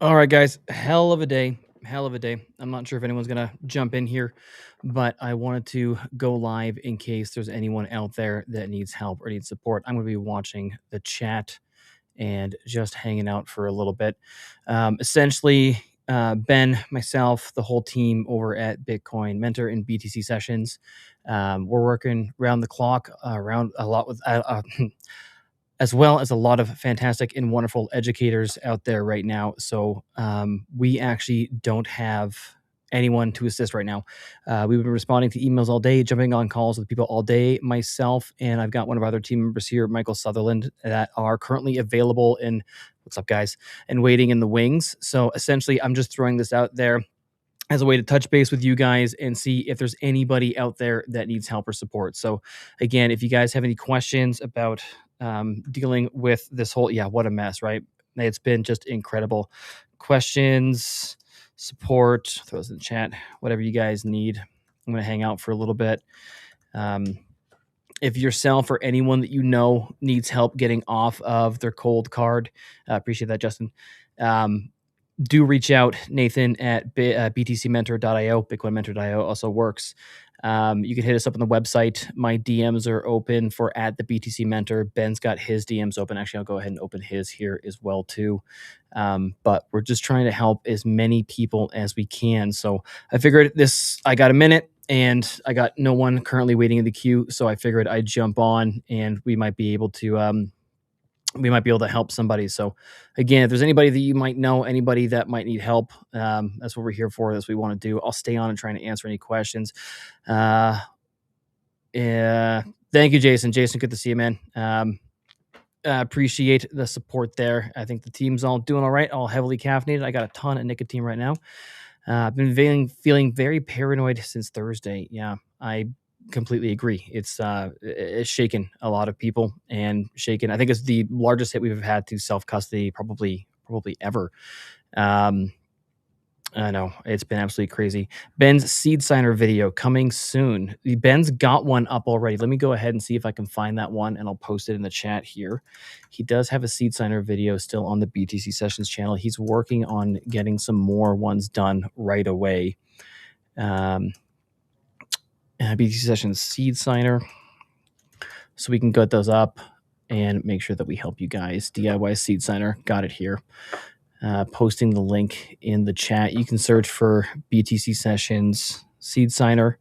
All right, guys. Hell of a day. Hell of a day. I'm not sure if anyone's going to jump in here, but I wanted to go live in case there's anyone out there that needs help or needs support. I'm going to be watching the chat and just hanging out for a little bit. Essentially, Ben, myself, the whole team over at Bitcoin Mentor and BTC Sessions, we're working around the clock, around a lot with as well as a lot of fantastic and wonderful educators out there right now. So we actually don't have anyone to assist right now. We've been responding to emails all day, jumping on calls with people all day, myself, and I've got one of our other team members here, Michael Sutherland, that are currently available in, what's up, guys, and waiting in the wings. So essentially, I'm just throwing this out there as a way to touch base with you guys and see if there's anybody out there that needs help or support. So again, if you guys have any questions about dealing with this whole, yeah, what a mess, right? It's been just incredible. Questions, support, throw those in the chat, whatever you guys need. I'm going to hang out for a little bit. If yourself or anyone that you know needs help getting off of their cold card, appreciate that, Justin. Do reach out, Nathan, at btcmentor.io. Bitcoinmentor.io also works. You can hit us up on the website. My DMs are open for at the BTC Mentor. Ben's got his DMs open. Actually, I'll go ahead and open his here as well too. But we're just trying to help as many people as we can. So I figured I got a minute and I got no one currently waiting in the queue. So I figured I'd jump on and we might be able to help somebody. So again, if there's anybody that you might know, anybody that might need help, that's what we're here for. That's what we want to do. I'll stay on and trying to answer any questions. Yeah. Thank you, Jason. Jason, good to see you, man. Appreciate the support there. I think the team's all doing all right, all heavily caffeinated. I got a ton of nicotine right now. I've been feeling very paranoid since Thursday. Yeah, I completely agree. It's shaken a lot of people and shaken. I think it's the largest hit we've had to self custody probably ever. I know it's been absolutely crazy. Ben's seed signer video coming soon. Ben's got one up already. Let me go ahead and see if I can find that one, and I'll post it in the chat here. He does have a seed signer video still on the BTC Sessions channel. He's working on getting some more ones done right away. BTC Sessions seed signer, so we can get those up and make sure that we help you guys. DIY seed signer, got it here. Posting the link in the chat. You can search for BTC Sessions seed signer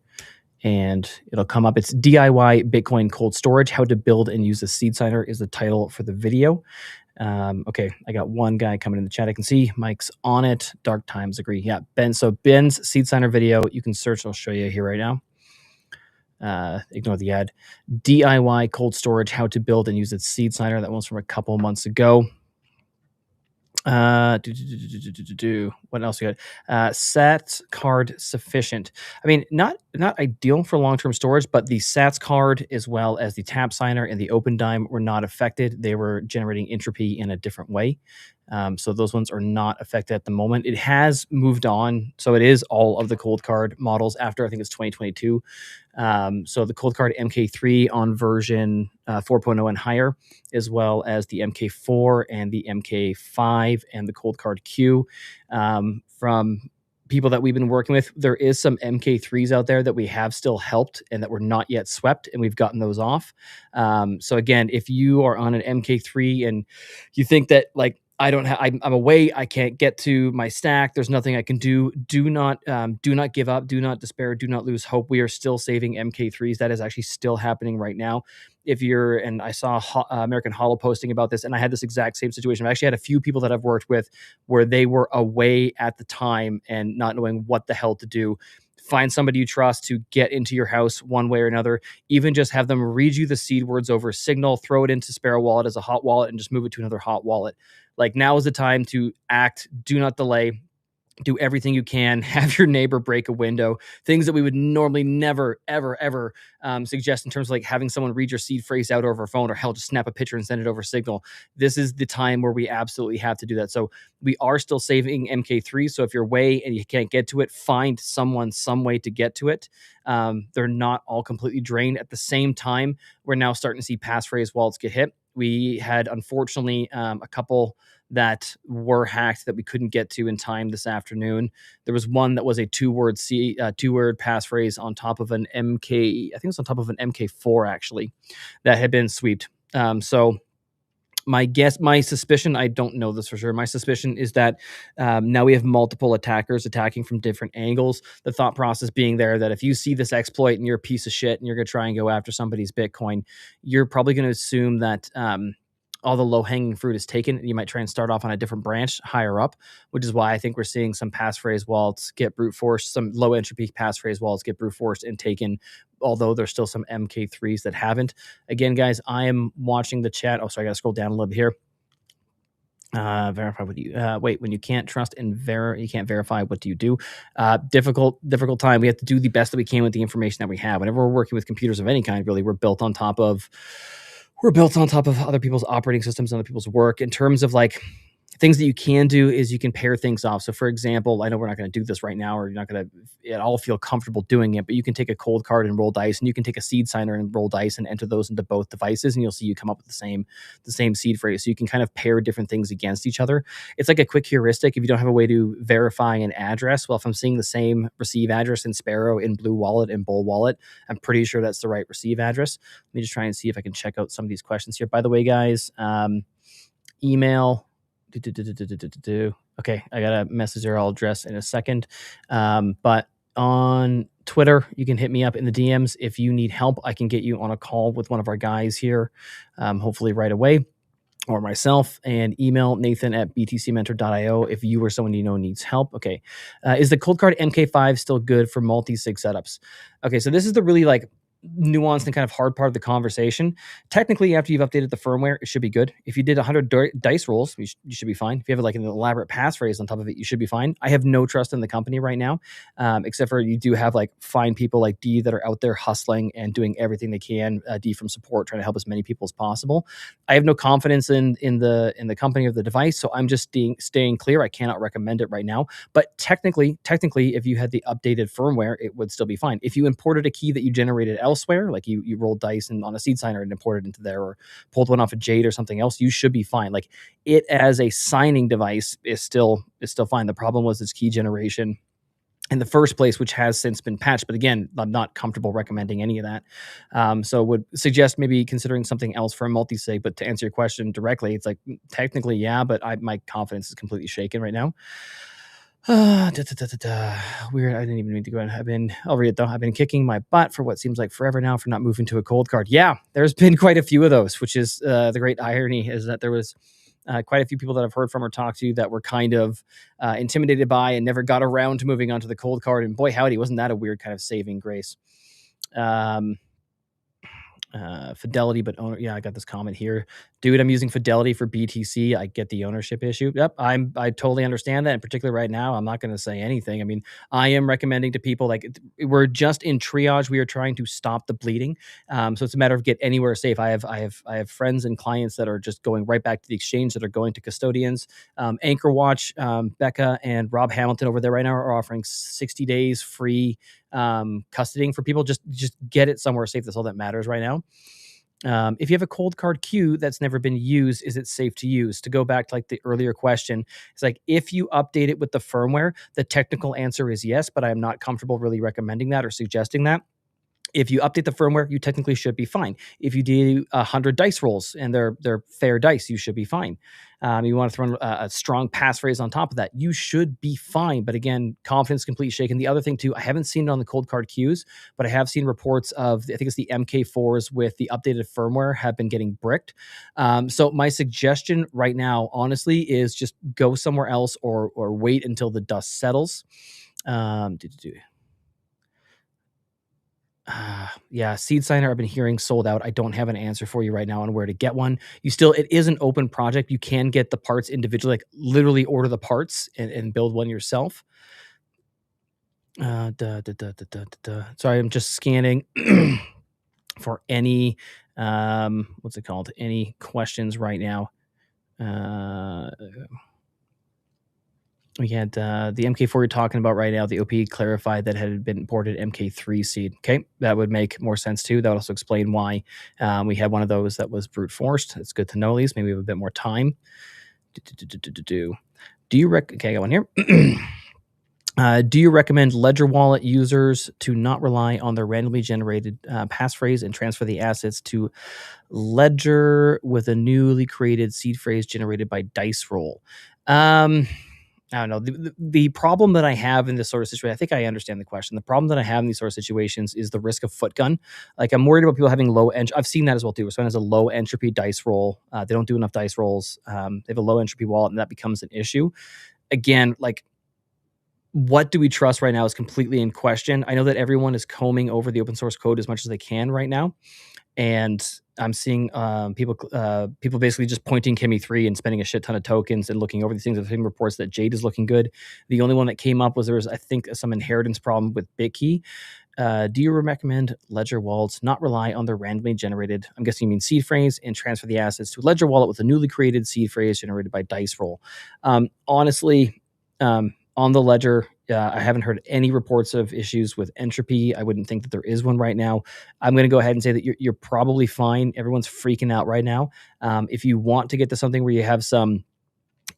and it'll come up. It's DIY Bitcoin cold storage. How to build and use a seed signer is the title for the video. Okay, I got one guy coming in the chat. I can see Mike's on it. Dark Times agree. Yeah, Ben. So Ben's seed signer video, you can search. I'll show you here right now. Ignore the ad. DIY cold storage, how to build and use a seed signer. That one's from a couple months ago. What else you got? Sats card sufficient. I mean, not ideal for long-term storage, but the Sats card as well as the tap signer and the open dime were not affected. They were generating entropy in a different way. So those ones are not affected at the moment. It has moved on. So it is all of the cold card models after, I think it's 2022. So the cold card MK3 on version 4.0 and higher, as well as the MK4 and the MK5 and the cold card Q. From people that we've been working with, there is some MK3s out there that we have still helped and that were not yet swept, and we've gotten those off. So again, if you are on an MK3 and you think that like, I'm away, I can't get to my stack, there's nothing I can do, do not give up, do not despair, do not lose hope. We are still saving MK3s. That is actually still happening right now. And I saw American Hollow posting about this, and I had this exact same situation. I actually had a few people that I've worked with where they were away at the time and not knowing what the hell to do. Find somebody you trust to get into your house one way or another. Even just have them read you the seed words over Signal, throw it into Sparrow Wallet as a hot wallet, and just move it to another hot wallet. Like, now is the time to act. Do not delay. Do everything you can. Have your neighbor break a window. Things that we would normally never, ever, ever suggest in terms of like having someone read your seed phrase out over a phone, or hell, just snap a picture and send it over Signal. This is the time where we absolutely have to do that. So we are still saving MK3. So if you're away and you can't get to it, find someone some way to get to it. They're not all completely drained. At the same time, we're now starting to see passphrase wallets get hit. We had, unfortunately, a couple that were hacked that we couldn't get to in time this afternoon. There was one that was a two-word passphrase on top of an MK. I think it was on top of an MK4 actually, that had been sweeped. So my suspicion, I don't know this for sure. My suspicion is that now we have multiple attackers attacking from different angles. The thought process being there that if you see this exploit and you're a piece of shit and you're going to try and go after somebody's Bitcoin, you're probably going to assume that all the low hanging fruit is taken. You might try and start off on a different branch higher up, which is why I think we're seeing some passphrase wallets get brute forced, some low entropy passphrase wallets get brute forced and taken, although there's still some MK3s that haven't. Again, guys, I am watching the chat. Oh, sorry, I got to scroll down a little bit here. Verify what you wait when you can't trust and you can't verify. What do you do? Difficult time. We have to do the best that we can with the information that we have. Whenever we're working with computers of any kind, really, we're built on top of other people's operating systems and other people's work. In terms of like things that you can do is you can pair things off. So for example, I know we're not going to do this right now, or you're not going to at all feel comfortable doing it, but you can take a cold card and roll dice, and you can take a seed signer and roll dice and enter those into both devices, and you'll see you come up with the same seed phrase. So you can kind of pair different things against each other. It's like a quick heuristic. If you don't have a way to verify an address, well, if I'm seeing the same receive address in Sparrow, in Blue Wallet, and Bull Wallet, I'm pretty sure that's the right receive address. Let me just try and see if I can check out some of these questions here. By the way, guys, email. Okay, I got a message there I'll address in a second. But on Twitter, you can hit me up in the DMs. If you need help, I can get you on a call with one of our guys here, hopefully right away, or myself, and email nathan@btcmentor.io if you or someone you know needs help. Okay. Is the ColdCard MK5 still good for multi-sig setups? Okay, so this is the really like nuanced and kind of hard part of the conversation. Technically, after you've updated the firmware, it should be good. If you did 100 dice rolls, you should be fine. If you have like an elaborate passphrase on top of it, you should be fine. I have no trust in the company right now, except for you do have like fine people like D that are out there hustling and doing everything they can. D from support, trying to help as many people as possible. I have no confidence in the company or the device, so I'm just staying clear. I cannot recommend it right now. But technically, if you had the updated firmware, it would still be fine. If you imported a key that you generated elsewhere, like you rolled dice and on a seed signer and imported into there, or pulled one off a Jade or something else, you should be fine. Like it as a signing device is still fine. The problem was its key generation in the first place, which has since been patched. But again, I'm not comfortable recommending any of that. So would suggest maybe considering something else for a multi-sig. But to answer your question directly, it's like technically, yeah, but my confidence is completely shaken right now. Weird. I didn't even mean to go in. I'll read it though. I've been kicking my butt for what seems like forever now for not moving to a cold card. Yeah, there's been quite a few of those, which is the great irony is that there was quite a few people that I've heard from or talked to that were kind of intimidated by and never got around to moving on to the cold card. And boy, howdy, wasn't that a weird kind of saving grace? Fidelity, but owner. Yeah, I got this comment here. Dude, I'm using Fidelity for BTC. I get the ownership issue. Yep, I totally understand that. And particularly right now, I'm not going to say anything. I mean, I am recommending to people like we're just in triage. We are trying to stop the bleeding. So it's a matter of get anywhere safe. I have friends and clients that are just going right back to the exchange that are going to custodians. Anchor Watch, Becca and Rob Hamilton over there right now are offering 60 days free custodying for people. Just get it somewhere safe. That's all that matters right now. If you have a cold card queue that's never been used, is it safe to use? To go back to like the earlier question, it's like if you update it with the firmware, the technical answer is yes, but I'm not comfortable really recommending that or suggesting that. If you update the firmware, you technically should be fine. If you do 100 dice rolls and they're fair dice, you should be fine. You want to throw a strong passphrase on top of that, you should be fine. But again, confidence completely shaken. The other thing too, I haven't seen it on the cold card queues, but I have seen reports of, I think it's the MK4s with the updated firmware have been getting bricked. So my suggestion right now, honestly, is just go somewhere else or wait until the dust settles. Yeah, seed signer I've been hearing sold out. I don't have an answer for you right now on where to get one. It is an open project. You can get the parts individually, like literally order the parts and build one yourself. Sorry, I'm just scanning for any what's it called? Any questions right now. We had the MK4 you're talking about right now. The OP clarified that had been imported MK3 seed. Okay, that would make more sense too. That would also explain why we had one of those that was brute forced. It's good to know at least. Maybe we have a bit more time. Do you okay, I got one here. Do you recommend Ledger Wallet users to not rely on their randomly generated passphrase and transfer the assets to Ledger with a newly created seed phrase generated by dice roll? Um, I don't know. The problem that I have in this sort of situation, I think I understand the question. The problem that I have in these sort of situations is the risk of foot gun. Like I'm worried about people having low entropy. I've seen that as well too. Where someone has a low entropy dice roll. They don't do enough dice rolls. They have a low entropy wallet, and that becomes an issue. Again, like what do we trust right now is completely in question. I know that everyone is combing over the open source code as much as they can right now, and I'm seeing people basically just pointing Kimmy 3 and spending a shit ton of tokens and looking over these things. I've seen reports that Jade is looking good. The only one that came up was there was, I think, some inheritance problem with Bitkey. Do you recommend Ledger wallets not rely on their randomly generated, I'm guessing you mean seed phrase, and transfer the assets to a Ledger wallet with a newly created seed phrase generated by dice roll? Honestly, on the Ledger, I haven't heard any reports of issues with entropy. I wouldn't think that there is one right now. I'm going to go ahead and say that you're probably fine. Everyone's freaking out right now. If you want to get to something where you have some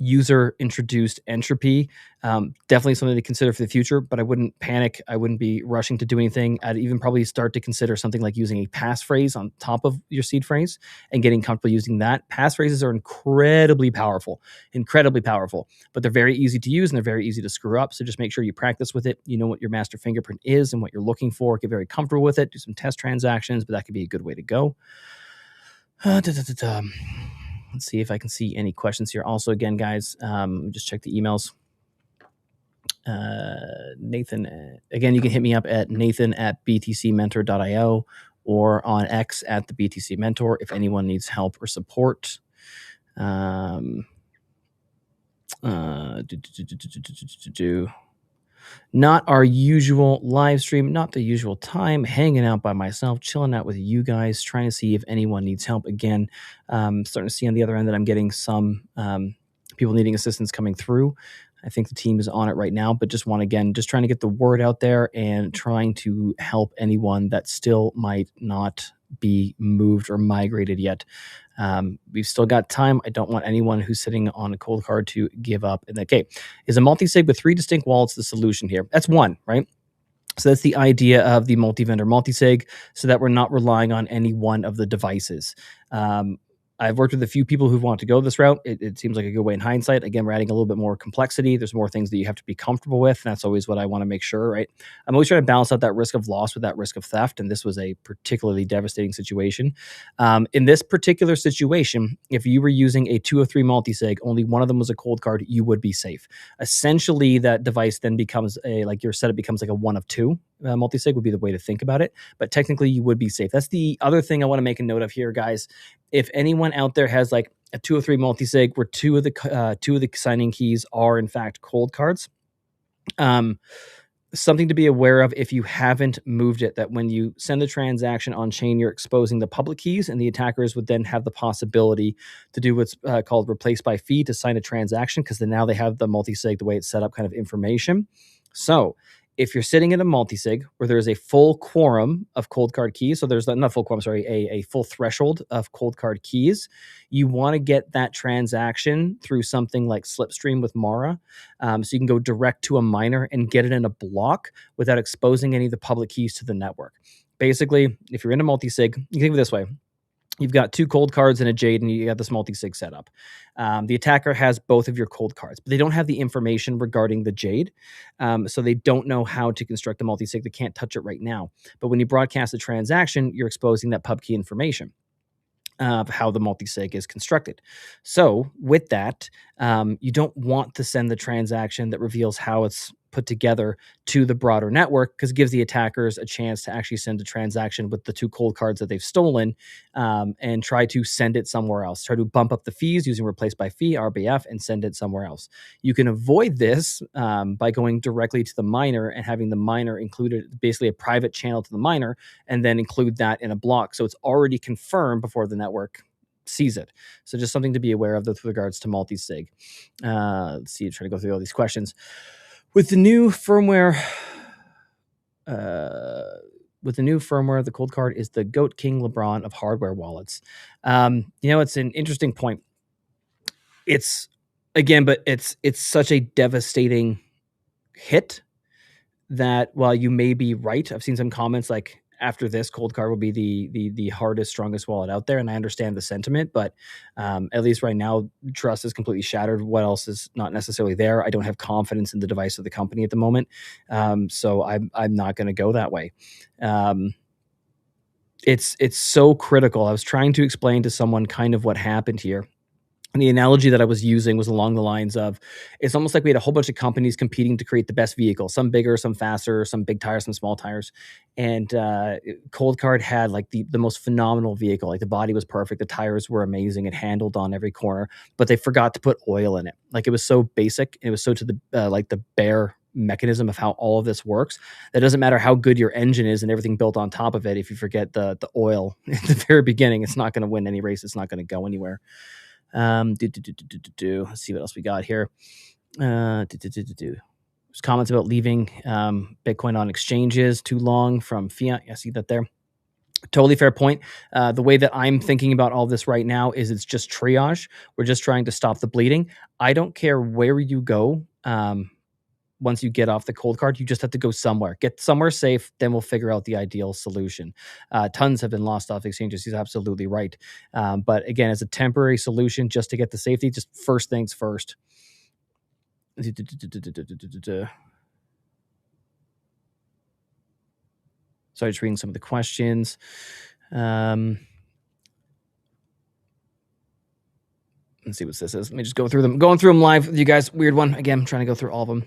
user introduced entropy, definitely something to consider for the future, but I wouldn't panic. I wouldn't be rushing to do anything. I'd even probably start to consider something like using a passphrase on top of your seed phrase and getting comfortable using that. Passphrases are incredibly powerful, but they're very easy to use and they're very easy to screw up. So just make sure you practice with it. You know what your master fingerprint is and what you're looking for. Get very comfortable with it. Do some test transactions, but that could be a good way to go. Let's see if I can see any questions here. Also, again, guys, just check the emails. Nathan, again, you can hit me up at nathan@btcmentor.io or on X at the BTC Mentor if anyone needs help or support. Not our usual live stream, not the usual time, hanging out by myself, chilling out with you guys, trying to see if anyone needs help. Again, starting to see on the other end that I'm getting some people needing assistance coming through. I think the team is on it right now, but just trying to get the word out there and trying to help anyone that still might not be moved or migrated yet. We've still got time. I don't want anyone who's sitting on a cold card to give up. And okay, is a multi-sig with 3 distinct wallets the solution here? That's one, right? So that's the idea of the multi-vendor multi-sig, so that we're not relying on any one of the devices. I've worked with a few people who want to go this route. It seems like a good way in hindsight. Again, we're adding a little bit more complexity. There's more things that you have to be comfortable with. And that's always what I want to make sure, right? I'm always trying to balance out that risk of loss with that risk of theft. And this was a particularly devastating situation. In this particular situation, if you were using a 2 of 3 multi-sig, only one of them was a cold card, you would be safe. Essentially, that device then becomes your setup becomes like a 1 of 2. Multi-sig would be the way to think about it. But technically, you would be safe. That's the other thing I want to make a note of here, guys. If anyone out there has like a 2 of 3 multi-sig where two of the signing keys are in fact cold cards, something to be aware of if you haven't moved it, that when you send the transaction on chain, you're exposing the public keys, and the attackers would then have the possibility to do what's called replace by fee to sign a transaction, because then now they have the multi-sig, the way it's set up, kind of information. So if you're sitting in a multi-sig where there's a full quorum of cold card keys, so there's not full quorum, sorry, a full threshold of cold card keys, you want to get that transaction through something like Slipstream with Mara. So you can go direct to a miner and get it in a block without exposing any of the public keys to the network. Basically, if you're in a multi-sig, you think of it this way. You've got 2 cold cards and a Jade, and you got this multi-sig set up. The attacker has both of your cold cards, but they don't have the information regarding the Jade. So they don't know how to construct the multi-sig. They can't touch it right now. But when you broadcast a transaction, you're exposing that pub key information of how the multi-sig is constructed. So with that, you don't want to send the transaction that reveals how it's put together to the broader network, because it gives the attackers a chance to actually send a transaction with the 2 cold cards that they've stolen, and try to send it somewhere else. Try to bump up the fees using replace by fee, RBF, and send it somewhere else. You can avoid this by going directly to the miner and having the miner included, basically a private channel to the miner, and then include that in a block. So it's already confirmed before the network sees it. So just something to be aware of with regards to multi-sig. Let's see, try to go through all these questions. With the new firmware, the cold card is the GOAT King LeBron of hardware wallets. It's an interesting point. It's again, but it's such a devastating hit that while you may be right, I've seen some comments like after this, cold card will be the hardest, strongest wallet out there, and I understand the sentiment, but at least right now, trust is completely shattered. What else is not necessarily there? I don't have confidence in the device of the company at the moment, so I'm not going to go that way. Um, it's so critical. I was trying to explain to someone kind of what happened here, and the analogy that I was using was along the lines of it's almost like we had a whole bunch of companies competing to create the best vehicle, some bigger, some faster, some big tires, some small tires. And Cold Card had like the most phenomenal vehicle. Like the body was perfect, the tires were amazing, it handled on every corner, but they forgot to put oil in it. Like it was so basic, it was so to the like the bare mechanism of how all of this works that doesn't matter how good your engine is and everything built on top of it. If you forget the oil at the very beginning, it's not going to win any race. It's not going to go anywhere. Let's see what else we got here. There's comments about leaving Bitcoin on exchanges too long from fiat. I see that there. Totally fair point. The way that I'm thinking about all this right now is it's just triage. We're just trying to stop the bleeding. I don't care where you go. Once you get off the cold card, you just have to go somewhere. Get somewhere safe, then we'll figure out the ideal solution. Tons have been lost off exchanges. He's absolutely right. But again, as a temporary solution, just to get the safety, just first things first. Sorry, just reading some of the questions. Let's see what this is. Let me just go through them. Going through them live with you guys. Weird one. Again, I'm trying to go through all of them.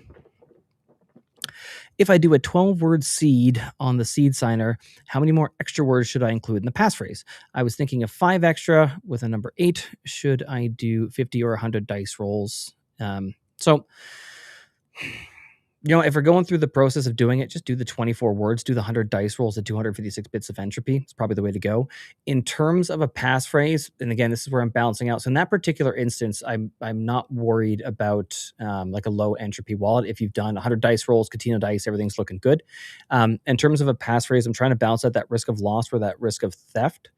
If I do a 12-word seed on the seed signer, how many more extra words should I include in the passphrase? I was thinking of 5 extra with a number 8. Should I do 50 or 100 dice rolls? So, if we're going through the process of doing it, just do the 24 words, do the 100 dice rolls at 256 bits of entropy. It's probably the way to go. In terms of a passphrase, and again, this is where I'm balancing out. So in that particular instance, I'm not worried about like a low entropy wallet. If you've done 100 dice rolls, Catino dice, everything's looking good. In terms of a passphrase, I'm trying to balance out that risk of loss or that risk of theft.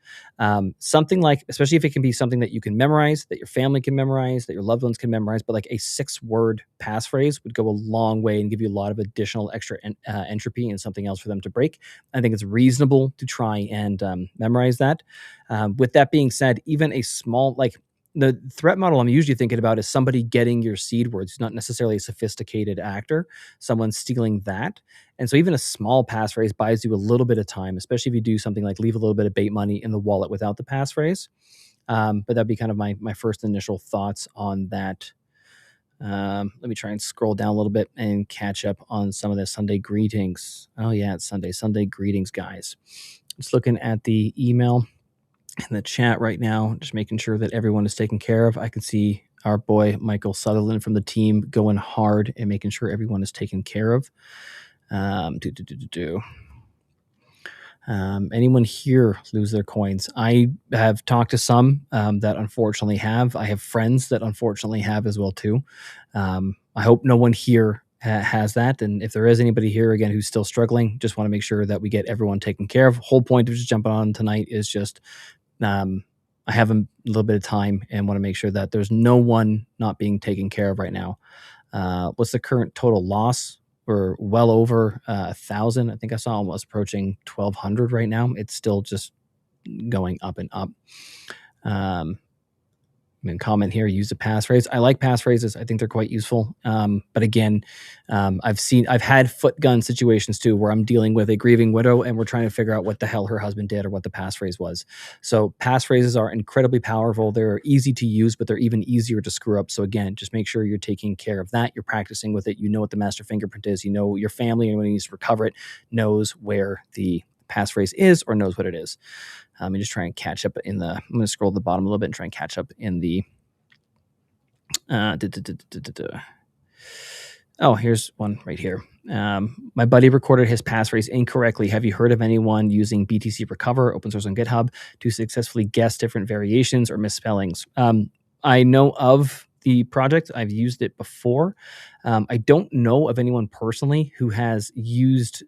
Something like, especially if it can be something that you can memorize, that your family can memorize, that your loved ones can memorize, but like a 6-word passphrase would go a long way and give you a lot of additional extra entropy and something else for them to break. I think it's reasonable to try and memorize that. With that being said, even a small, like the threat model I'm usually thinking about is somebody getting your seed words, not necessarily a sophisticated actor, someone stealing that. And so even a small passphrase buys you a little bit of time, especially if you do something like leave a little bit of bait money in the wallet without the passphrase. But that'd be kind of my first initial thoughts on that. Let me try and scroll down a little bit and catch up on some of the Sunday greetings. Oh yeah, it's Sunday. Sunday greetings, guys. Just looking at the email in the chat right now, just making sure that everyone is taken care of. I can see our boy Michael Sutherland from the team going hard and making sure everyone is taken care of. Anyone here lose their coins? I have talked to some that unfortunately have. I have friends that unfortunately have as well too. I hope no one here has that. And if there is anybody here again who's still struggling, just want to make sure that we get everyone taken care of. Whole point of just jumping on tonight is just I have a little bit of time and want to make sure that there's no one not being taken care of right now. What's the current total loss? We're well over 1,000. I think I saw almost approaching 1,200 right now. It's still just going up and up. Comment here, use a passphrase. I like passphrases. I think they're quite useful. But again, I've had foot gun situations too, where I'm dealing with a grieving widow and we're trying to figure out what the hell her husband did or what the passphrase was. So passphrases are incredibly powerful. They're easy to use, but they're even easier to screw up. So again, just make sure you're taking care of that. You're practicing with it. You know what the master fingerprint is. You know your family, and when you needs to recover it, knows where the passphrase is or knows what it is. Let me just try and catch up I'm going to scroll to the bottom a little bit and try and catch up in the, oh, here's one right here. My buddy recorded his passphrase incorrectly. Have you heard of anyone using BTC Recover, open source on GitHub, to successfully guess different variations or misspellings? I know of the project. I've used it before. I don't know of anyone personally who has used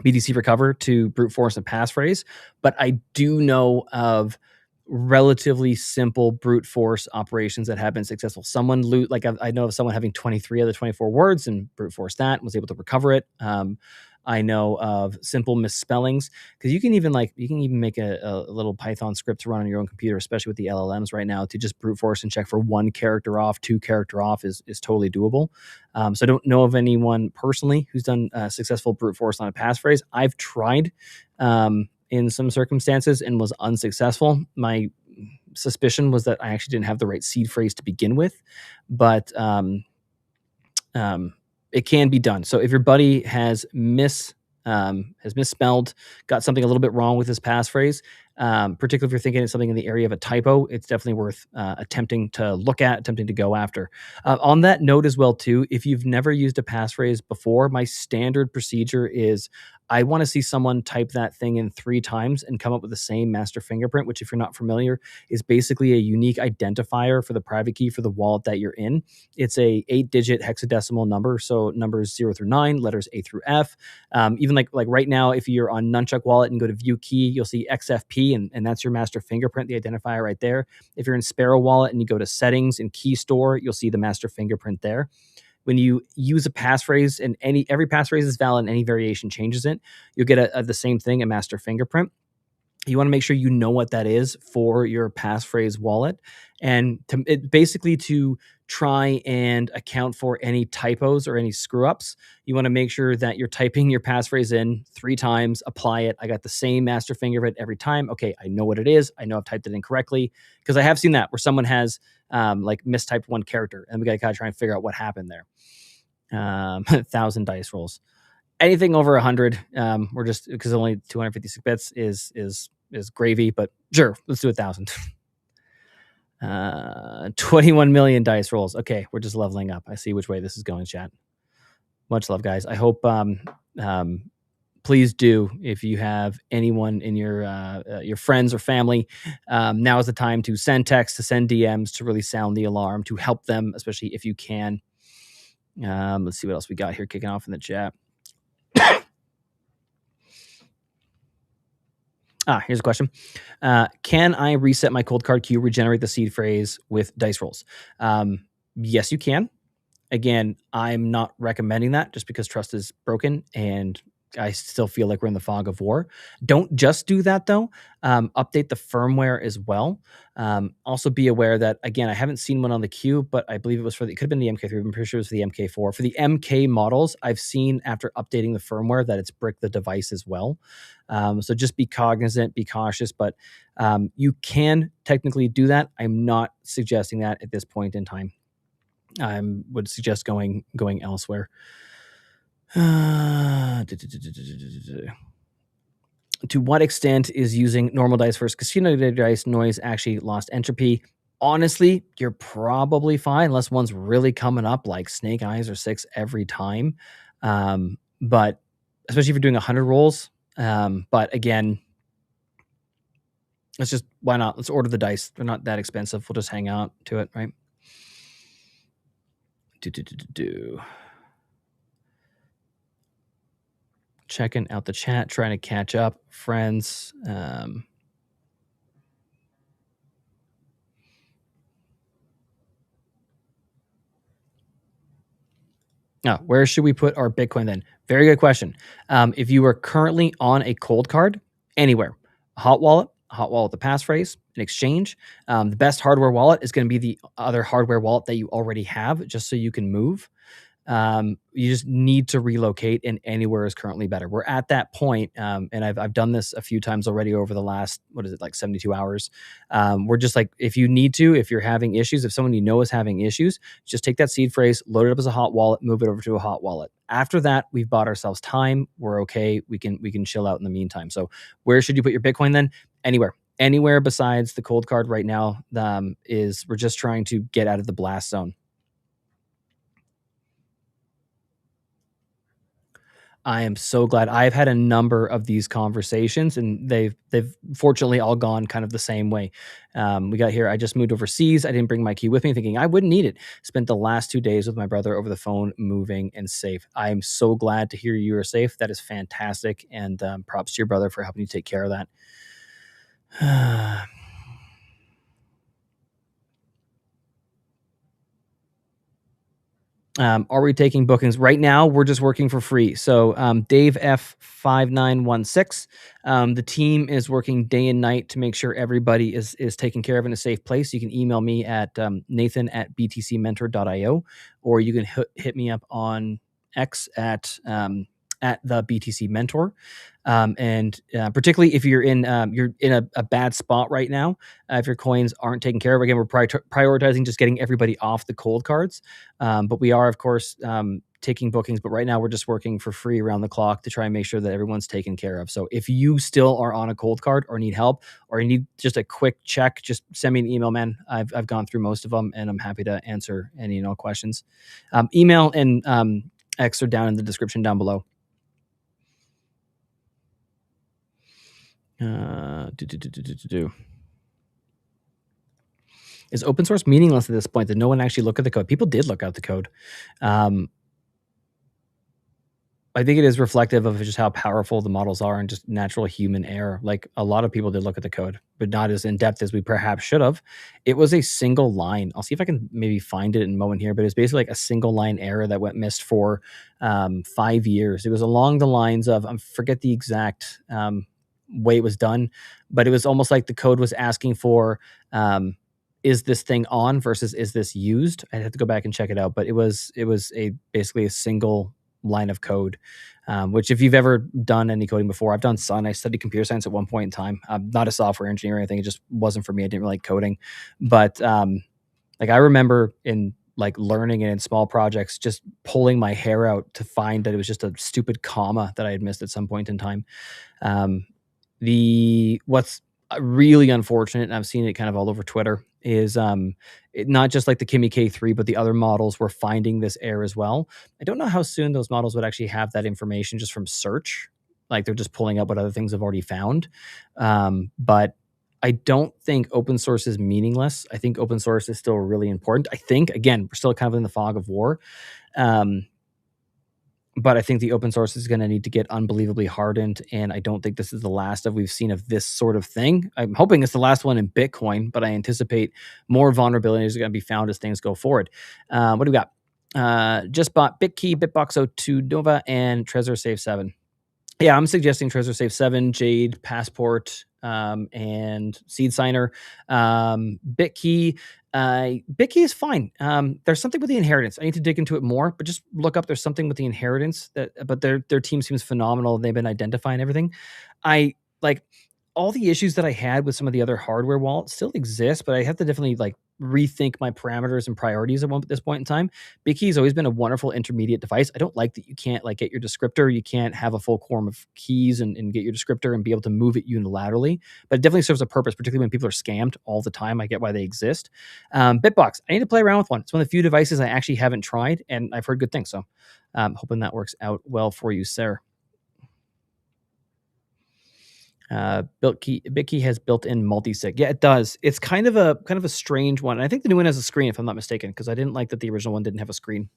BTC Recover to brute force a passphrase, but I do know of relatively simple brute force operations that have been successful. Someone like I know of someone having 23 of the 24 words and brute force that and was able to recover it. I know of simple misspellings because you can even make a little Python script to run on your own computer, especially with the LLMs right now, to just brute force and check for one character off, two character off is totally doable. So I don't know of anyone personally who's done successful brute force on a passphrase. I've tried. In some circumstances and was unsuccessful. My suspicion was that I actually didn't have the right seed phrase to begin with, but um, it can be done. So if your buddy has misspelled, got something a little bit wrong with his passphrase, particularly if you're thinking it's something in the area of a typo, it's definitely worth attempting to look at, attempting to go after. On that note as well, too, if you've never used a passphrase before, my standard procedure is I want to see someone type that thing in 3 times and come up with the same master fingerprint, which, if you're not familiar, is basically a unique identifier for the private key for the wallet that you're in. It's a 8-digit hexadecimal number, so numbers 0 through 9, letters A through F. Even like right now, if you're on Nunchuck Wallet and go to View Key, you'll see XFP, and that's your master fingerprint, the identifier right there. If you're in Sparrow Wallet and you go to Settings and Key Store, you'll see the master fingerprint there. When you use a passphrase and every passphrase is valid and any variation changes it, you'll get the same thing, a master fingerprint. You want to make sure you know what that is for your passphrase wallet, and basically to try and account for any typos or any screw ups. You want to make sure that you're typing your passphrase in 3 times, apply it. I got the same master fingerprint every time. Okay, I know what it is. I know I've typed it incorrectly, because I have seen that where someone has like mistyped one character, and we got to kind of try and figure out what happened there. 1,000 dice rolls. Anything over 100, we're just, because only 256 bits is gravy, but sure, let's do 1,000. 21 million dice rolls. Okay, we're just leveling up. I see which way this is going, chat. Much love, guys. I hope please do, if you have anyone in your friends or family, now is the time to send texts, to send DMs, to really sound the alarm, to help them, especially if you can. Let's see what else we got here kicking off in the chat. Here's a question. Can I reset my cold card queue, regenerate the seed phrase with dice rolls? Yes, you can. Again, I'm not recommending that just because trust is broken and I still feel like we're in the fog of war. Don't just do that though. Update the firmware as well. Also be aware that, again, I haven't seen one on the queue, but I believe it was it could have been the MK3. I'm pretty sure it was for the MK4. For the MK models, I've seen after updating the firmware that it's bricked the device as well. So just be cognizant, be cautious, but you can technically do that. I'm not suggesting that at this point in time. I would suggest going elsewhere. To what extent is using normal dice versus casino dice noise actually lost entropy? Honestly, you're probably fine unless one's really coming up like snake eyes or 6 every time. But especially if you're doing 100 rolls. But again, why not? Let's order the dice. They're not that expensive. We'll just hang out to it, right? Checking out the chat, trying to catch up, friends. Where should we put our Bitcoin then? Very good question. If you are currently on a cold card, anywhere, a hot wallet, the passphrase, an exchange. The best hardware wallet is going to be the other hardware wallet that you already have, just so you can move. You just need to relocate, and anywhere is currently better. We're at that point, and I've done this a few times already over the last, 72 hours. We're just like, if you're having issues, if someone you know is having issues, just take that seed phrase, load it up as a hot wallet, move it over to a hot wallet. After that, we've bought ourselves time. We're okay. We can chill out in the meantime. So where should you put your Bitcoin then? Anywhere besides the cold card right now. We're just trying to get out of the blast zone. I am so glad. I've had a number of these conversations, and they've fortunately all gone kind of the same way. We got here. I just moved overseas. I didn't bring my key with me, thinking I wouldn't need it. Spent the last 2 days with my brother over the phone, moving and safe. I am so glad to hear you are safe. That is fantastic, and props to your brother for helping you take care of that. Are we taking bookings right now? We're just working for free. So, Dave F5916, the team is working day and night to make sure everybody is taken care of in a safe place. You can email me at nathan@btcmentor.io, or you can hit me up on X at the BTC Mentor. And particularly if you're in a bad spot right now, if your coins aren't taken care of, again, we're prioritizing just getting everybody off the cold cards. But we are, of course, taking bookings. But right now, we're just working for free around the clock to try and make sure that everyone's taken care of. So if you still are on a cold card or need help or you need just a quick check, just send me an email, man. I've gone through most of them, and I'm happy to answer any questions. Email and X are down in the description down below. Is open source meaningless at this point? Did no one actually look at the code? People did look at the code. I think it is reflective of just how powerful the models are and just natural human error. Like, a lot of people did look at the code, but not as in depth as we perhaps should have. It was a single line. I'll see if I can maybe find it in a moment here, but it's basically like a single line error that went missed for 5 years. It was along the lines of, I forget the exact way it was done, but it was almost like the code was asking for, is this thing on versus is this used? I'd have to go back and check it out, but it was basically a single line of code, which if you've ever done any coding before, I've done some. I studied computer science at one point in time. I'm not a software engineer or anything. It just wasn't for me. I didn't really like coding, but like, I remember in like learning and in small projects, just pulling my hair out to find that it was just a stupid comma that I had missed at some point in time. What's really unfortunate, and I've seen it kind of all over Twitter, is not just like the Kimi K3, but the other models were finding this error as well. I don't know how soon those models would actually have that information just from search. Like, they're just pulling up what other things have already found. But I don't think open source is meaningless. I think open source is still really important. I think, again, we're still kind of in the fog of war. But I think the open source is going to need to get unbelievably hardened, and I don't think this is the last we've seen of this sort of thing. I'm hoping it's the last one in Bitcoin, but I anticipate more vulnerabilities are going to be found as things go forward. What do we got? Just bought BitKey, Bitbox02 Nova, and Trezor Safe 7. Yeah, I'm suggesting Trezor Safe 7, Jade, Passport, and Seed Signer. BitKey, BitKey is fine. There's something with the inheritance. I need to dig into it more, but just look up. There's something with the inheritance but their team seems phenomenal. They've been identifying everything. I like all the issues that I had with some of the other hardware wallets still exist, but I have to definitely like rethink my parameters and priorities at this point in time. BitKey has always been a wonderful intermediate device. I don't like that you can't like get your descriptor. You can't have a full quorum of keys and get your descriptor and be able to move it unilaterally. But it definitely serves a purpose, particularly when people are scammed all the time. I get why they exist. Bitbox, I need to play around with one. It's one of the few devices I actually haven't tried, and I've heard good things. So hoping that works out well for you, sir. BitKey has built-in multi-sig. Yeah, it does. It's kind of a strange one. And I think the new one has a screen, if I'm not mistaken, because I didn't like that the original one didn't have a screen,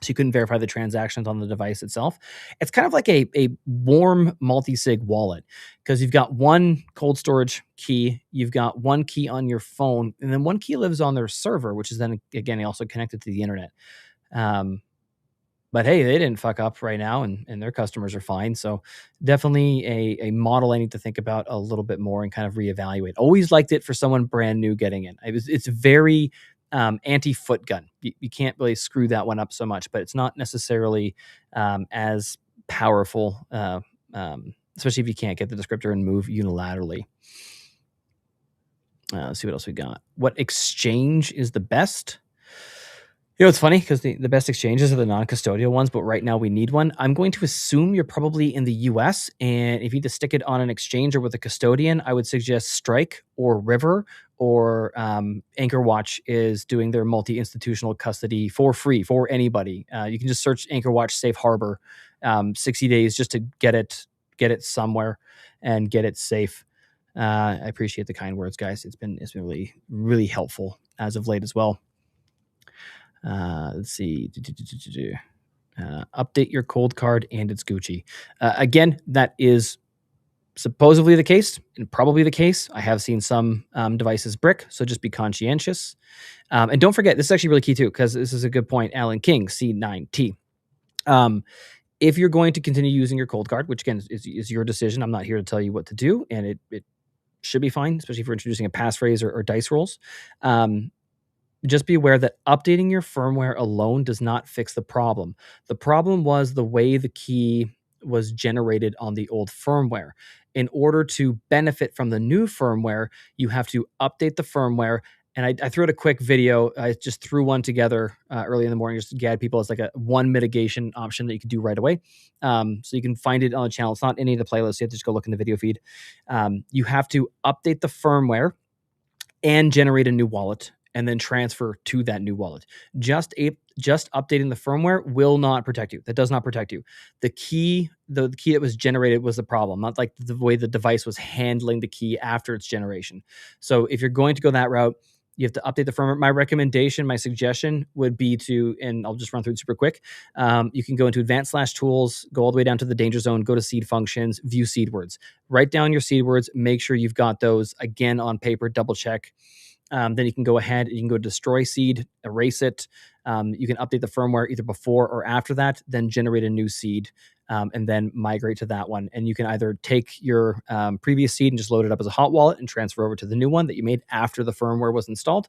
so you couldn't verify the transactions on the device itself. It's kind of like a warm multi-sig wallet, because you've got one cold storage key, you've got one key on your phone, and then one key lives on their server, which is then again also connected to the internet. But hey, they didn't fuck up right now, and their customers are fine. So definitely a model I need to think about a little bit more and kind of reevaluate. Always liked it for someone brand new getting in. It's very anti-foot gun. You can't really screw that one up so much, but it's not necessarily as powerful, especially if you can't get the descriptor and move unilaterally. Let's see what else we got. What exchange is the best? You know, it's funny because the best exchanges are the non-custodial ones, but right now we need one. I'm going to assume you're probably in the US, and if you need to stick it on an exchange or with a custodian, I would suggest Strike or River, or Anchor Watch is doing their multi-institutional custody for free for anybody. You can just search Anchor Watch Safe Harbor, 60 days just to get it somewhere and get it safe. I appreciate the kind words, guys. It's been really, really helpful as of late as well. Let's see. Update your cold card and it's Gucci. Again, that is supposedly the case and probably the case. I have seen some devices brick, so just be conscientious. And don't forget, this is actually really key too, because this is a good point. Alan King, C9T. Um, if you're going to continue using your cold card, which again is your decision, I'm not here to tell you what to do, and it should be fine, especially if you're introducing a passphrase or dice rolls. Just be aware that updating your firmware alone does not fix the problem. The problem was the way the key was generated on the old firmware. In order to benefit from the new firmware, you have to update the firmware. And I threw out a quick video. I just threw one together early in the morning just to guide people. It's like a one mitigation option that you can do right away. So you can find it on the channel. It's not any of the playlists. You have to just go look in the video feed. You have to update the firmware and generate a new wallet and then transfer to that new wallet. Just updating the firmware will not protect you. That does not protect you. The key that was generated was the problem, not like the way the device was handling the key after its generation. So if you're going to go that route, you have to update the firmware. My recommendation, my suggestion would be to, and I'll just run through it super quick. You can go into advanced/tools, go all the way down to the danger zone, go to seed functions, view seed words. Write down your seed words. Make sure you've got those again on paper. Double check. Then you can go ahead and you can go destroy seed, erase it. You can update the firmware either before or after that, then generate a new seed, and then migrate to that one. And you can either take your previous seed and just load it up as a hot wallet and transfer over to the new one that you made after the firmware was installed,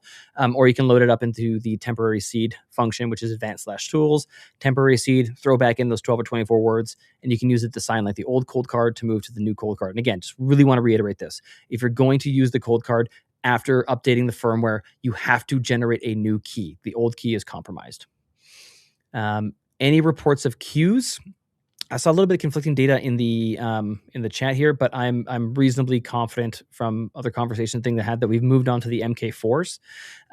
or you can load it up into the temporary seed function, which is advanced/tools, temporary seed, throw back in those 12 or 24 words, and you can use it to sign like the old cold card to move to the new cold card. And again, just really want to reiterate this. If you're going to use the cold card, after updating the firmware, you have to generate a new key. The old key is compromised. Any reports of queues? I saw a little bit of conflicting data in the chat here, but I'm reasonably confident from other conversations thing that had that we've moved on to the MK4s.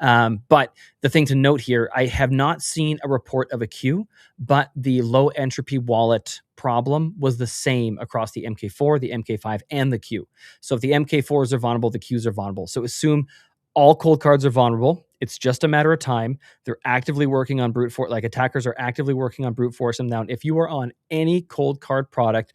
But the thing to note here, I have not seen a report of a queue, but the low entropy wallet problem was the same across the MK4, the MK5, and the queue. So if the MK4s are vulnerable, the queues are vulnerable. So assume all cold cards are vulnerable. It's just a matter of time. They're actively working on brute force, like attackers are actively working on brute force them down. If you are on any cold card product,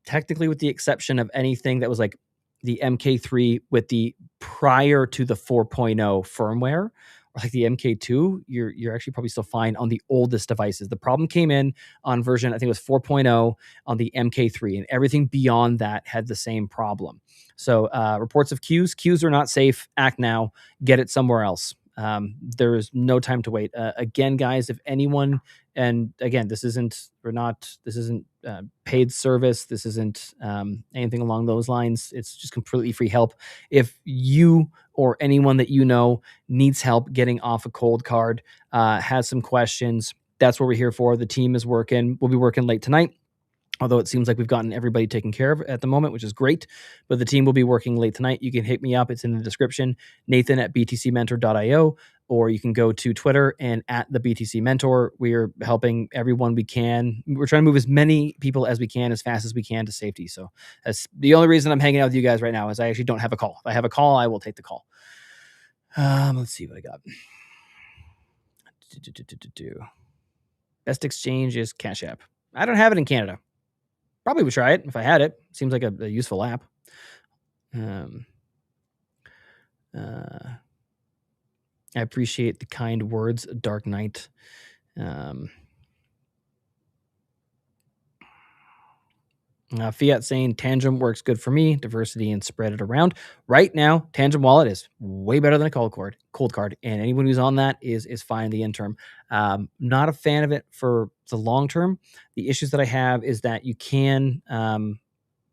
technically with the exception of anything that was like the MK3 with the prior to the 4.0 firmware, or like the MK2, you're actually probably still fine on the oldest devices. The problem came in on version, I think it was 4.0 on the MK3, and everything beyond that had the same problem. So reports of queues are not safe. Act now. Get it somewhere else. There is no time to wait. Again, guys, if anyone, and again, this isn't paid service. This isn't anything along those lines. It's just completely free help. If you or anyone that you know needs help getting off a cold card, has some questions, that's what we're here for. The team is working. We'll be working late tonight, although it seems like we've gotten everybody taken care of at the moment, which is great. But the team will be working late tonight. You can hit me up. It's in the description, nathan@btcmentor.io, or you can go to Twitter and @the BTC Mentor. We're helping everyone we can. We're trying to move as many people as we can, as fast as we can to safety. So that's the only reason I'm hanging out with you guys right now, is I actually don't have a call. If I have a call, I will take the call. Let's see what I got. Best exchange is Cash App. I don't have it in Canada. Probably would try it if I had it. Seems like a useful app. I appreciate the kind words, Dark Knight. Fiat saying Tangent works good for me, diversity and spread it around. Right now, Tangent Wallet is way better than a cold card, and anyone who's on that is fine in the interim. Not a fan of it for the long term. The issues that I have is that you can,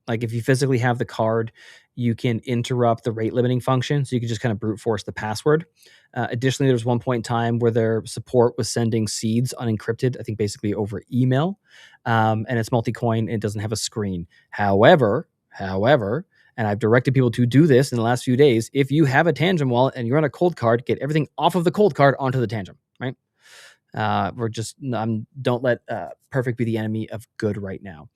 like if you physically have the card, you can interrupt the rate limiting function. So you can just kind of brute force the password. Additionally, there was one point in time where their support was sending seeds unencrypted, I think basically over email. And it's multi-coin. It doesn't have a screen. However, and I've directed people to do this in the last few days, if you have a Tangent wallet and you're on a cold card, get everything off of the cold card onto the Tangent, right? Don't let perfect be the enemy of good right now.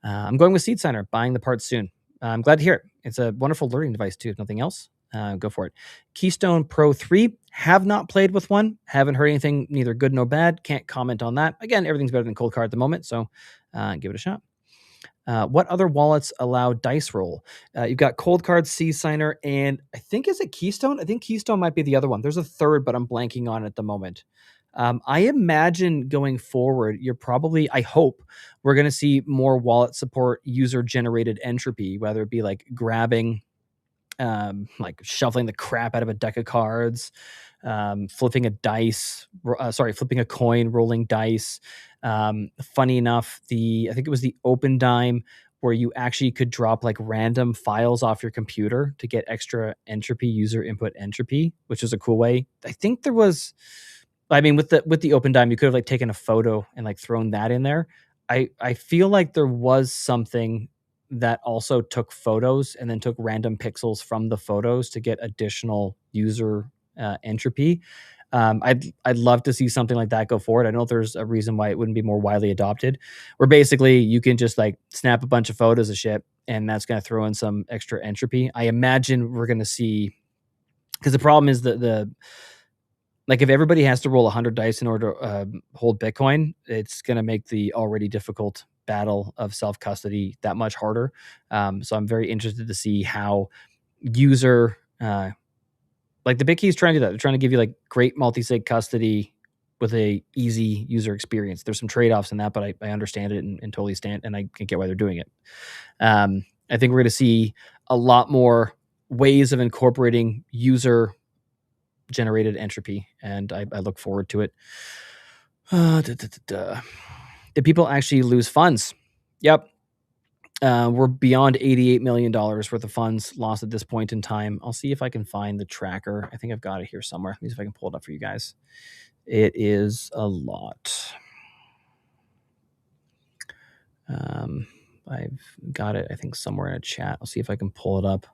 I'm going with Seed Signer, buying the parts soon. I'm glad to hear it. It's a wonderful learning device too, if nothing else. Go for it. Keystone Pro 3, have not played with one. Haven't heard anything, neither good nor bad. Can't comment on that. Again, everything's better than cold card at the moment, so give it a shot. What other wallets allow dice roll? You've got ColdCard, C Signer, and I think is it Keystone? I think Keystone might be the other one. There's a third, but I'm blanking on it at the moment. I imagine going forward, I hope we're going to see more wallet support user generated entropy, whether it be like grabbing, like shuffling the crap out of a deck of cards, flipping a flipping a coin, rolling dice. Funny enough, I think it was the open dime where you actually could drop like random files off your computer to get extra entropy, user input entropy, which is a cool way. I think there was, I mean, with the open dime, you could have like taken a photo and like thrown that in there. I feel like there was something that also took photos and then took random pixels from the photos to get additional user entropy. I'd love to see something like that go forward. I don't know if there's a reason why it wouldn't be more widely adopted, where basically you can just like snap a bunch of photos of shit and that's going to throw in some extra entropy. I imagine we're going to see, because the problem is that the like if everybody has to roll 100 dice in order to hold Bitcoin, it's going to make the already difficult battle of self custody that much harder. So I'm very interested to see how user like the BitKey is trying to do that. They're trying to give you like great multi-sig custody with a easy user experience. There's some trade-offs in that, but I understand it and totally stand, and I can get why they're doing it. I think we're going to see a lot more ways of incorporating user generated entropy, and I look forward to it. Did people actually lose funds? Yep. We're beyond $88 million worth of funds lost at this point in time. I'll see if I can find the tracker. I think I've got it here somewhere. Let me see if I can pull it up for you guys. It is a lot. I've got it, I think, somewhere in a chat. I'll see if I can pull it up.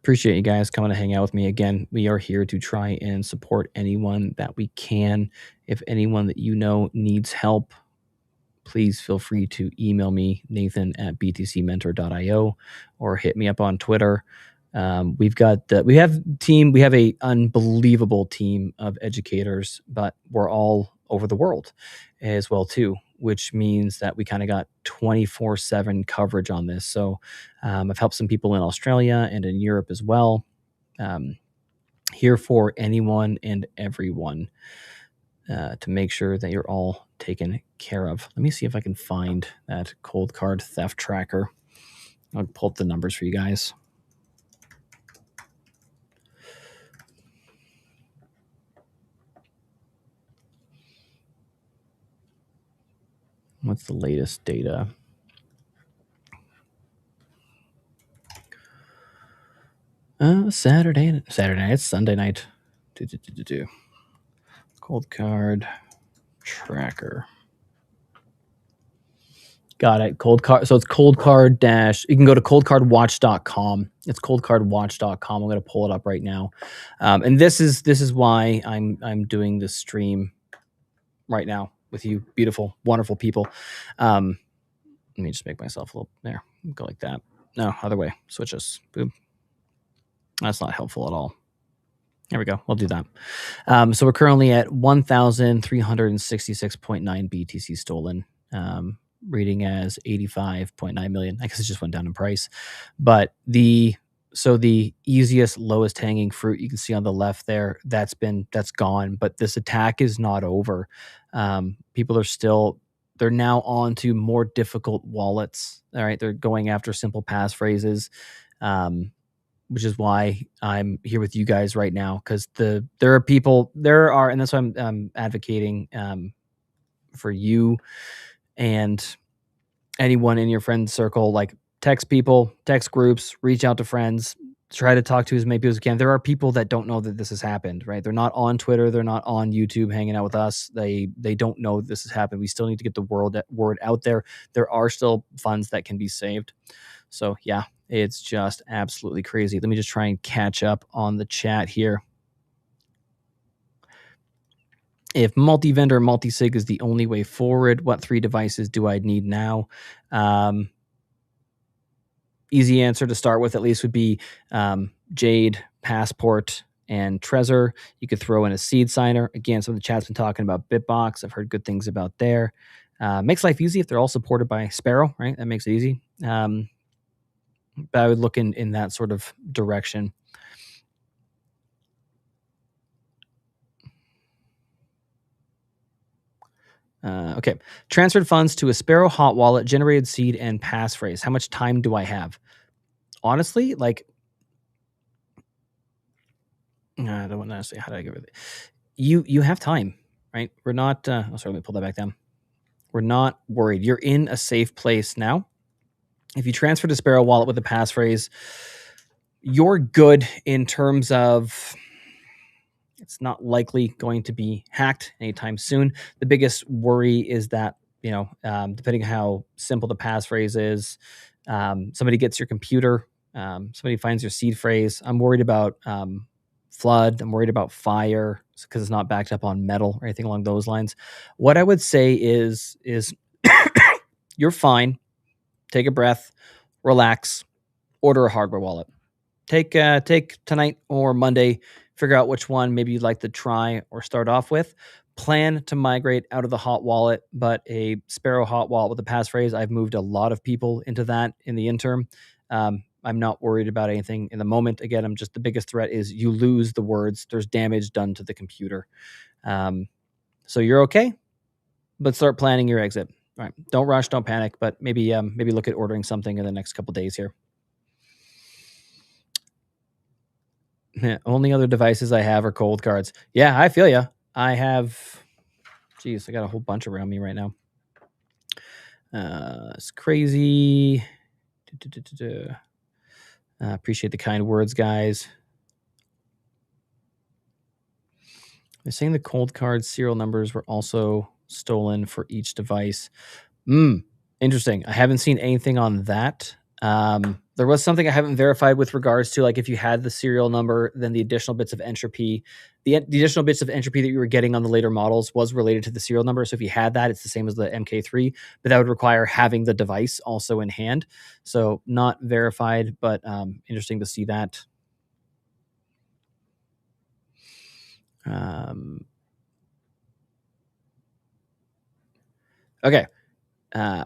Appreciate you guys coming to hang out with me again. We are here to try and support anyone that we can. If anyone that you know needs help, please feel free to email me, nathan@btcmentor.io, or hit me up on Twitter. We have a unbelievable team of educators, but we're all over the world as well too, which means that we kind of got 24/7 coverage on this. So I've helped some people in Australia and in Europe as well. Here for anyone and everyone to make sure that you're all taken care of. Let me see if I can find that COLDCARD theft tracker. I'll pull up the numbers for you guys. What's the latest data? Saturday night. It's Sunday night. COLDCARD tracker. Got it. COLDCARD. So it's COLDCARD dash. You can go to coldcardwatch.com. It's coldcardwatch.com. I'm going to pull it up right now. And this is why I'm doing this stream right now with you, beautiful, wonderful people. Let me just make myself a little there. Go like that. No, other way. Switch us. Boom. That's not helpful at all. There we go. We'll do that. So we're currently at 1,366.9 BTC stolen. Reading as 85.9 million. I guess it just went down in price. But the easiest, lowest hanging fruit you can see on the left there, that's gone. But this attack is not over. People they're now on to more difficult wallets. All right. They're going after simple passphrases. Which is why I'm here with you guys right now, because and that's why I'm advocating for you and anyone in your friend circle, like text people, text groups, reach out to friends, try to talk to as many people as you can. There are people that don't know that this has happened, right? They're not on Twitter. They're not on YouTube hanging out with us. They don't know this has happened. We still need to get the word out there. There are still funds that can be saved. So yeah, it's just absolutely crazy. Let me just try and catch up on the chat here. If multi-vendor, multi-sig is the only way forward, what 3 devices do I need now? Easy answer to start with, at least, would be Jade, Passport, and Trezor. You could throw in a seed signer. Again, some of the chat's been talking about Bitbox. I've heard good things about there. Makes life easy if they're all supported by Sparrow, right? That makes it easy. But I would look in that sort of direction. Okay. Transferred funds to a Sparrow hot wallet, generated seed and passphrase. How much time do I have? Honestly, like, I don't want to say how do I give it. You have time, right? We're not. Sorry, let me pull that back down. We're not worried. You're in a safe place now. If you transfer to Sparrow wallet with a passphrase, you're good in terms of it's not likely going to be hacked anytime soon. The biggest worry is that, depending on how simple the passphrase is, somebody gets your computer, somebody finds your seed phrase. I'm worried about flood. I'm worried about fire because it's not backed up on metal or anything along those lines. What I would say is you're fine. Take a breath, relax, order a hardware wallet. Take tonight or Monday, figure out which one maybe you'd like to try or start off with. Plan to migrate out of the hot wallet, but a Sparrow hot wallet with a passphrase. I've moved a lot of people into that in the interim. I'm not worried about anything in the moment. Again, the biggest threat is you lose the words. There's damage done to the computer. So you're okay, but start planning your exit. All right. Don't rush, don't panic, but maybe look at ordering something in the next couple days here. Only other devices I have are cold cards. Yeah, I feel you. I have, I got a whole bunch around me right now. It's crazy. Appreciate the kind words, guys. They're saying the cold card serial numbers were also stolen for each device. Interesting. I haven't seen anything on that. There was something I haven't verified with regards to, like, if you had the serial number, then the additional bits of entropy, the additional bits of entropy that you were getting on the later models was related to the serial number. So if you had that, it's the same as the MK3, but that would require having the device also in hand. So not verified, but interesting to see that. Okay.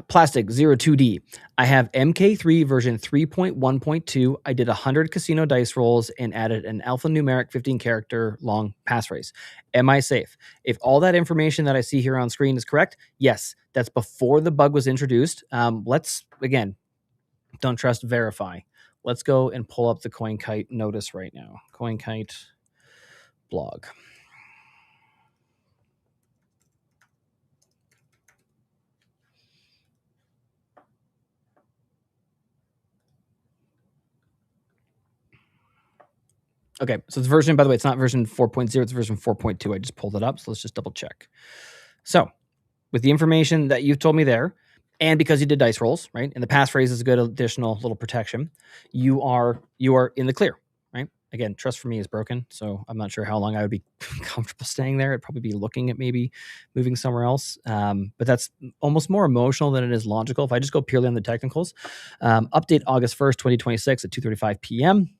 Plastic 02D. I have MK3 version 3.1.2. I did 100 casino dice rolls and added an alphanumeric 15 character long passphrase. Am I safe? If all that information that I see here on screen is correct, yes, that's before the bug was introduced. Let's, again, don't trust, verify. Let's go and pull up the CoinKite notice right now. CoinKite blog. Okay, so it's version, by the way, it's not version 4.0, it's version 4.2. I just pulled it up, so let's just double check. So, with the information that you've told me there, and because you did dice rolls, right, and the passphrase is a good additional little protection, you are in the clear, right? Again, trust for me is broken, so I'm not sure how long I would be comfortable staying there. I'd probably be looking at maybe moving somewhere else, but that's almost more emotional than it is logical. If I just go purely on the technicals, update August 1st, 2026 at 2:35 p.m.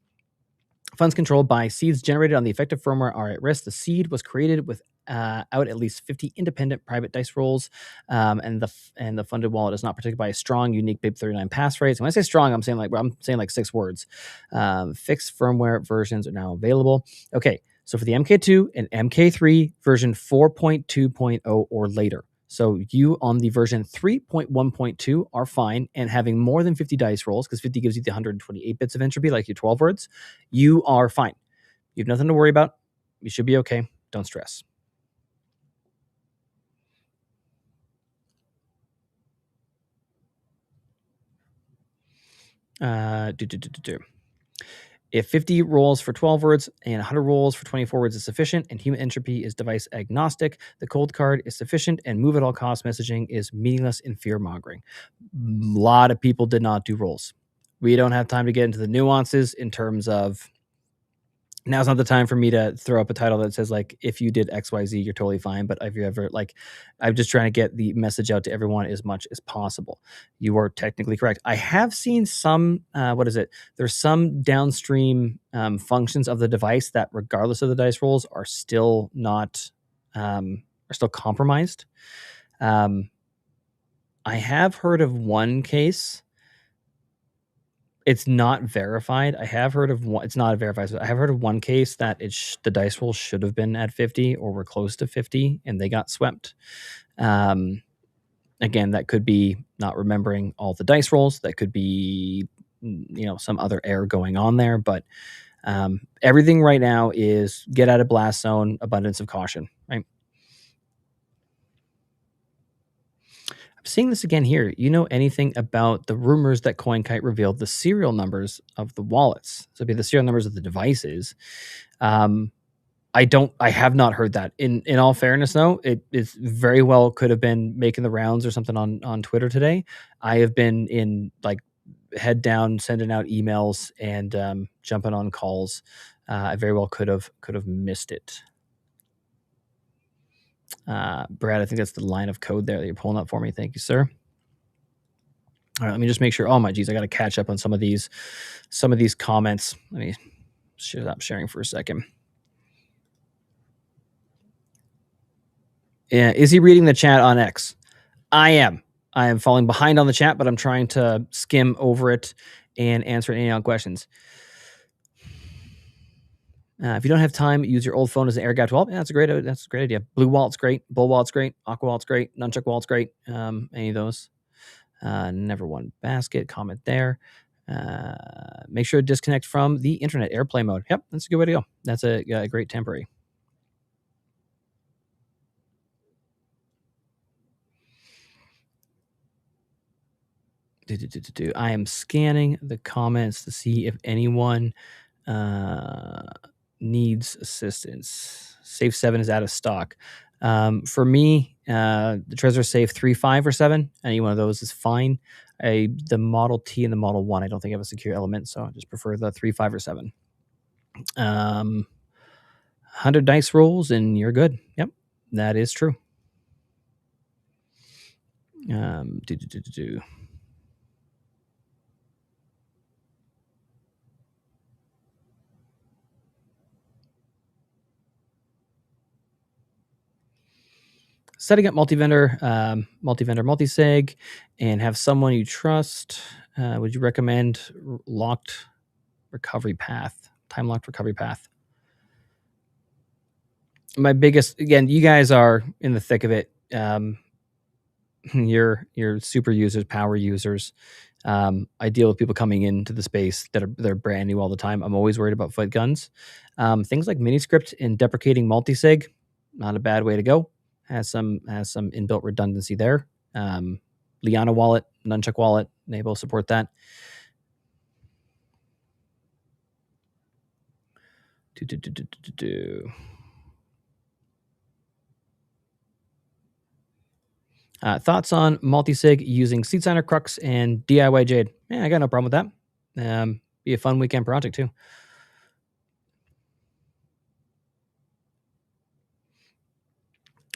Funds controlled by seeds generated on the effective firmware are at risk. The seed was created with out at least 50 independent private dice rolls, and the funded wallet is not protected by a strong, unique BIP39 passphrase. And when I say strong, I'm saying like 6 words. Fixed firmware versions are now available. Okay, so for the MK2 and MK3 version 4.2.0 or later. So you on the version 3.1.2 are fine, and having more than 50 dice rolls, because 50 gives you the 128 bits of entropy, like your 12 words, you are fine. You have nothing to worry about. You should be okay. Don't stress. If 50 rolls for 12 words and 100 rolls for 24 words is sufficient, and human entropy is device agnostic, the cold card is sufficient, and move at all cost messaging is meaningless and fear mongering. A lot of people did not do rolls. We don't have time to get into the nuances in terms of Now's not the time for me to throw up a title that says, like, "If you did XYZ, you're totally fine, but if you ever" like, I'm just trying to get the message out to everyone as much as possible. You are technically correct. I have seen some, what is it? There's some downstream, functions of the device that, regardless of the dice rolls, are still not, are still compromised. Um, I have heard of one case. It's not verified. I have heard of one. It's not verified. So I have heard of one case that the dice roll should have been at 50 or were close to 50, and they got swept. Um, Again, that could be not remembering all the dice rolls. That could be, some other error going on there. But everything right now is get out of blast zone, abundance of caution. Right. I'm seeing this again here. You know anything about the rumors that CoinKite revealed the serial numbers of the wallets? So it'd be the serial numbers of the devices. Um, I have not heard that. In all fairness, though, it is very well could have been making the rounds or something on Twitter today. I have been in, like, head down, sending out emails and jumping on calls. I very well could have missed it. Brad, I think that's the line of code there that you're pulling up for me. Thank you, sir. All right, let me just make sure. Oh my geez, I got to catch up on some of these comments. Let me stop sharing for a second. Yeah, is he reading the chat on X? I am. I am falling behind on the chat, but I'm trying to skim over it and answer any questions. If you don't have time, use your old phone as an air gap wallet. Yeah, that's a great idea. Blue wallet's great. Bull wallet's great. Aqua wallet's great. Nunchuck wallet's great. Any of those. Never one basket. Comment there. Make sure to disconnect from the internet. Airplane mode. Yep, that's a good way to go. That's a great temporary. I am scanning the comments to see if anyone needs assistance. Safe 7 is out of stock. For me, the Trezor Safe 3, 5, or 7, any one of those is fine. The Model T and the Model 1, I don't think I have a secure element, so I just prefer the 3, 5, or 7. 100 dice rolls and you're good. Yep, that is true. Setting up multi-vendor, multi-sig, and have someone you trust. Would you recommend locked recovery path, time locked recovery path? My biggest, again, you guys are in the thick of it. You're super users, power users. I deal with people coming into the space they're brand new all the time. I'm always worried about foot guns. Things like miniscript and deprecating multisig, not a bad way to go. Has some inbuilt redundancy there. Liana wallet, Nunchuck wallet, they both support that. Thoughts on multisig using Seed Signer, Crux, and DIY Jade? Yeah, I got no problem with that. Be a fun weekend project too.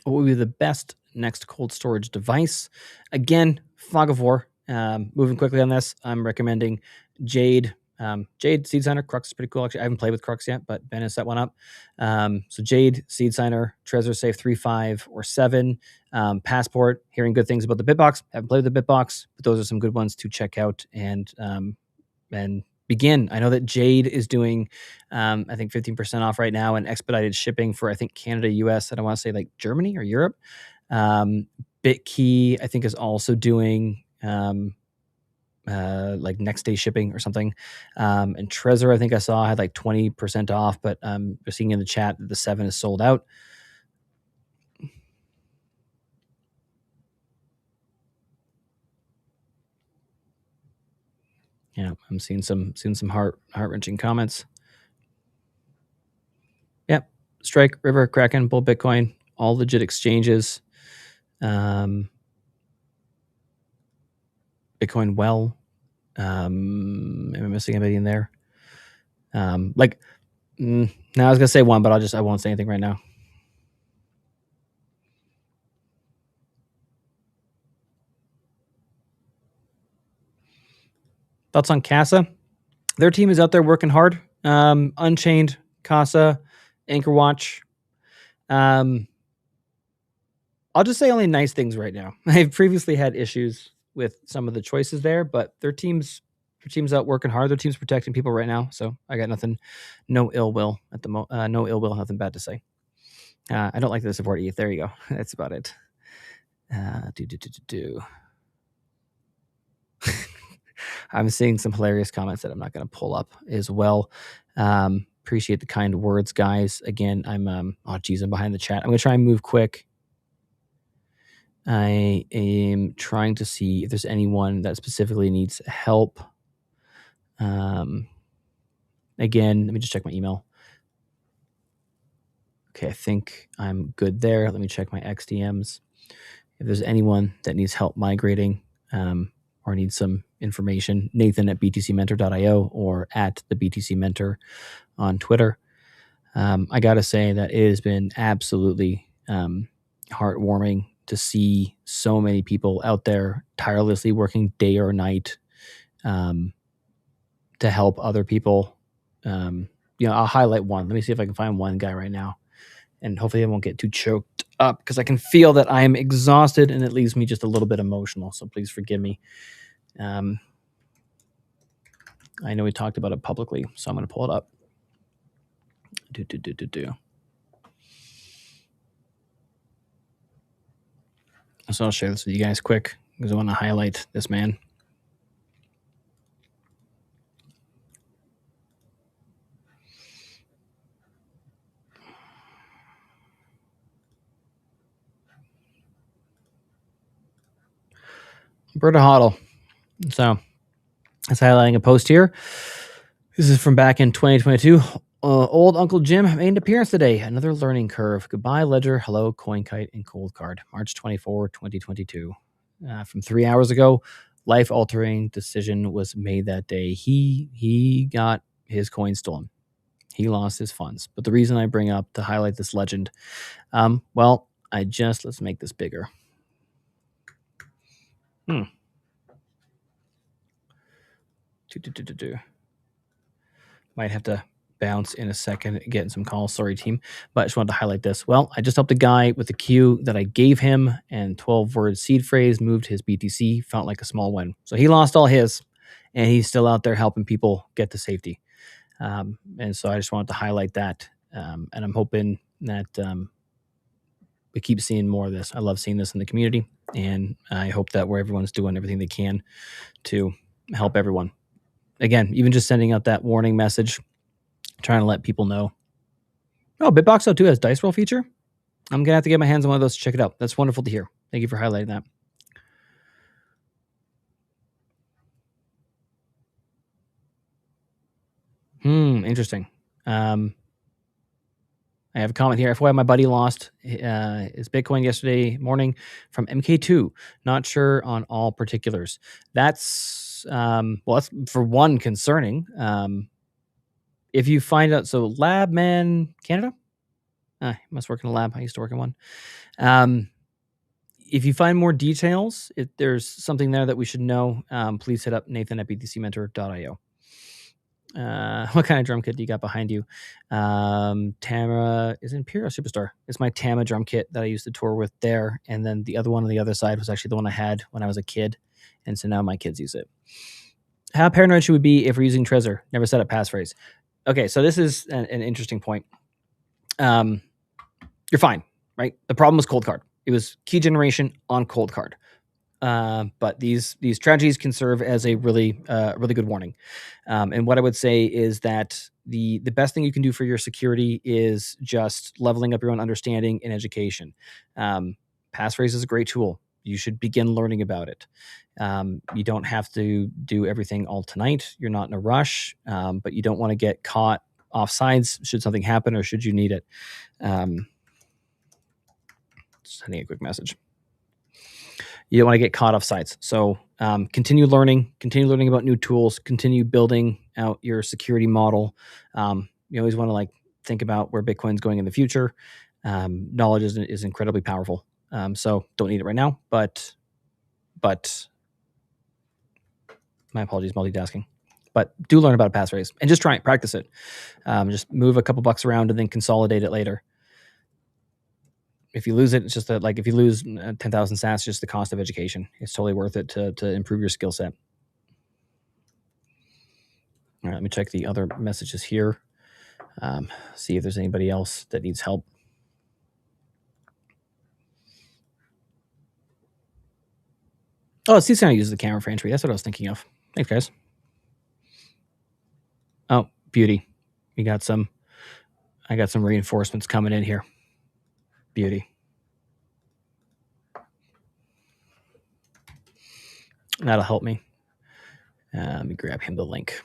What would be the best next cold storage device? Again, Fog of War. Moving quickly on this, I'm recommending Jade. Jade, Seed Signer, Crux is pretty cool. Actually, I haven't played with Crux yet, but Ben has set one up. So Jade, Seed Signer, Trezor Safe 3, 5, or 7. Passport, hearing good things about the Bitbox. Haven't played with the Bitbox, but those are some good ones to check out and begin. I know that Jade is doing, I think 15% off right now and expedited shipping for, I think, Canada, US, and I want to say like Germany or Europe. BitKey, I think, is also doing like next day shipping or something. And Trezor, I think I saw had like 20% off, but we're seeing in the chat that the 7 is sold out. Yeah, I'm seeing some heart-wrenching comments. Yep. Strike, River, Kraken, Bull, Bitcoin, all legit exchanges. Bitcoin well. Am I missing anybody in there? Like No, I was gonna say one, but I won't say anything right now. Thoughts on Casa? Their team is out there working hard. Unchained, Casa, Anchor Watch. Um, I'll just say only nice things right now. I've previously had issues with some of the choices there, but their team's out working hard. Their team's protecting people right now, so I got nothing, no ill will at the no ill will, nothing bad to say. I don't like the support ETH. There you go. That's about it. Do. I'm seeing some hilarious comments that I'm not going to pull up as well. Appreciate the kind words, guys. Again, oh geez, I'm behind the chat. I'm going to try and move quick. I am trying to see if there's anyone that specifically needs help. Again, let me just check my email. Okay, I think I'm good there. Let me check my XDMs. If there's anyone that needs help migrating or needs some information, Nathan at btcmentor.io or at the BTC Mentor on Twitter. I got to say that it has been absolutely heartwarming to see so many people out there tirelessly working day or night to help other people. I'll highlight one. Let me see if I can find one guy right now. And hopefully I won't get too choked up because I can feel that I am exhausted and it leaves me just a little bit emotional. So please forgive me. I know we talked about it publicly, so I'm going to pull it up. So I'll share this with you guys quick because I want to highlight this man. Berta Hoddle. So it's highlighting a post here. This is from back in 2022. Old Uncle Jim made an appearance today. Another learning curve. Goodbye, Ledger. Hello, CoinKite and ColdCard. March 24, 2022. From 3 hours ago, life-altering decision was made that day. He got his coin stolen. He lost his funds. But the reason I bring up to highlight this legend, let's make this bigger. Might have to bounce in a second, getting some calls. Sorry, team. But I just wanted to highlight this. Well, I just helped a guy with the queue that I gave him and 12-word seed phrase, moved his BTC, felt like a small win. So he lost all his, and he's still out there helping people get to safety. And so I just wanted to highlight that. And I'm hoping that we keep seeing more of this. I love seeing this in the community, and I hope that where everyone's doing everything they can to help everyone. Again, even just sending out that warning message, trying to let people know. Oh, Bitbox 02 has dice roll feature. I'm gonna have to get my hands on one of those to check it out. That's wonderful to hear. Thank you for highlighting that. Interesting. I have a comment here. FYI, my buddy lost his Bitcoin yesterday morning from MK2. Not sure on all particulars. That's that's for one concerning. If you find out, so Labman Canada, must work in a lab. I used to work in one. If you find more details, if there's something there that we should know, please hit up Nathan at btcmentor.io. What kind of drum kit do you got behind you? Tama is Imperial Superstar. It's my Tama drum kit that I used to tour with there. And then the other one on the other side was actually the one I had when I was a kid. And so now my kids use it. How paranoid should we be if we're using Trezor? Never set up passphrase. Okay, so this is an interesting point. You're fine, right? The problem was COLDCARD. It was key generation on COLDCARD. But these tragedies can serve as a really good warning. And what I would say is that the best thing you can do for your security is just leveling up your own understanding and education. Passphrase is a great tool. You should begin learning about it. You don't have to do everything all tonight. You're not in a rush, but you don't want to get caught off sides should something happen or should you need it. Sending a quick message. You don't want to get caught off sides. So continue learning about new tools, continue building out your security model. You always want to like think about where Bitcoin's going in the future. Knowledge is incredibly powerful. So don't need it right now, but my apologies, multitasking. But do learn about a passphrase and just try it, practice it. Just move a couple bucks around and then consolidate it later. If you lose it, it's just that like if you lose 10,000 sats, just the cost of education. It's totally worth it to improve your skill set. All right, let me check the other messages here. See if there's anybody else that needs help. Oh, CCI uses the camera for entry. That's what I was thinking of. Thanks, guys. Oh, beauty. I got some reinforcements coming in here. Beauty. That'll help me. Let me grab him the link.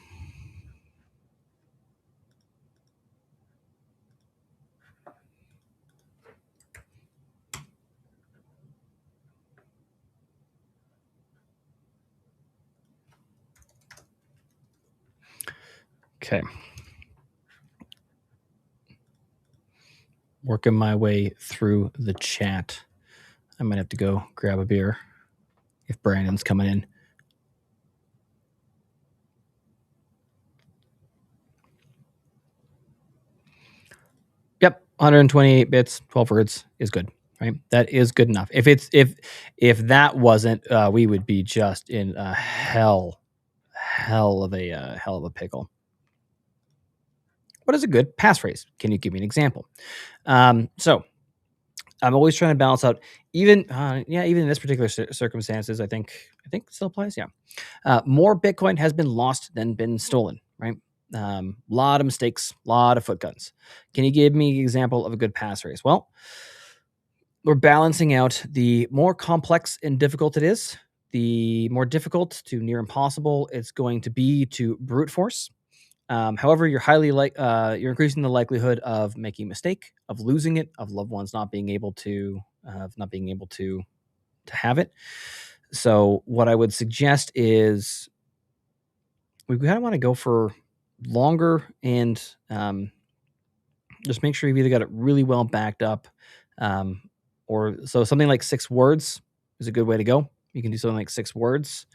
Okay. Working my way through the chat. I might have to go grab a beer if Brandon's coming in. Yep, 128 bits, 12 words is good, right? That is good enough. If that wasn't, we would be just in a hell of a pickle. What is a good passphrase? Can you give me an example? So I'm always trying to balance out, even in this particular circumstances, I think it still applies. Yeah, more Bitcoin has been lost than been stolen. Right. Lot of mistakes, lot of foot guns. Can you give me an example of a good passphrase? Well, we're balancing out the more complex and difficult it is, the more difficult to near impossible it's going to be to brute force. However, you're you're increasing the likelihood of making a mistake, of losing it, of loved ones not being able to have it. So what I would suggest is we kind of want to go for longer and just make sure you've either got it really well backed up, or so something like 6 words is a good way to go. You can do something like 6 words.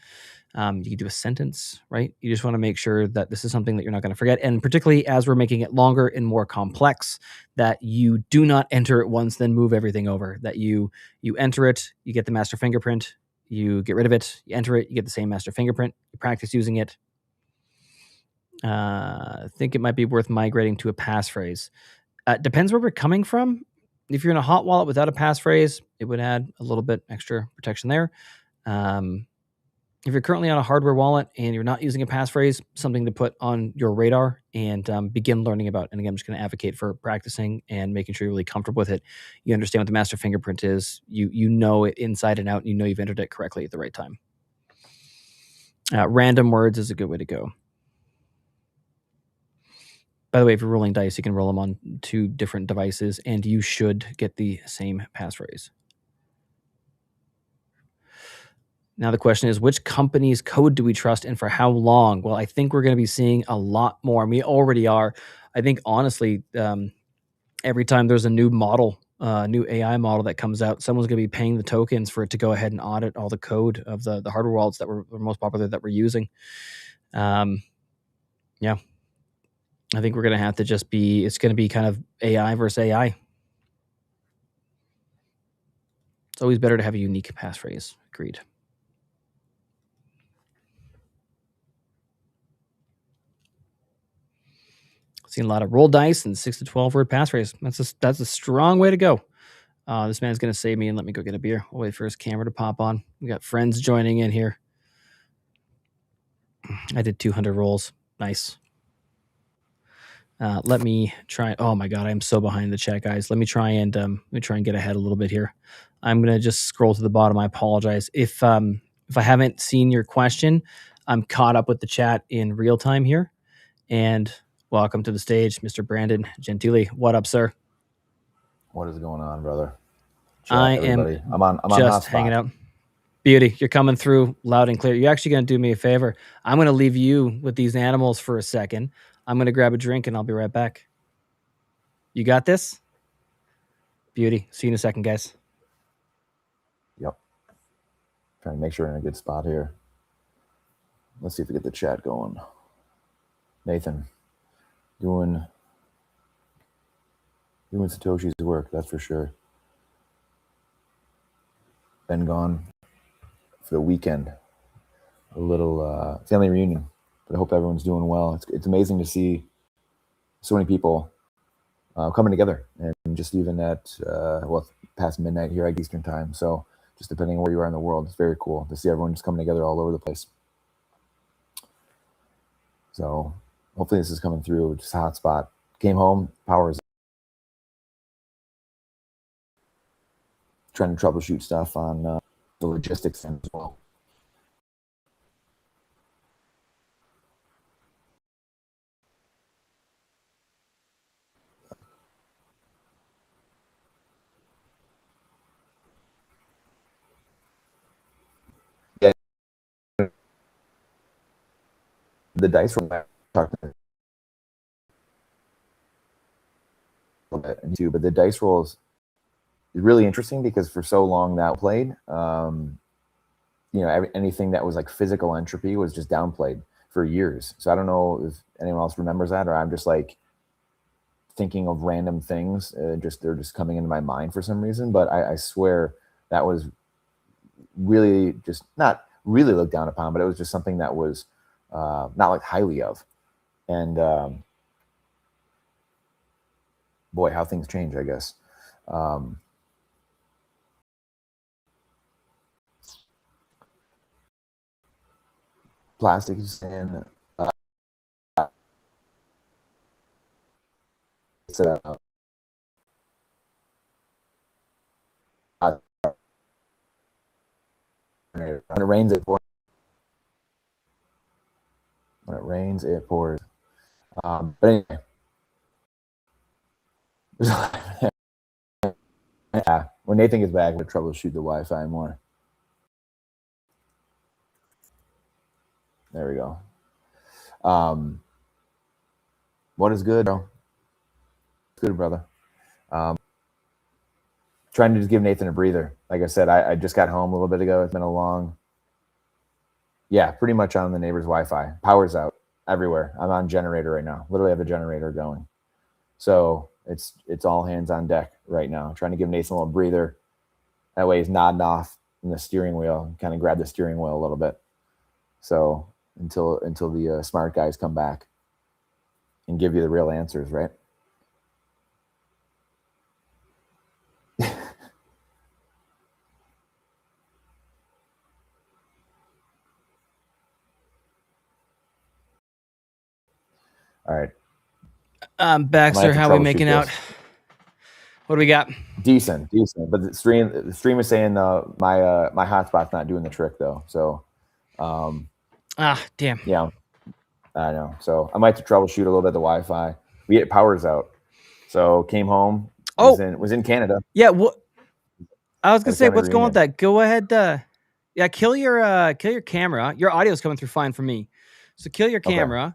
You can do a sentence, right? You just want to make sure that this is something that you're not going to forget. And particularly as we're making it longer and more complex, that you do not enter it once, then move everything over. That you enter it, you get the master fingerprint, you get rid of it, you enter it, you get the same master fingerprint, you practice using it. I think it might be worth migrating to a passphrase. Depends where we're coming from. If you're in a hot wallet without a passphrase, it would add a little bit extra protection there. If you're currently on a hardware wallet and you're not using a passphrase, something to put on your radar and begin learning about. And again, I'm just going to advocate for practicing and making sure you're really comfortable with it. You understand what the master fingerprint is. You know it inside and out. And you know you've entered it correctly at the right time. Random words is a good way to go. By the way, if you're rolling dice, you can roll them on 2 different devices, and you should get the same passphrase. Now the question is, which company's code do we trust and for how long? Well, I think we're going to be seeing a lot more. And we already are. I think, honestly, every time there's a new model, new AI model that comes out, someone's going to be paying the tokens for it to go ahead and audit all the code of the hardware wallets that were most popular that we're using. Yeah. I think we're going to have to it's going to be kind of AI versus AI. It's always better to have a unique passphrase. Agreed. Seen a lot of roll dice and 6 to 12 word passphrase. That's a strong way to go. This man's going to save me and let me go get a beer. I'll wait for his camera to pop on. We got friends joining in here. I did 200 rolls. Nice. Let me try. Oh my God, I'm so behind the chat, guys. Let me try and get ahead a little bit here. I'm gonna just scroll to the bottom. I apologize if I haven't seen your question. I'm caught up with the chat in real time here. And welcome to the stage, Mr. Brandon Gentili. What up, sir? What is going on, brother? I'm just hanging out. Beauty, you're coming through loud and clear. You're actually going to do me a favor. I'm going to leave you with these animals for a second. I'm gonna grab a drink and I'll be right back. You got this? Beauty. See you in a second, guys. Yep. Trying to make sure we're in a good spot here. Let's see if we get the chat going. Nathan, doing Satoshi's work, that's for sure. Been gone for the weekend. A little family reunion, but I hope everyone's doing well. It's amazing to see so many people coming together, and just even at past midnight here at Eastern time. So just depending on where you are in the world, it's very cool to see everyone just coming together all over the place. So hopefully this is coming through. Just a hot spot. Came home, power's trying to troubleshoot stuff on the logistics end as well. Yeah, the dice roll I talked a little bit into, but the dice rolls is really interesting because for so long that played, anything that was like physical entropy was just downplayed for years. So I don't know if anyone else remembers that, or I'm just like thinking of random things. They're just coming into my mind for some reason. But I swear that was really just not really looked down upon, but it was just something that was not like highly of. And boy, how things change, I guess. Plastic is in. It's when it rains, it pours. When it rains, it pours. But anyway, yeah. When Nathan gets back, we'll troubleshoot the Wi-Fi more. There we go. What is good, bro? Good, brother. Trying to just give Nathan a breather. Like I said, I just got home a little bit ago. It's been a long, pretty much on the neighbor's Wi-Fi. Power's out everywhere. I'm on generator right now. Literally have a generator going. So it's all hands on deck right now. Trying to give Nathan a little breather. That way he's nodding off in the steering wheel, kind of grab the steering wheel a little bit. So until the smart guys come back and give you the real answers, right? All right. Baxter, how are we making out? What do we got? Decent. But the stream is saying my hotspot's not doing the trick though. So damn. Yeah, I know. So I might have to troubleshoot a little bit of the Wi-Fi. We get power's out. So came home. Was in Canada. Yeah, I was gonna say, what's going on with that? Go ahead. Kill your camera. Your audio's coming through fine for me. So kill your camera. Okay.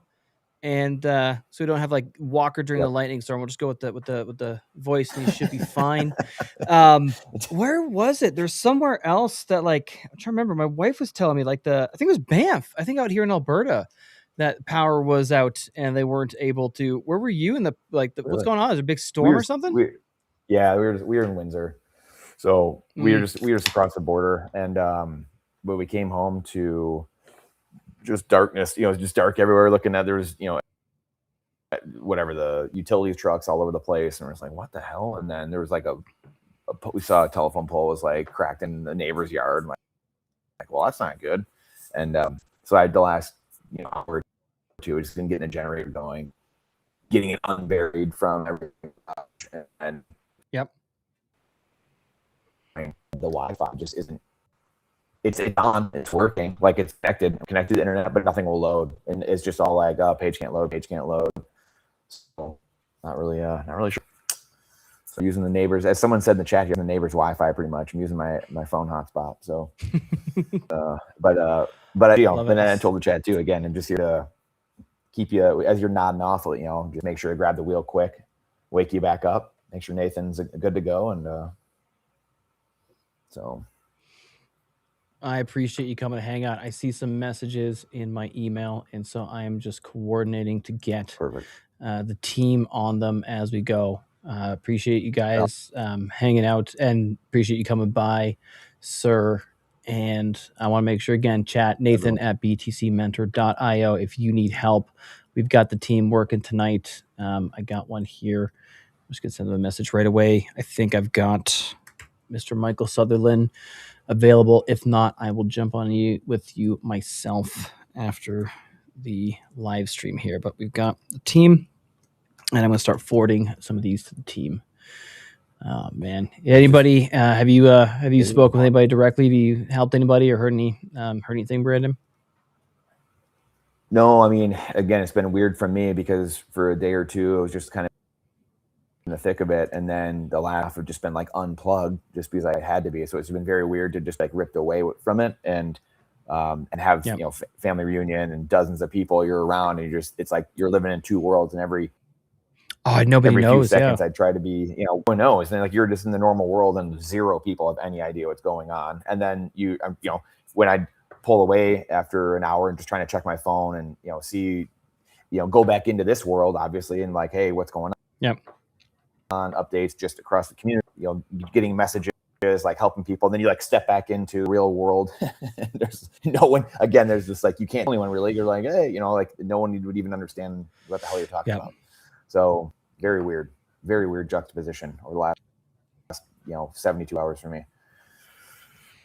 And so we don't have like Walker during the lightning storm. We'll just go with the voice, and you should be fine. Where was it? There's somewhere else that, like, I'm trying to remember. My wife was telling me, like, I think it was Banff. I think out here in Alberta, that power was out and they weren't able to. Where were you in really? What's going on? Is there a big storm or something? We were in Windsor, so we were just across the border, and but we came home to just darkness, just dark everywhere. Looking at, there was, whatever, the utility trucks all over the place, and we're just like, what the hell? And then there was like we saw a telephone pole was like cracked in the neighbor's yard. Like, well, that's not good. And so I had the last hour or two just been getting a generator going, getting it unburied from everything, and yep, the Wi-Fi just isn't. It's on, it's working, like it's connected to the internet, but nothing will load, and it's just all like, page can't load. So not really sure. So using the neighbors, as someone said in the chat here, the neighbor's Wi-Fi pretty much. I'm using my phone hotspot. So, but then I told the chat too again, and just here to keep you as you're nodding off. Just make sure to grab the wheel quick, wake you back up, make sure Nathan's good to go, and so. I appreciate you coming to hang out. I see some messages in my email, and so I am just coordinating to get Perfect. the team on them as we go. Appreciate you guys hanging out, and appreciate you coming by, sir. And I want to make sure again, chat Nathan at btcmentor.io if you need help. We've got the team working tonight. I got one here. I'm just gonna send them a message right away. I think I've got Mr. Michael Sutherland available. If not, I will jump on with you myself after the live stream here. But we've got the team, and I'm going to start forwarding some of these to the team. Oh man, anybody? Have you spoken with anybody directly? Have you helped anybody or heard anything, Brandon? No, I mean, again, it's been weird for me because for a day or two, I was just kind of in the thick of it, and then the laugh have just been like unplugged just because I had to be. So it's been very weird to just like ripped away from it and have family reunion and dozens of people you're around, and it's like you're living in two worlds, and every knows. Few seconds I try to be, who knows, and like you're just in the normal world and zero people have any idea what's going on. And then when I pull away after an hour and just trying to check my phone and see, go back into this world obviously, and like, hey, what's going on? Yep. On updates just across the community, getting messages, like helping people. And then you like step back into real world. There's no one, again, there's just like, you can't anyone really, you're like, hey, like no one would even understand what the hell you're talking about. So very weird juxtaposition over the last 72 hours for me.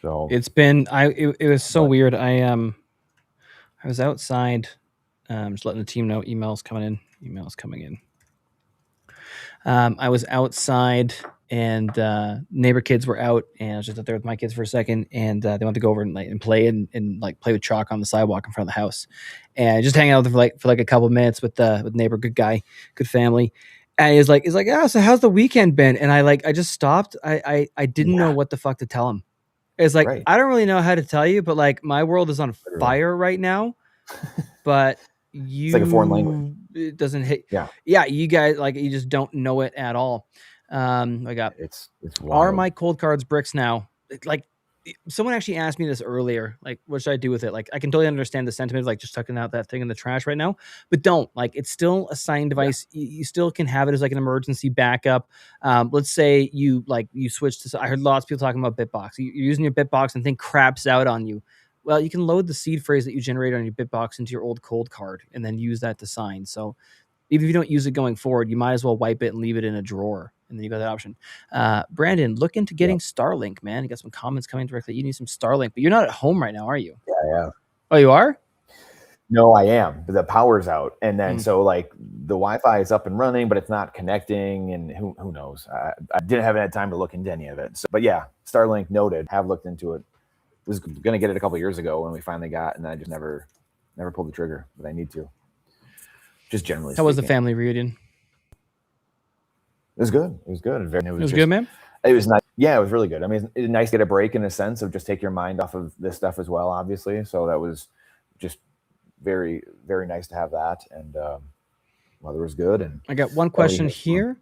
So it's been it was so weird. I was outside, just letting the team know emails coming in. I was outside, and neighbor kids were out, and I was just out there with my kids for a second, and they wanted to go over and play and like play with chalk on the sidewalk in front of the house, and just hang out for like a couple of minutes with neighbor, good guy, good family. And he's like, oh, so how's the weekend been? And I just stopped. I didn't know what the fuck to tell him. It's like, right. I don't really know how to tell you, but like my world is on fire right now. But it's like a foreign language. It doesn't hit. Yeah. You guys, like, you just don't know it at all. I got it's are my cold cards bricks now? Like, someone actually asked me this earlier. Like, what should I do with it? Like, I can totally understand the sentiment of like just tucking out that thing in the trash right now, but don't. Like, it's still a signing device. You still can have it as like an emergency backup. Let's say you switch to. I heard lots of people talking about Bitbox. You're using your Bitbox and thing craps out on you. Well, you can load the seed phrase that you generate on your Bitbox into your old cold card and then use that to sign. So even if you don't use it going forward, you might as well wipe it and leave it in a drawer. And then you got that option. Brandon, look into getting Starlink, man. You got some comments coming directly. You need some Starlink, but you're not at home right now, are you? Yeah. Oh, you are? No, I am. The power's out. And then so like the Wi-Fi is up and running, but it's not connecting, and who knows? I didn't have any time to look into any of it. So, but yeah, Starlink noted. Have looked into it. Was going to get it a couple of years ago when we finally got, and then I just never pulled the trigger, but I need to. Just generally. How was the family reunion? It was good. It was good. It was good, man. It was nice. Yeah, it was really good. I mean, it's nice to get a break in a sense of just take your mind off of this stuff as well, obviously. So that was just very, very nice to have that. And weather was good. And I got one question here.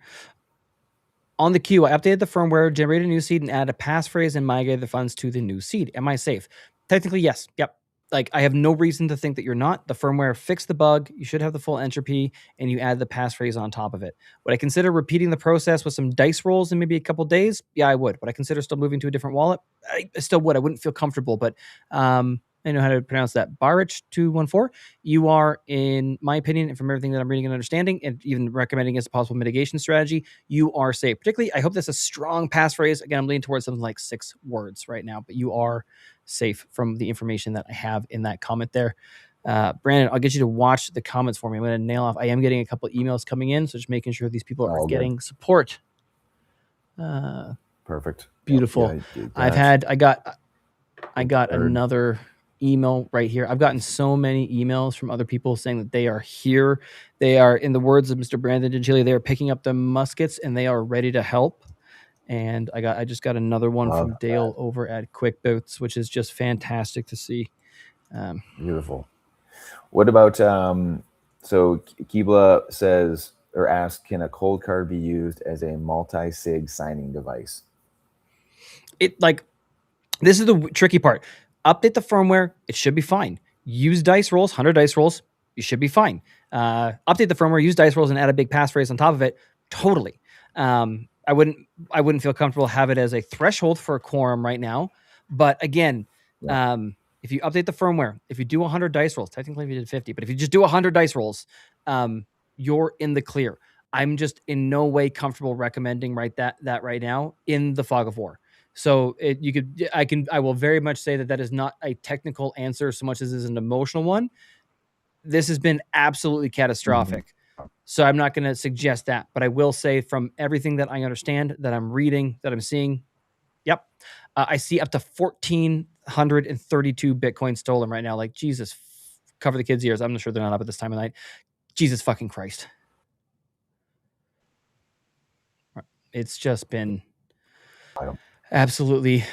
On the queue, I updated the firmware, generated a new seed, and added a passphrase and migrated the funds to the new seed. Am I safe? Technically, yes. Yep. Like, I have no reason to think that you're not. The firmware fixed the bug. You should have the full entropy, and you add the passphrase on top of it. Would I consider repeating the process with some dice rolls in maybe a couple days? Yeah, I would. Would I consider still moving to a different wallet? I still would. I wouldn't feel comfortable, but I know how to pronounce that. Barrich214, you are, in my opinion, and from everything that I'm reading and understanding, and even recommending as a possible mitigation strategy, you are safe. Particularly, I hope that's a strong passphrase. Again, I'm leaning towards something like 6 words right now, but you are safe from the information that I have in that comment there. Brandon, I'll get you to watch the comments for me. I'm going to nail off. I am getting a couple of emails coming in, so just making sure these people are getting support. Perfect. Beautiful. Yeah, I got another email right here. I've gotten so many emails from other people saying that they are here. They are, in the words of Mr. Brandon Gentile, they are picking up the muskets and they are ready to help. And I just got another one from Dale over at QuickBoots, which is just fantastic to see. Beautiful. What about So Kibla says or asks, can a cold card be used as a multi-sig signing device? It like this is the tricky part. Update the firmware, it should be fine. Use dice rolls, 100 dice rolls, you should be fine. Update the firmware, use dice rolls, and add a big passphrase on top of it. Totally. I wouldn't feel comfortable have it as a threshold for a quorum right now. But again, if you update the firmware, if you do 100 dice rolls, technically if you did 50, but if you just do 100 dice rolls, you're in the clear. I'm just in no way comfortable recommending that right now in the fog of war. So I will very much say that is not a technical answer so much as is an emotional one. This has been absolutely catastrophic. Mm-hmm. So I'm not going to suggest that, but I will say from everything that I understand, that I'm reading, that I'm seeing, yep, I see up to 1,432 Bitcoin stolen right now. Like, Jesus, cover the kids' ears. I'm not sure they're not up at this time of night. Jesus fucking Christ. It's just been absolutely,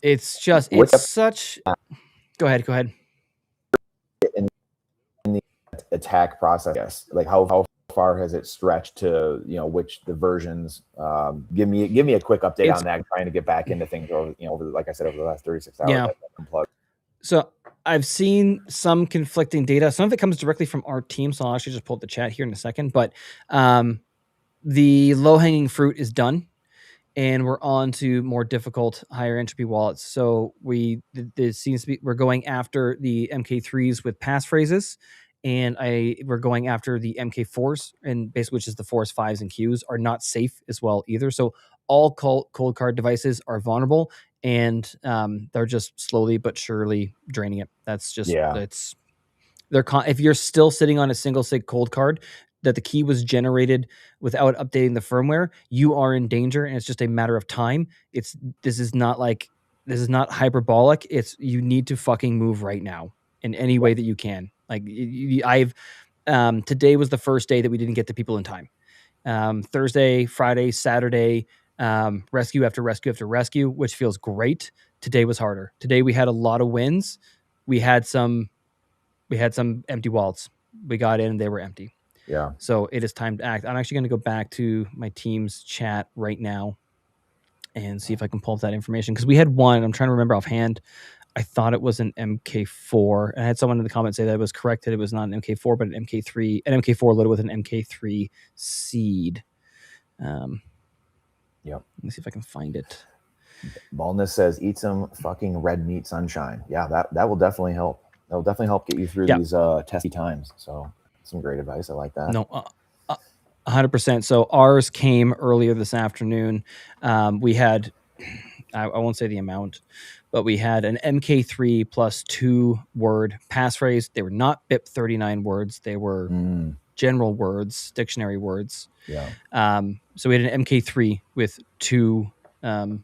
it's such, go ahead. In the attack process, yes. Like how far has it stretched to, which the versions? Give me a quick update on that. I'm trying to get back into things over, like I said, over the last 36 hours. Yeah. So I've seen some conflicting data. Some of it comes directly from our team. So I'll actually just pull up the chat here in a second, but, the low hanging fruit is done. And we're on to more difficult, higher entropy wallets. So this seems to be, we're going after the MK3s with passphrases, and we're going after the MK4s, and basically, which is the 4s, 5s, and Qs, are not safe as well either. So all cold card devices are vulnerable, and they're just slowly but surely draining it. That's just if you're still sitting on a single sig cold card that the key was generated without updating the firmware, you are in danger, and it's just a matter of time. This is not hyperbolic. You need to fucking move right now in any way that you can. Like today was the first day that we didn't get to people in time. Thursday, Friday, Saturday, rescue after rescue after rescue, which feels great. Today was harder. Today we had a lot of wins. We had some empty wallets. We got in and they were empty. Yeah. So it is time to act. I'm actually going to go back to my team's chat right now and see if I can pull up that information. Because we had one, I'm trying to remember offhand. I thought it was an MK4. And I had someone in the comments say that it was correct that it was not an MK4, but an MK4 loaded with an MK3 seed. Yep. Let me see if I can find it. Baldness says, eat some fucking red meat, sunshine. Yeah, that will definitely help. That will definitely help get you through these testy times. So some great advice. I like that. No, 100%. So ours came earlier this afternoon. We had, I won't say the amount, but we had an MK3 plus 2-word passphrase. They were not BIP 39 words. They were general words, dictionary words. Yeah. So we had an MK3 with two-word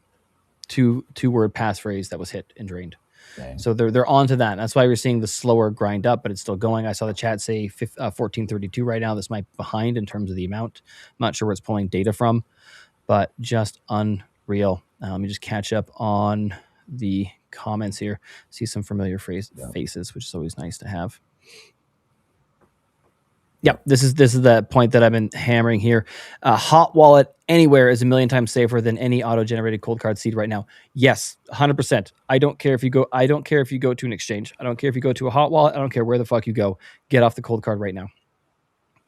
passphrase that was hit and drained. Dang. So they're on to that. That's why we're seeing the slower grind up, but it's still going. I saw the chat say 1432 right now. This might be behind in terms of the amount. I'm not sure where it's pulling data from, but just unreal. Let me just catch up on the comments here. See some familiar faces, which is always nice to have. Yep, this is the point that I've been hammering here. Hot wallet anywhere is a million times safer than any auto-generated cold card seed right now. Yes, 100%. I don't care if you go to an exchange. I don't care if you go to a hot wallet. I don't care where the fuck you go. Get off the cold card right now.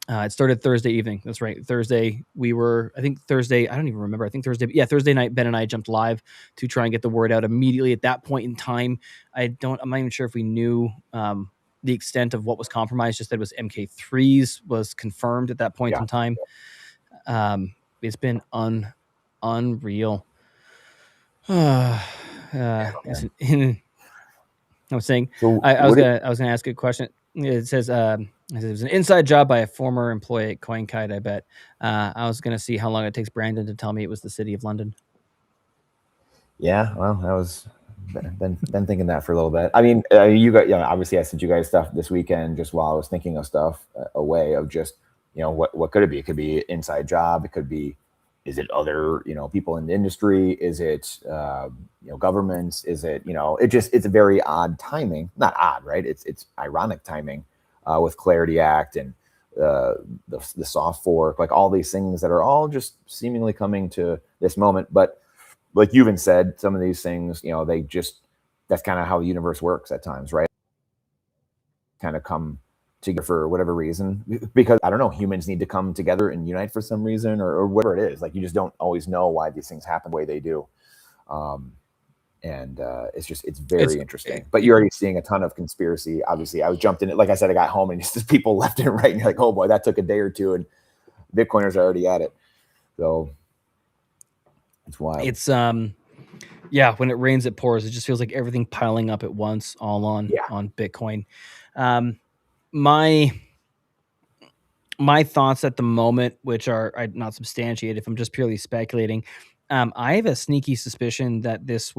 It started Thursday evening. That's right. Thursday, I don't even remember. I think Thursday. Yeah, Thursday night, Ben and I jumped live to try and get the word out immediately at that point in time. I'm not even sure if we knew the extent of what was compromised. Just that it was MK3s was confirmed at that point in time. It's been unreal. I was saying, so I was gonna ask a question. It says it was an inside job by a former employee at CoinKite. I bet. I was gonna see how long it takes Brandon to tell me it was the city of London. Yeah, well, that was been thinking that for a little bit. I mean, you got, obviously I sent you guys stuff this weekend just while I was thinking of stuff, a way of just, what could it be? It could be inside job. It could be, is it other, people in the industry? Is it, governments? Is it, it's a very odd timing, not odd, right? It's ironic timing with Clarity Act and the soft fork, like all these things that are all just seemingly coming to this moment. But like you even said, some of these things, they just, that's kind of how the universe works at times, right? Kind of come together for whatever reason, because I don't know, humans need to come together and unite for some reason, or whatever it is. Like, you just don't always know why these things happen the way they do. Um, and it's It's very interesting. But you're already seeing a ton of conspiracy. Obviously, I was jumped in it. Like I said, I got home and just people left and right, and you're like, oh boy, that took a day or two, and Bitcoiners are already at it. So it's wild. it's yeah, when it rains it pours. It just feels like everything piling up at once, all Yeah. on Bitcoin. My my thoughts at the moment, which are not substantiated, if I'm just purely speculating, I have a sneaky suspicion that this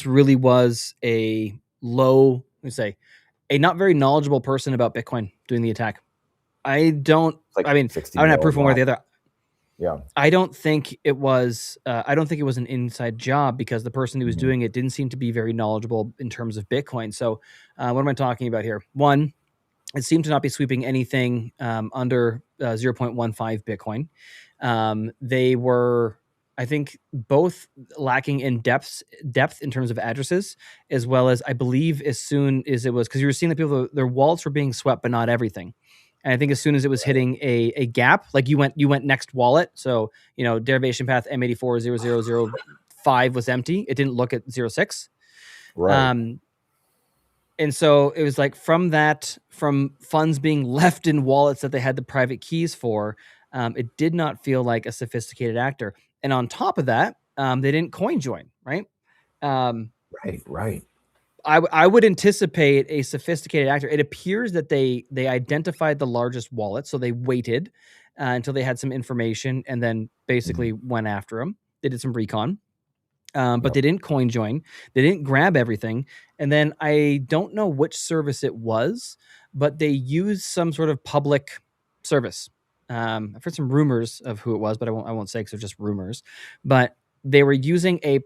really was a low, let me say, a not very knowledgeable person about Bitcoin doing the attack. I don't. It's like I mean, I don't have 16-year-old proof one way or guy. the other. Yeah. I don't think it was. I don't think it was an inside job because the person who was Mhm. doing it didn't seem to be very knowledgeable in terms of Bitcoin. So, what am I talking about here? One, it seemed to not be sweeping anything under 0.15 Bitcoin. They were, I think, both lacking in depth in terms of addresses, as well as I believe as soon as it was, because you were seeing that people, their wallets were being swept, but not everything. And I think as soon as it was Right. hitting a gap, like you went next wallet, so derivation path M840005 was empty. It didn't look at 06. Right. Um, and so it was like from funds being left in wallets that they had the private keys for, it did not feel like a sophisticated actor. And on top of that, they didn't coin join, right? Um, Right. Right. I would anticipate a sophisticated actor. It appears that they identified the largest wallet, so they waited until they had some information and then basically Mhm. went after them. They did some recon. But Yep. they didn't coin join. They didn't grab everything. And then I don't know which service it was, but they used some sort of public service. I've heard some rumors of who it was, but I won't say because they're just rumors. But they were using a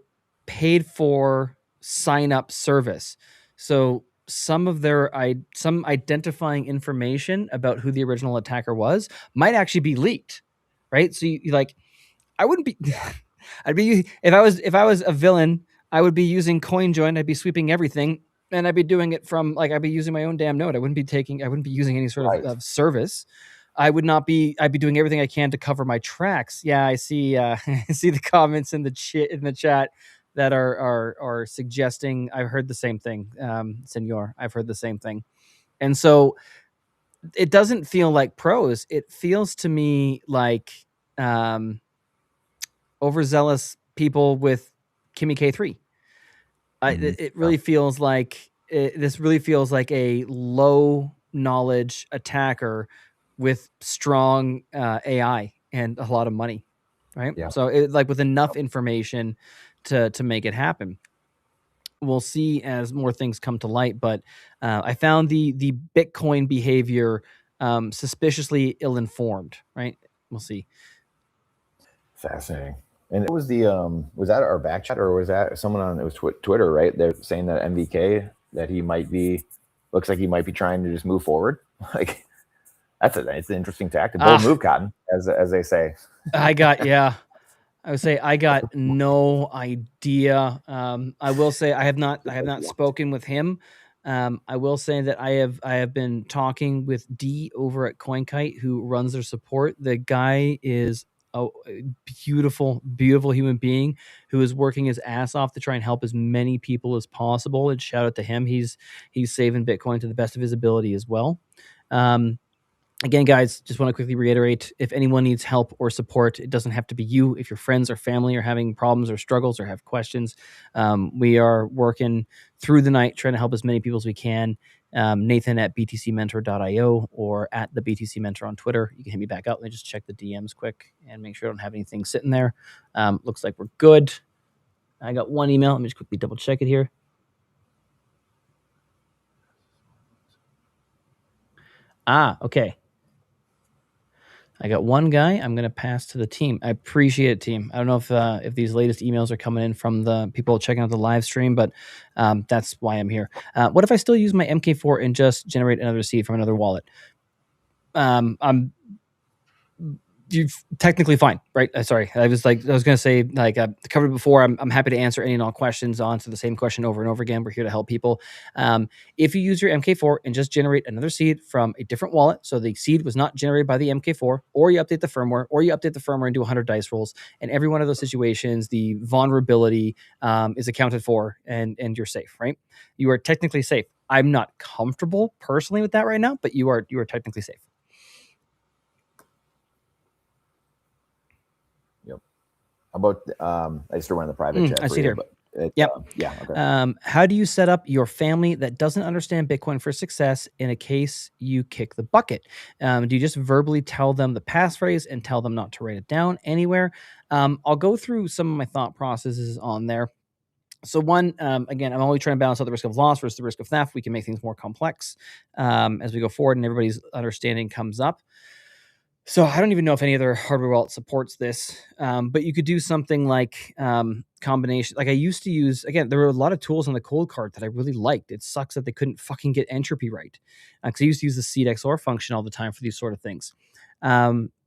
paid for sign up service. So some identifying information about who the original attacker was might actually be leaked, right? So you like I wouldn't be. I'd be if I was a villain, I would be using CoinJoin. I'd be sweeping everything, and I'd be doing it from like I'd be using my own damn node. I wouldn't be using any sort Right. of service. I would not be. I'd be doing everything I can to cover my tracks. Yeah, I see. I see the comments in the chat that are suggesting. I've heard the same thing, Senor. I've heard the same thing, and so it doesn't feel like pros. It feels to me like um, overzealous people with Kimmy K3. Mhm. It Yeah. really feels like this really feels like a low knowledge attacker with strong AI and a lot of money, right? Yeah. So like with enough information to make it happen. We'll see as more things come to light, but I found the Bitcoin behavior suspiciously ill informed. Right? We'll see. Fascinating. And it was was that our back chat, or was that someone on, it was Twitter, right? They're saying that MVK, that he might be, looks like he might be trying to just move forward. Like, it's an interesting tactic. Bold Ah, move, Cotton, as they say. I got yeah. I would say I got no idea. I have not spoken with him. I will say that I have been talking with D over at CoinKite, who runs their support. The guy is a beautiful human being who is working his ass off to try and help as many people as possible. And shout out to him. He's saving Bitcoin to the best of his ability as well. Um, Again, guys, just want to quickly reiterate, if anyone needs help or support, it doesn't have to be you. If your friends or family are having problems or struggles or have questions, we are working through the night trying to help as many people as we can. Nathan at btcmentor.io or at the BTC Mentor on Twitter. You can hit me back up. Let me just check the DMs quick and make sure I don't have anything sitting there. Looks like we're good. I got one email. Let me just quickly double check it here. Okay. I got one guy. I'm going to pass to the team. I appreciate it, team. I don't know if these latest emails are coming in from the people checking out the live stream, but that's why I'm here. What if I still use my MK4 and just generate another seed from another wallet? I'm you technically fine, right? Sorry, I was going to say, like, covered before. I'm happy to answer any and all questions, answer the same question over and over again. We're here to help people. If you use your MK4 and just generate another seed from a different wallet, so the seed was not generated by the MK4, or you update the firmware, and do 100 dice rolls, and every one of those situations, the vulnerability is accounted for, and you're safe, right? You are technically safe. I'm not comfortable personally with that right now, but you are technically safe. How about I just threw one in the private chat. I see here. Yep. Yeah. Okay. How do you set up your family that doesn't understand Bitcoin for success in a case you kick the bucket? Do you just verbally tell them the passphrase and tell them not to write it down anywhere? I'll go through some of my thought processes on there. So one, again, I'm always trying to balance out the risk of loss versus the risk of theft. We can make things more complex as we go forward and everybody's understanding comes up. So I don't even know if any other hardware wallet supports this, but you could do something like combination. Like I used to use, again, there were a lot of tools on the COLDCARD that I really liked. It sucks that they couldn't fucking get entropy right, because I used to use the seed XOR function all the time for these sort of things.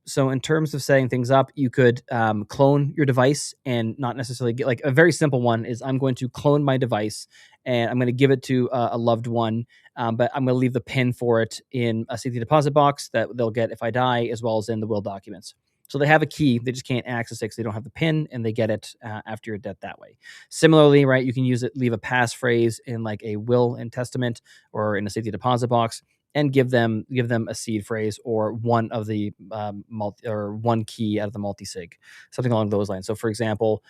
So in terms of setting things up, you could clone your device and not necessarily get, like, a very simple one is I'm going to clone my device and I'm going to give it to a loved one, but I'm going to leave the pin for it in a safety deposit box that they'll get if I die, as well as in the will documents. So they have a key, they just can't access it because they don't have the pin, and they get it after your death that way. Similarly, right, you can use it, leave a passphrase in like a will and testament or in a safety deposit box, and give them a seed phrase or one of the one key out of the multi-sig, something along those lines. So, for example,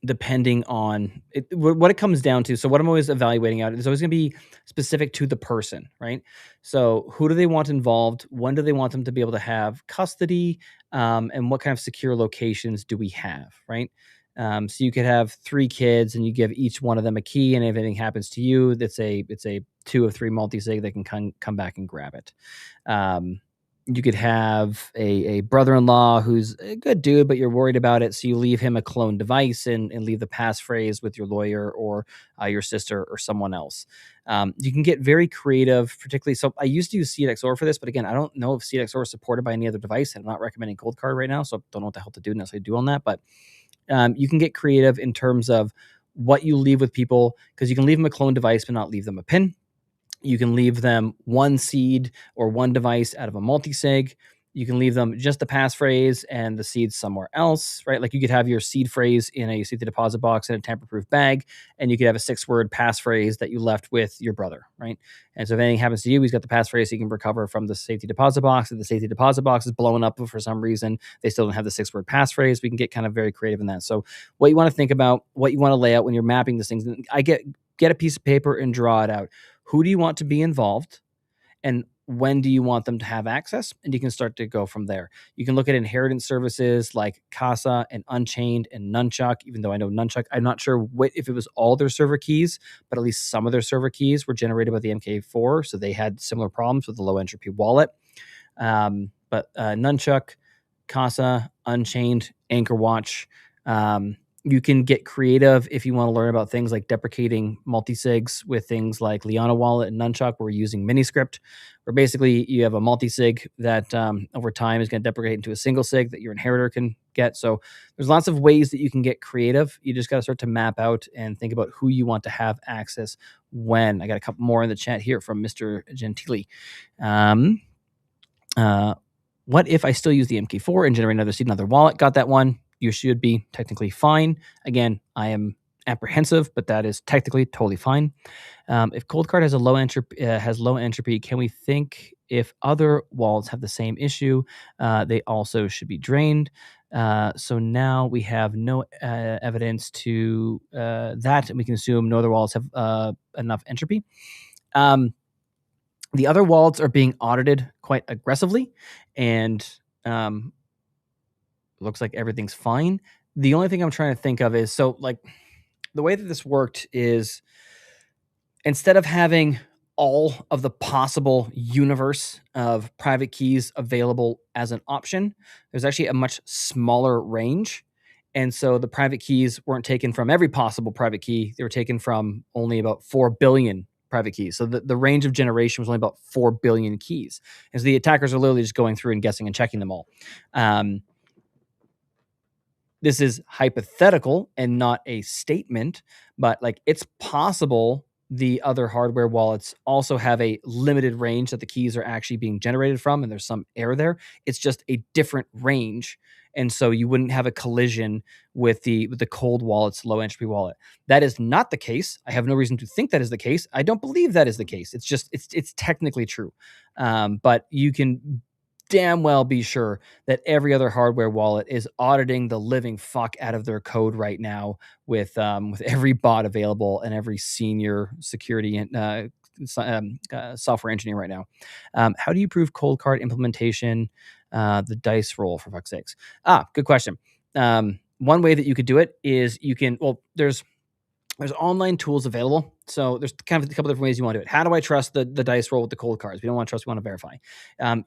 depending on it, what it comes down to. So what I'm always evaluating out is always going to be specific to the person, right? So who do they want involved? When do they want them to be able to have custody? And what kind of secure locations do we have, right? So you could have 3 kids and you give each one of them a key, and if anything happens to you, it's a 2 of 3 multi-sig. They can come back and grab it. You could have a brother-in-law who's a good dude, but you're worried about it, so you leave him a clone device and leave the passphrase with your lawyer or your sister or someone else. You can get very creative, particularly. So I used to use CXOR for this, but again, I don't know if CXOR is supported by any other device. I'm not recommending COLDCARD right now, so I don't know what the hell to do necessarily do on that. But you can get creative in terms of what you leave with people, because you can leave them a clone device but not leave them a pin. You can leave them one seed or one device out of a multi-sig. You can leave them just the passphrase and the seed somewhere else, right? Like you could have your seed phrase in a safety deposit box in a tamper-proof bag, and you could have a 6-word passphrase that you left with your brother, right? And so if anything happens to you, he's got the passphrase he can recover from the safety deposit box. If the safety deposit box is blown up for some reason, they still don't have the 6-word passphrase. We can get kind of very creative in that. So what you want to think about, what you want to lay out when you're mapping these things, I get a piece of paper and draw it out. Who do you want to be involved, and when do you want them to have access? And you can start to go from there. You can look at inheritance services like Casa and Unchained and Nunchuck. Even though I know Nunchuck, I'm not sure if it was all their server keys, but at least some of their server keys were generated by the MK4, so they had similar problems with the low entropy wallet. But Nunchuck, Casa, Unchained, Anchor Watch. You can get creative if you want to learn about things like deprecating multi-sigs with things like Liana Wallet and Nunchuck, where we're using Miniscript, where basically you have a multi-sig that over time is going to deprecate into a single sig that your inheritor can get. So there's lots of ways that you can get creative. You just got to start to map out and think about who you want to have access when. I got a couple more in the chat here from Mr. Gentili. What if I still use the MK4 and generate another seed, another wallet? Got that one. You should be technically fine. Again, I am apprehensive, but that is technically totally fine. If COLDCARD has a low entropy, can we think if other wallets have the same issue, they also should be drained? So now we have no evidence to that, and we can assume no other wallets have enough entropy. The other wallets are being audited quite aggressively, and looks like everything's fine. The only thing I'm trying to think of is, so like the way that this worked is, instead of having all of the possible universe of private keys available as an option. There's actually a much smaller range. And so the private keys weren't taken from every possible private key. They were taken from only about 4 billion private keys. So the range of generation was only about 4 billion keys. And so the attackers are literally just going through and guessing and checking them all. This is hypothetical and not a statement, but like it's possible the other hardware wallets also have a limited range that the keys are actually being generated from, and there's some error there. It's just a different range, and so you wouldn't have a collision with the cold wallet's low entropy wallet. That is not the case. I have no reason to think that is the case. I don't believe that is the case. It's just it's technically true, but you can damn well be sure that every other hardware wallet is auditing the living fuck out of their code right now with every bot available and every senior security and software engineer right now. How do you prove cold card implementation? The dice roll, for fuck's sakes. Good question. One way that you could do it is you can. Well, there's online tools available. So there's kind of a couple different ways you want to do it. How do I trust the dice roll with the cold cards? We don't want to trust, we want to verify.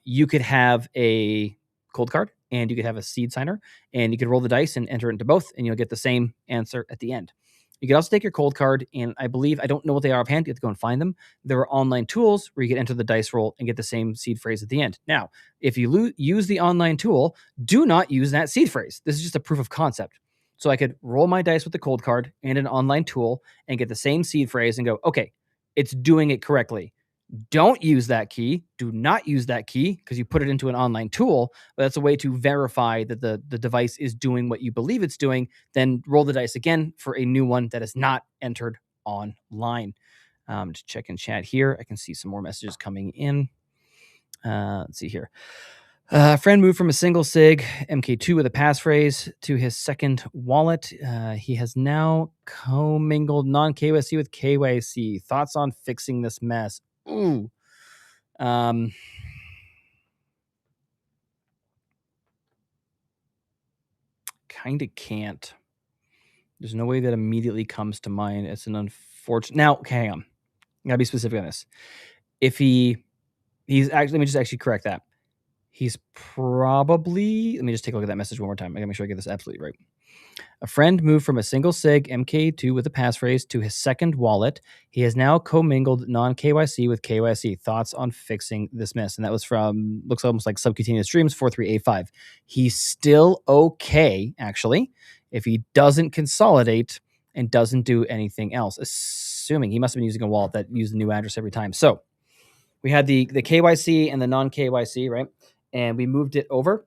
You could have a cold card and you could have a seed signer and you could roll the dice and enter it into both and you'll get the same answer at the end. You could also take your cold card and I don't know what they are offhand. You have to go and find them. There are online tools where you can enter the dice roll and get the same seed phrase at the end. Now, if you use the online tool, do not use that seed phrase. This is just a proof of concept. So I could roll my dice with the cold card and an online tool and get the same seed phrase and go, okay, it's doing it correctly. Don't use that key. Do not use that key because you put it into an online tool. But that's a way to verify that the device is doing what you believe it's doing. Then roll the dice again for a new one that is not entered online. Just check in chat here. I can see some more messages coming in. Let's see here. A friend moved from a single SIG MK2 with a passphrase to his second wallet. He has now commingled non-KYC with KYC. Thoughts on fixing this mess? Ooh. Kind of can't. There's no way that immediately comes to mind. It's an unfortunate. Now, okay, hang on. I gotta be specific on this. If he's actually, let me just actually correct that. He's probably, let me just take a look at that message one more time. I gotta make sure I get this absolutely right. A friend moved from a single SIG MK2 with a passphrase to his second wallet. He has now commingled non-KYC with KYC. Thoughts on fixing this mess? And that was from, looks almost like Subcutaneous Dreams 4385. He's still okay, actually, if he doesn't consolidate and doesn't do anything else, assuming he must have been using a wallet that used the new address every time. So we had the KYC and the non-KYC, right? And we moved it over.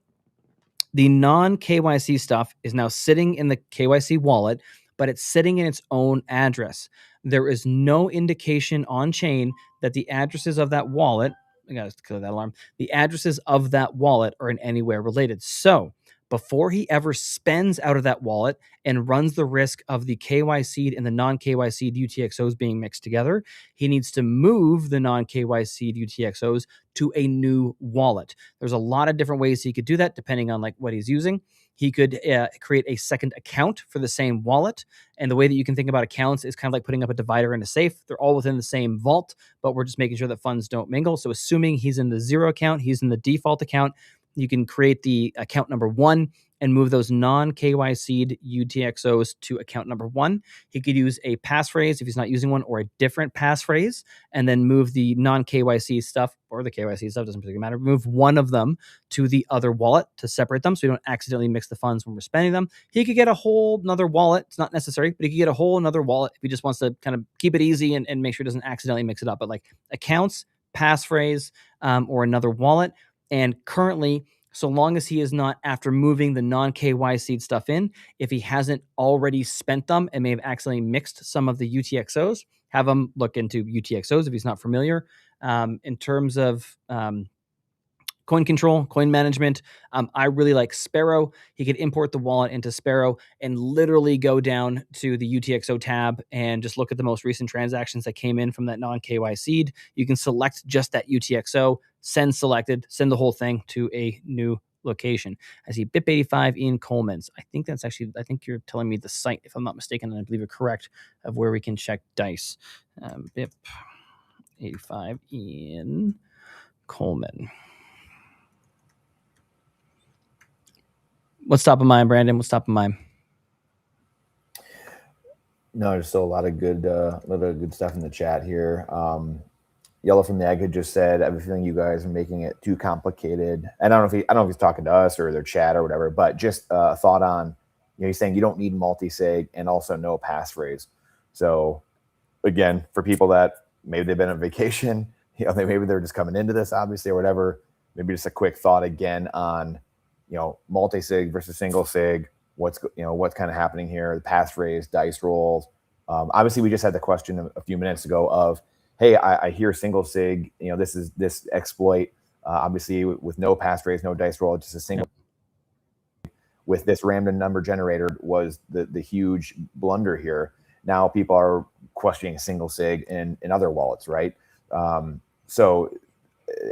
The non-KYC stuff is now sitting in the KYC wallet, but it's sitting in its own address. There is no indication on chain that the addresses of that wallet, I gotta clear that alarm, the addresses of that wallet are in any way related. So before he ever spends out of that wallet and runs the risk of the KYC and the non-KYC UTXOs being mixed together, he needs to move the non-KYC UTXOs to a new wallet. There's a lot of different ways he could do that depending on like what he's using. He could create a second account for the same wallet. And the way that you can think about accounts is kind of like putting up a divider in a safe. They're all within the same vault, but we're just making sure that funds don't mingle. So assuming he's in the 0 account, he's in the default account, you can create the account number 1 and move those non-KYC'd UTXOs to account number 1. He could use a passphrase if he's not using one, or a different passphrase, and then move the non-KYC stuff or the KYC stuff, doesn't particularly matter. Move one of them to the other wallet to separate them so you don't accidentally mix the funds when we're spending them. He could get a whole another wallet. It's not necessary, but he could get a whole another wallet if he just wants to kind of keep it easy and make sure he doesn't accidentally mix it up. But like accounts, passphrase, or another wallet. And currently, so long as he is not, after moving the non-KYC stuff in, if he hasn't already spent them and may have accidentally mixed some of the UTXOs, have him look into UTXOs if he's not familiar. In terms of coin control, coin management, I really like Sparrow. He could import the wallet into Sparrow and literally go down to the UTXO tab and just look at the most recent transactions that came in from that non-KYC'd. You can select just that UTXO, send selected, send the whole thing to a new location. I see BIP85 in Coleman's. I think that's actually, I think you're telling me the site, if I'm not mistaken, and I believe you're correct, of where we can check dice. BIP 85 in Coleman. What's top of mind, Brandon? What's top of mind? No, there's still a lot of good stuff in the chat here. Yellow from the Egg had just said, I have a feeling you guys are making it too complicated. And I don't know if he's talking to us or their chat or whatever, but just a thought on, he's saying you don't need multi-sig and also no passphrase. So again, for people that maybe they've been on vacation, maybe they're just coming into this obviously or whatever, maybe just a quick thought again on, multi-sig versus single sig, what's kind of happening here, the passphrase, dice rolls. Obviously we just had the question a few minutes ago of, hey, I hear single sig, this exploit, obviously with no passphrase, no dice roll, just a single. Yep. With this random number generator was the huge blunder here. Now people are questioning single sig in other wallets, right? So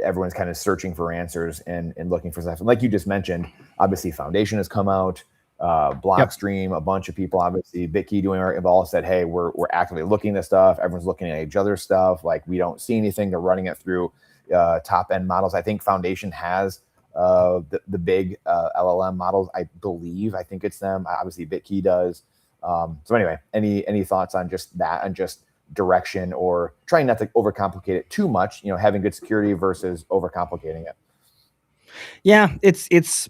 everyone's kind of searching for answers and looking for stuff. And like you just mentioned, obviously Foundation has come out, Blockstream, yep. A bunch of people, obviously BitKey doing it, have all said, hey, we're actively looking at this stuff. Everyone's looking at each other's stuff. Like we don't see anything. They're running it through top end models. I think Foundation has the big LLM models. I think it's them. Obviously BitKey does. So anyway, any thoughts on just that and just direction or trying not to overcomplicate it too much, having good security versus overcomplicating it? Yeah, it's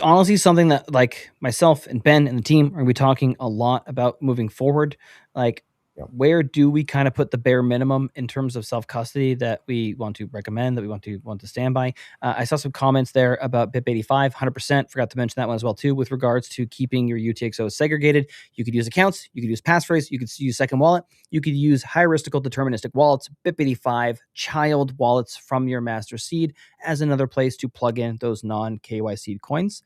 honestly something that like myself and Ben and the team are going to be talking a lot about moving forward. Like, yep. Where do we kind of put the bare minimum in terms of self-custody that we want to recommend, that we want to stand by? I saw some comments there about BIP85, 100%. Forgot to mention that one as well too, with regards to keeping your UTXO segregated. You could use accounts, you could use passphrase, you could use second wallet, you could use heuristical deterministic wallets, BIP85, child wallets from your master seed as another place to plug in those non-KYC coins.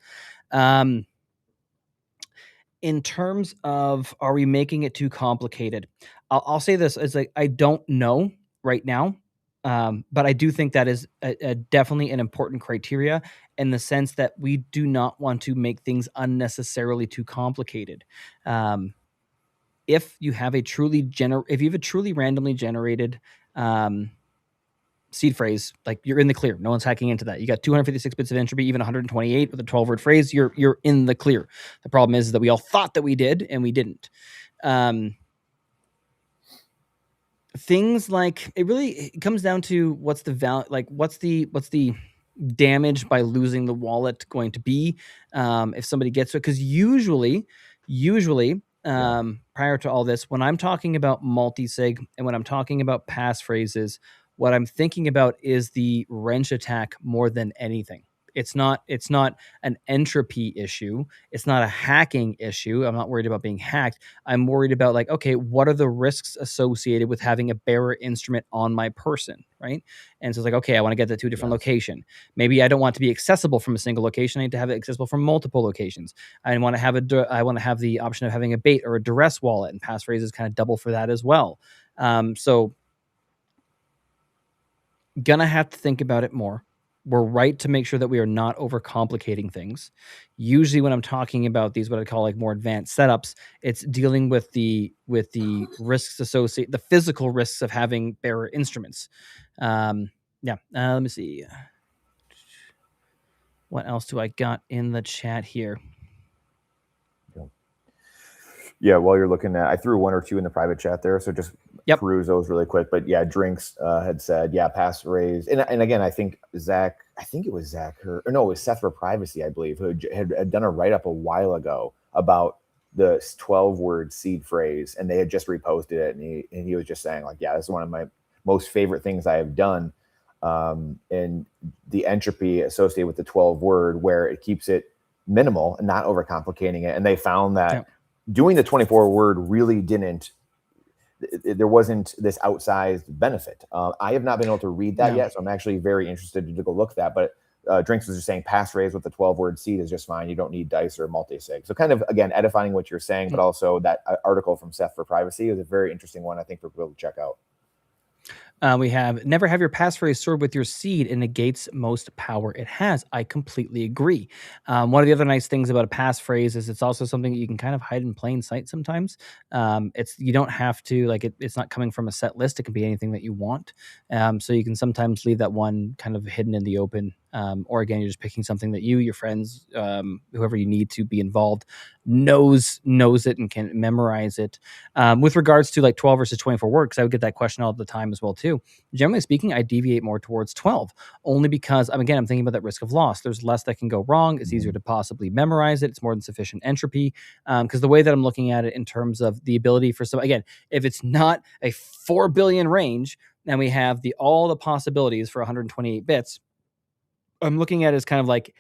In terms of, are we making it too complicated? I'll say this, it's like, I don't know right now, but I do think that is definitely an important criteria in the sense that we do not want to make things unnecessarily too complicated. If you have a truly randomly generated seed phrase, like you're in the clear. No one's hacking into that. You got 256 bits of entropy, even 128 with a 12-word phrase. You're in the clear. The problem is that we all thought that we did and we didn't. Things like it comes down to what's the value, like what's the damage by losing the wallet going to be if somebody gets it, because usually prior to all this, when I'm talking about multi-sig and when I'm talking about passphrases, what I'm thinking about is the wrench attack more than anything. It's not an entropy issue. It's not a hacking issue. I'm not worried about being hacked. I'm worried about like, okay, what are the risks associated with having a bearer instrument on my person, right? And so it's like, okay, I want to get that to a different location. Maybe I don't want to be accessible from a single location. I need to have it accessible from multiple locations. I want to have the option of having a bait or a duress wallet, and passphrases kind of double for that as well. So gonna have to think about it more. We're right to make sure that we are not overcomplicating things. Usually when I'm talking about these, what I call like more advanced setups, it's dealing with the risks associated, the physical risks of having bearer instruments. Let me see. What else do I got in the chat here? Yeah, while you're looking at, I threw one or two in the private chat there, so just peruse those really quick. But yeah, Drinks had said, passphrase, and again, I think it was Zach, or no, it was Seth for Privacy, I believe, who had done a write up a while ago about the 12-word seed phrase, and they had just reposted it, and he was just saying like, yeah, this is one of my most favorite things I have done, and the entropy associated with the 12-word, where it keeps it minimal and not overcomplicating it, and they found that. Yep. Doing the 24-word really there wasn't this outsized benefit. I have not been able to read that yet, so I'm actually very interested to go look at that. But Drinks was just saying passphrase with the 12-word seed is just fine. You don't need dice or multi-sig. So kind of, again, edifying what you're saying, but also that article from Seth for Privacy is a very interesting one, I think, for people to check out. We have never have your passphrase stored with your seed. It negates most power it has. I completely agree. One of the other nice things about a passphrase is it's also something that you can kind of hide in plain sight sometimes. It's you don't have to like it's not coming from a set list. It can be anything that you want. So you can sometimes leave that one kind of hidden in the open. Or again, you're just picking something that you, your friends, whoever you need to be involved, knows it and can memorize it. With regards to like 12 versus 24 words, I would get that question all the time as well too. Generally speaking, I deviate more towards 12, only because I'm thinking about that risk of loss. There's less that can go wrong. It's easier to possibly memorize it. It's more than sufficient entropy. Because the way that I'm looking at it in terms of the ability for some, again, if it's not a 4 billion range, and we have all the possibilities for 128 bits, I'm looking at it as kind of like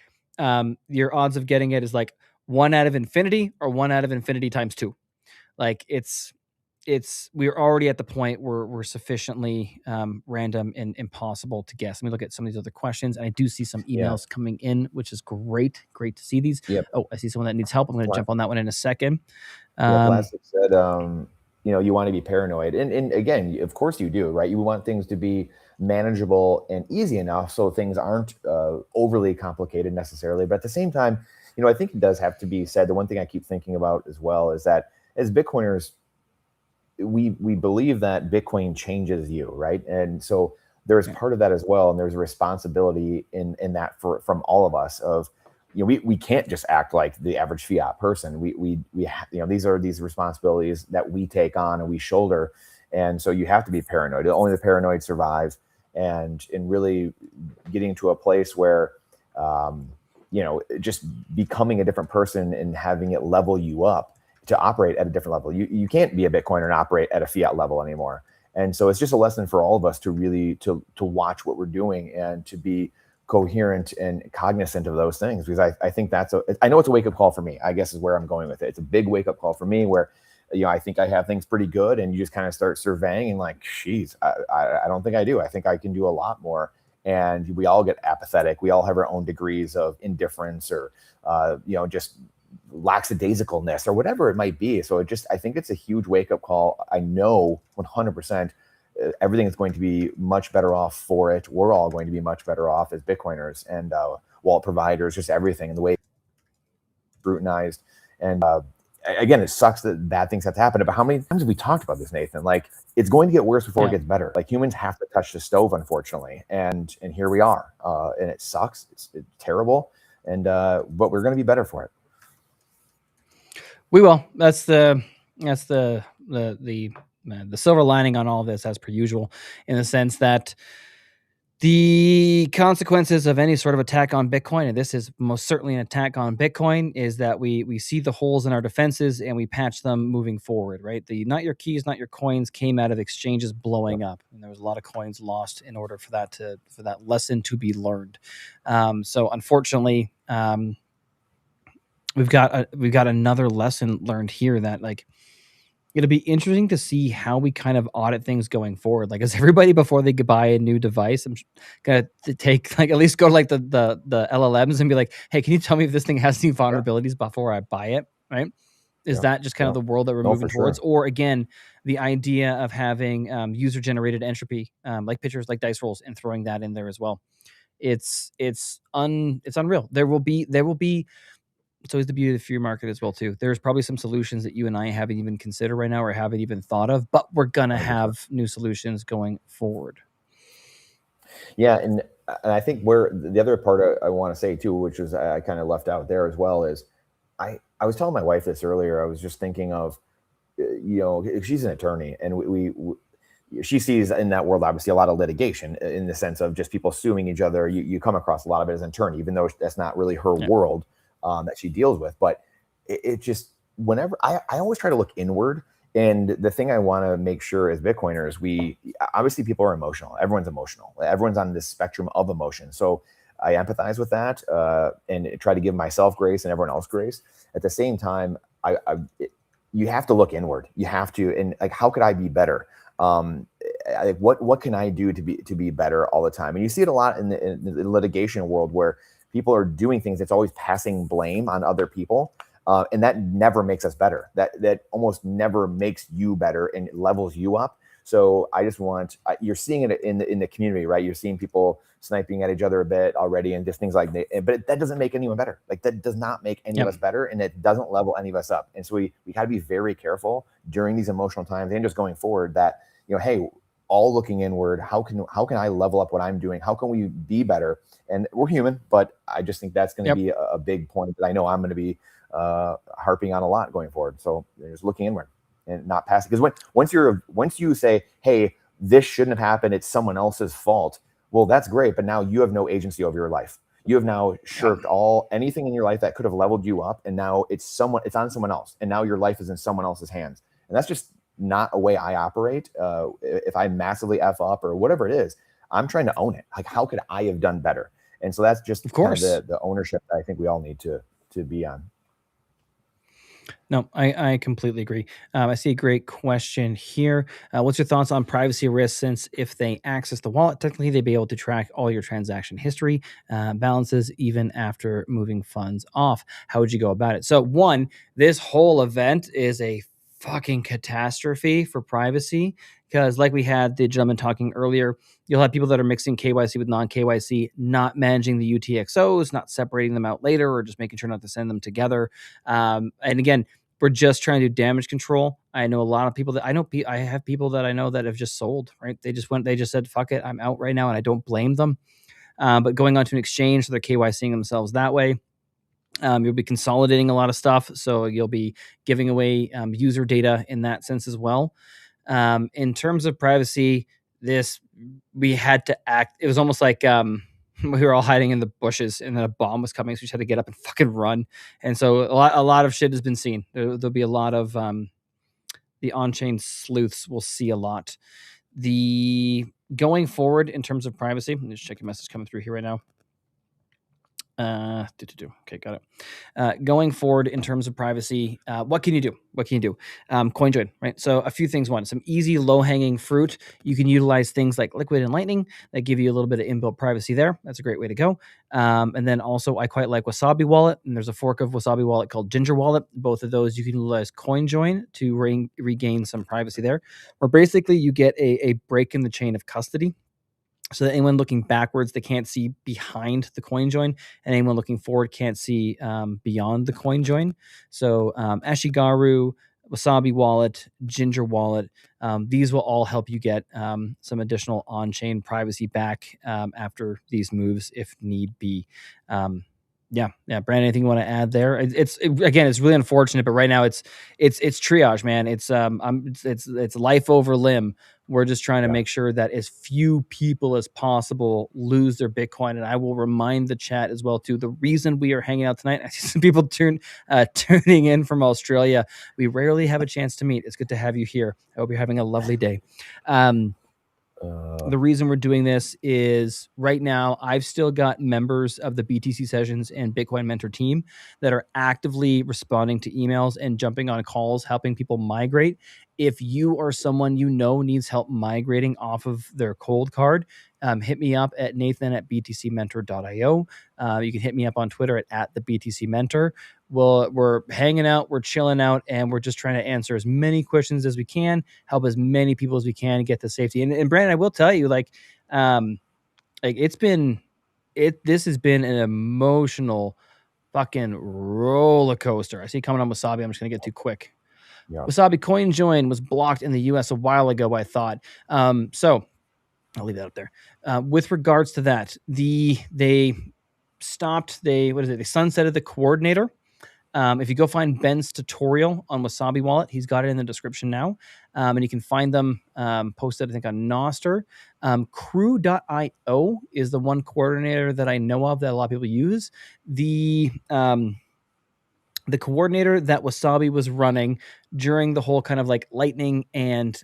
your odds of getting it is like 1 out of infinity or 1 out of infinity times 2. Like we're already at the point where we're sufficiently random and impossible to guess. Let me look at some of these other questions, and I do see some Yeah. emails coming in, which is great to see these. Yep. Oh, I see someone that needs help. I'm going to jump on that one in a second. Yeah, Plastic said, you want to be paranoid. And again, of course you do, right? You want things to be manageable and easy enough so things aren't overly complicated necessarily. But at the same time, I think it does have to be said. The one thing I keep thinking about as well is that as Bitcoiners, we believe that Bitcoin changes you, right? And so there's part of that as well. And there's a responsibility in that from all of us of, we can't just act like the average fiat person. These are these responsibilities that we take on and we shoulder. And so you have to be paranoid. Only the paranoid survive. And really getting to a place where, just becoming a different person and having it level you up to operate at a different level. You can't be a Bitcoiner and operate at a fiat level anymore. And so it's just a lesson for all of us to really to watch what we're doing and to be coherent and cognizant of those things, because I think I know it's a wake-up call for me, I guess is where I'm going with it. It's a big wake-up call for me where, I think I have things pretty good, and you just kind of start surveying and like, geez, I don't think I do. I think I can do a lot more. And we all get apathetic. We all have our own degrees of indifference or, just lackadaisicalness or whatever it might be. So I think it's a huge wake-up call. I know 100% everything is going to be much better off for it. We're all going to be much better off as Bitcoiners and wallet providers, just everything, and the way it's scrutinized. And again, it sucks that bad things have to happen. But how many times have we talked about this, Nathan? Like, it's going to get worse before it gets better. Like, humans have to touch the stove, unfortunately. And here we are. And it sucks. It's terrible. And but we're going to be better for it. We will. That's the silver lining on all of this, as per usual, in the sense that the consequences of any sort of attack on Bitcoin, and this is most certainly an attack on Bitcoin, is that we see the holes in our defenses and we patch them moving forward, right? The not your keys, not your coins came out of exchanges blowing up, and there was a lot of coins lost in order for that lesson to be learned. So unfortunately, we've got another lesson learned here that, like, it'll be interesting to see how we kind of audit things going forward. Like, is everybody, before they buy a new device, I'm gonna take, like, at least go to like the LLMs and be like, hey, can you tell me if this thing has any vulnerabilities before I buy it? Right? Is that just kind of the world that we're moving towards? Sure. Or again, the idea of having user generated entropy, like pictures, like dice rolls, and throwing that in there as well. It's unreal. There will be it's always the beauty of the free market as well too. There's probably some solutions that you and I haven't even considered right now or haven't even thought of, but we're gonna have new solutions going forward. Yeah, and I think where the other part I want to say too, which is I kind of left out there as well, is I was telling my wife this earlier. I was just thinking of, she's an attorney, and she sees in that world obviously a lot of litigation in the sense of just people suing each other. You come across a lot of it as an attorney, even though that's not really her world that she deals with. But it just, whenever I always try to look inward. And the thing I want to make sure as Bitcoiners, obviously people are emotional. Everyone's emotional. Everyone's on this spectrum of emotion. So I empathize with that and try to give myself grace and everyone else grace. At the same time, you have to look inward. You have to, and like, how could I be better? What can I do to be better all the time? And you see it a lot in the litigation world where people are doing things that's always passing blame on other people. And that never makes us better. That almost never makes you better and levels you up. So I just want, you're seeing it in the community, right? You're seeing people sniping at each other a bit already and just things like that. But that doesn't make anyone better. Like that does not make any of Yep. us better, and it doesn't level any of us up. And so we got to be very careful during these emotional times and just going forward that, hey, all looking inward, how can I level up what I'm doing? How can we be better? And we're human, but I just think that's going to Yep. be a big point that I know I'm going to be harping on a lot going forward. So just looking inward and not passing. Because once you say, hey, this shouldn't have happened, it's someone else's fault. Well, that's great, but now you have no agency over your life. You have now shirked anything in your life that could have leveled you up, and now it's on someone else, and now your life is in someone else's hands. And that's just not a way I operate. If I massively F up or whatever it is, I'm trying to own it. Like, how could I have done better? And so that's just Of course. kind of the ownership that I think we all need to be on. No, I completely agree. I see a great question here. What's your thoughts on privacy risks? Since if they access the wallet, technically they'd be able to track all your transaction history, balances, even after moving funds off. How would you go about it? So, one, this whole event is a fucking catastrophe for privacy because, like we had the gentleman talking earlier, you'll have people that are mixing KYC with non KYC, not managing the UTXOs, not separating them out later, or just making sure not to send them together. And again, we're just trying to do damage control. I know a lot of people that I have people that I know that have just sold, right? They just said, fuck it, I'm out right now. And I don't blame them. But going on to an exchange, so they're KYCing themselves that way. You'll be consolidating a lot of stuff. So you'll be giving away user data in that sense as well. In terms of privacy, we had to act. It was almost like we were all hiding in the bushes, and then a bomb was coming, so we just had to get up and fucking run. And so a lot of shit has been seen. There'll be a lot of the on-chain sleuths. Will see a lot. The going forward in terms of privacy. Let me just check your message coming through here right now. Okay, got it. Going forward in terms of privacy, what can you do? CoinJoin, right? So a few things. One, some easy low-hanging fruit. You can utilize things like Liquid and Lightning that give you a little bit of inbuilt privacy there. That's a great way to go. And then also I quite like Wasabi Wallet, and there's a fork of Wasabi Wallet called Ginger Wallet. Both of those you can utilize CoinJoin to regain some privacy there, where basically you get a break in the chain of custody. So that anyone looking backwards, they can't see behind the coin join, and anyone looking forward can't see beyond the coin join. So Ashigaru, Wasabi Wallet, Ginger Wallet, these will all help you get some additional on-chain privacy back after these moves, if need be. Yeah. Brandon, anything you want to add there? Again, it's really unfortunate, but right now it's triage, man. It's life over limb. We're just trying to make sure that as few people as possible lose their Bitcoin. And I will remind the chat as well too. The reason we are hanging out tonight, I see some people tuning in from Australia. We rarely have a chance to meet. It's good to have you here. I hope you're having a lovely day. The reason we're doing this is right now I've still got members of the BTC Sessions and Bitcoin Mentor team that are actively responding to emails and jumping on calls, helping people migrate. If you or someone you know needs help migrating off of their COLDCARD, hit me up at nathan@btcmentor.io. You can hit me up on Twitter at the BTC Mentor. We're hanging out, we're chilling out, and we're just trying to answer as many questions as we can, help as many people as we can get to safety. And Brandon, I will tell you, this has been an emotional fucking roller coaster. I see coming on Wasabi. I'm just gonna get too quick. Yeah. Wasabi CoinJoin was blocked in the US a while ago, I thought. So I'll leave that up there. With regards to that, they sunsetted the coordinator. If you go find Ben's tutorial on Wasabi Wallet, he's got it in the description now. And you can find them posted, I think, on Nostr. Crew.io is the one coordinator that I know of that a lot of people use. The coordinator that Wasabi was running during the whole kind of like Lightning and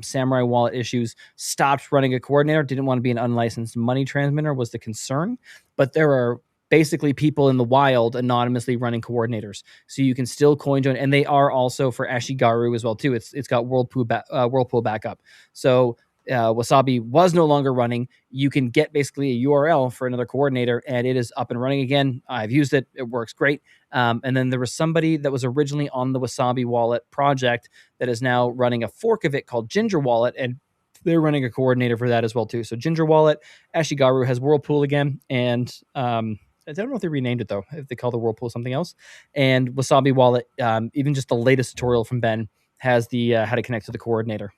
Samurai Wallet issues stopped running a coordinator, didn't want to be an unlicensed money transmitter was the concern. But there are basically people in the wild anonymously running coordinators. So you can still coin join, and they are also for Ashigaru as well too. It's got Whirlpool backup. So Wasabi was no longer running, you can get basically a URL for another coordinator, and it is up and running again. I've used it; it works great. And then there was somebody that was originally on the Wasabi Wallet project that is now running a fork of it called Ginger Wallet, and they're running a coordinator for that as well too. So Ginger Wallet, Ashigaru has Whirlpool again, and I don't know if they renamed it though, if they call the Whirlpool something else. And Wasabi Wallet, even just the latest tutorial from Ben has the how to connect to the coordinator.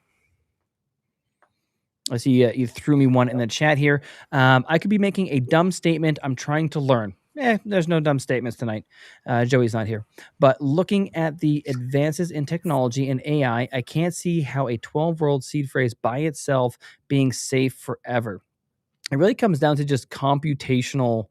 I see you threw me one in the chat here. I could be making a dumb statement. I'm trying to learn. There's no dumb statements tonight. Joey's not here. But looking at the advances in technology and AI, I can't see how a 12-world seed phrase by itself being safe forever. It really comes down to just computational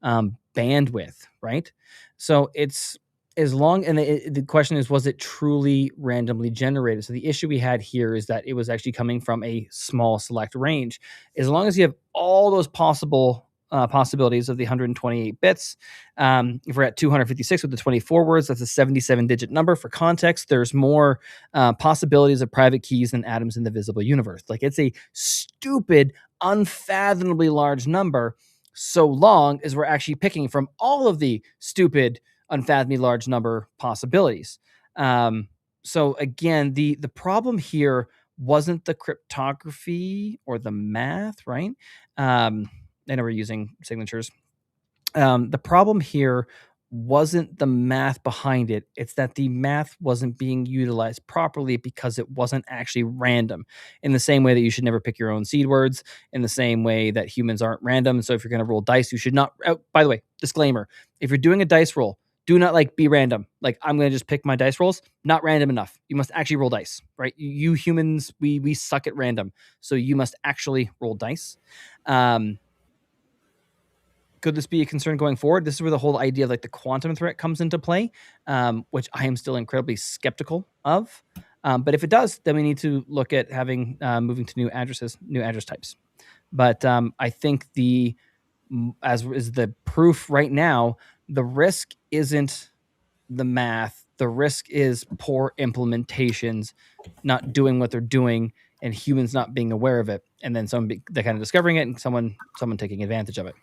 bandwidth, right? So it's as long, and the question is, was it truly randomly generated? So the issue we had here is that it was actually coming from a small select range. As long as you have all those possible possibilities of the 128 bits, if we're at 256 with the 24 words, that's a 77-digit number. For context, there's more possibilities of private keys than atoms in the visible universe. Like, it's a stupid, unfathomably large number, so long as we're actually picking from all of the stupid, unfathomably large number possibilities. So again, the problem here wasn't the cryptography or the math, right? I know we're using signatures. The problem here wasn't the math behind it. It's that the math wasn't being utilized properly because it wasn't actually random. In the same way that you should never pick your own seed words, in the same way that humans aren't random. So if you're going to roll dice, you should not. Oh, by the way, disclaimer: if you're doing a dice roll, do not like be random. Like, I'm going to just pick my dice rolls. Not random enough. You must actually roll dice, right? You humans, we suck at random, so you must actually roll dice. Could this be a concern going forward? This is where the whole idea of like the quantum threat comes into play, which I am still incredibly skeptical of. But if it does, then we need to look at having moving to new addresses, new address types. But I think as is the proof right now, the risk isn't the math. The risk is poor implementations, not doing what they're doing, and humans not being aware of it, and then they're kind of discovering it, and someone taking advantage of it.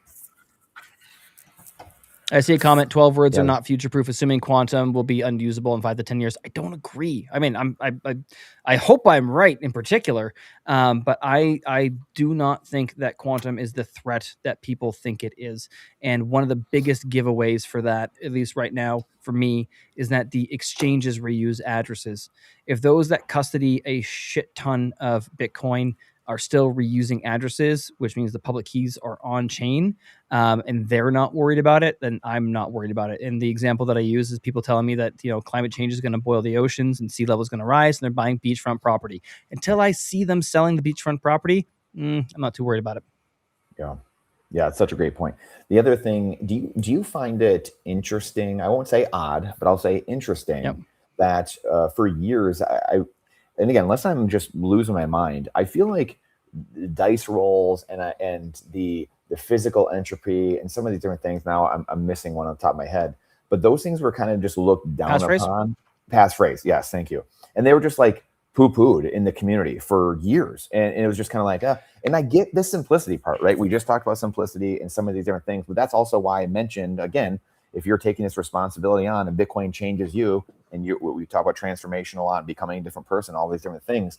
I see a comment: 12 words are not future-proof, assuming quantum will be unusable in 5 to 10 years. I don't agree. I mean, I hope I'm right in particular, but I do not think that quantum is the threat that people think it is. And one of the biggest giveaways for that, at least right now for me, is that the exchanges reuse addresses. If those that custody a shit ton of Bitcoin are still reusing addresses, which means the public keys are on chain, and they're not worried about it, then I'm not worried about it. And the example that I use is people telling me that, climate change is going to boil the oceans and sea level is going to rise, and they're buying beachfront property. Until I see them selling the beachfront property, I'm not too worried about it. Yeah, it's such a great point. The other thing, do you find it interesting? I won't say odd, but I'll say interesting that for years, and again, unless I'm just losing my mind, I feel like dice rolls and the physical entropy and some of these different things. Now I'm missing one on the top of my head, but those things were kind of just looked down upon. Passphrase, yes, thank you. And they were just like poo-pooed in the community for years, and it was just kind of like, and I get the simplicity part, right? We just talked about simplicity and some of these different things, but that's also why I mentioned, again, if you're taking this responsibility on and Bitcoin changes you, and we talk about transformation a lot, becoming a different person, all these different things,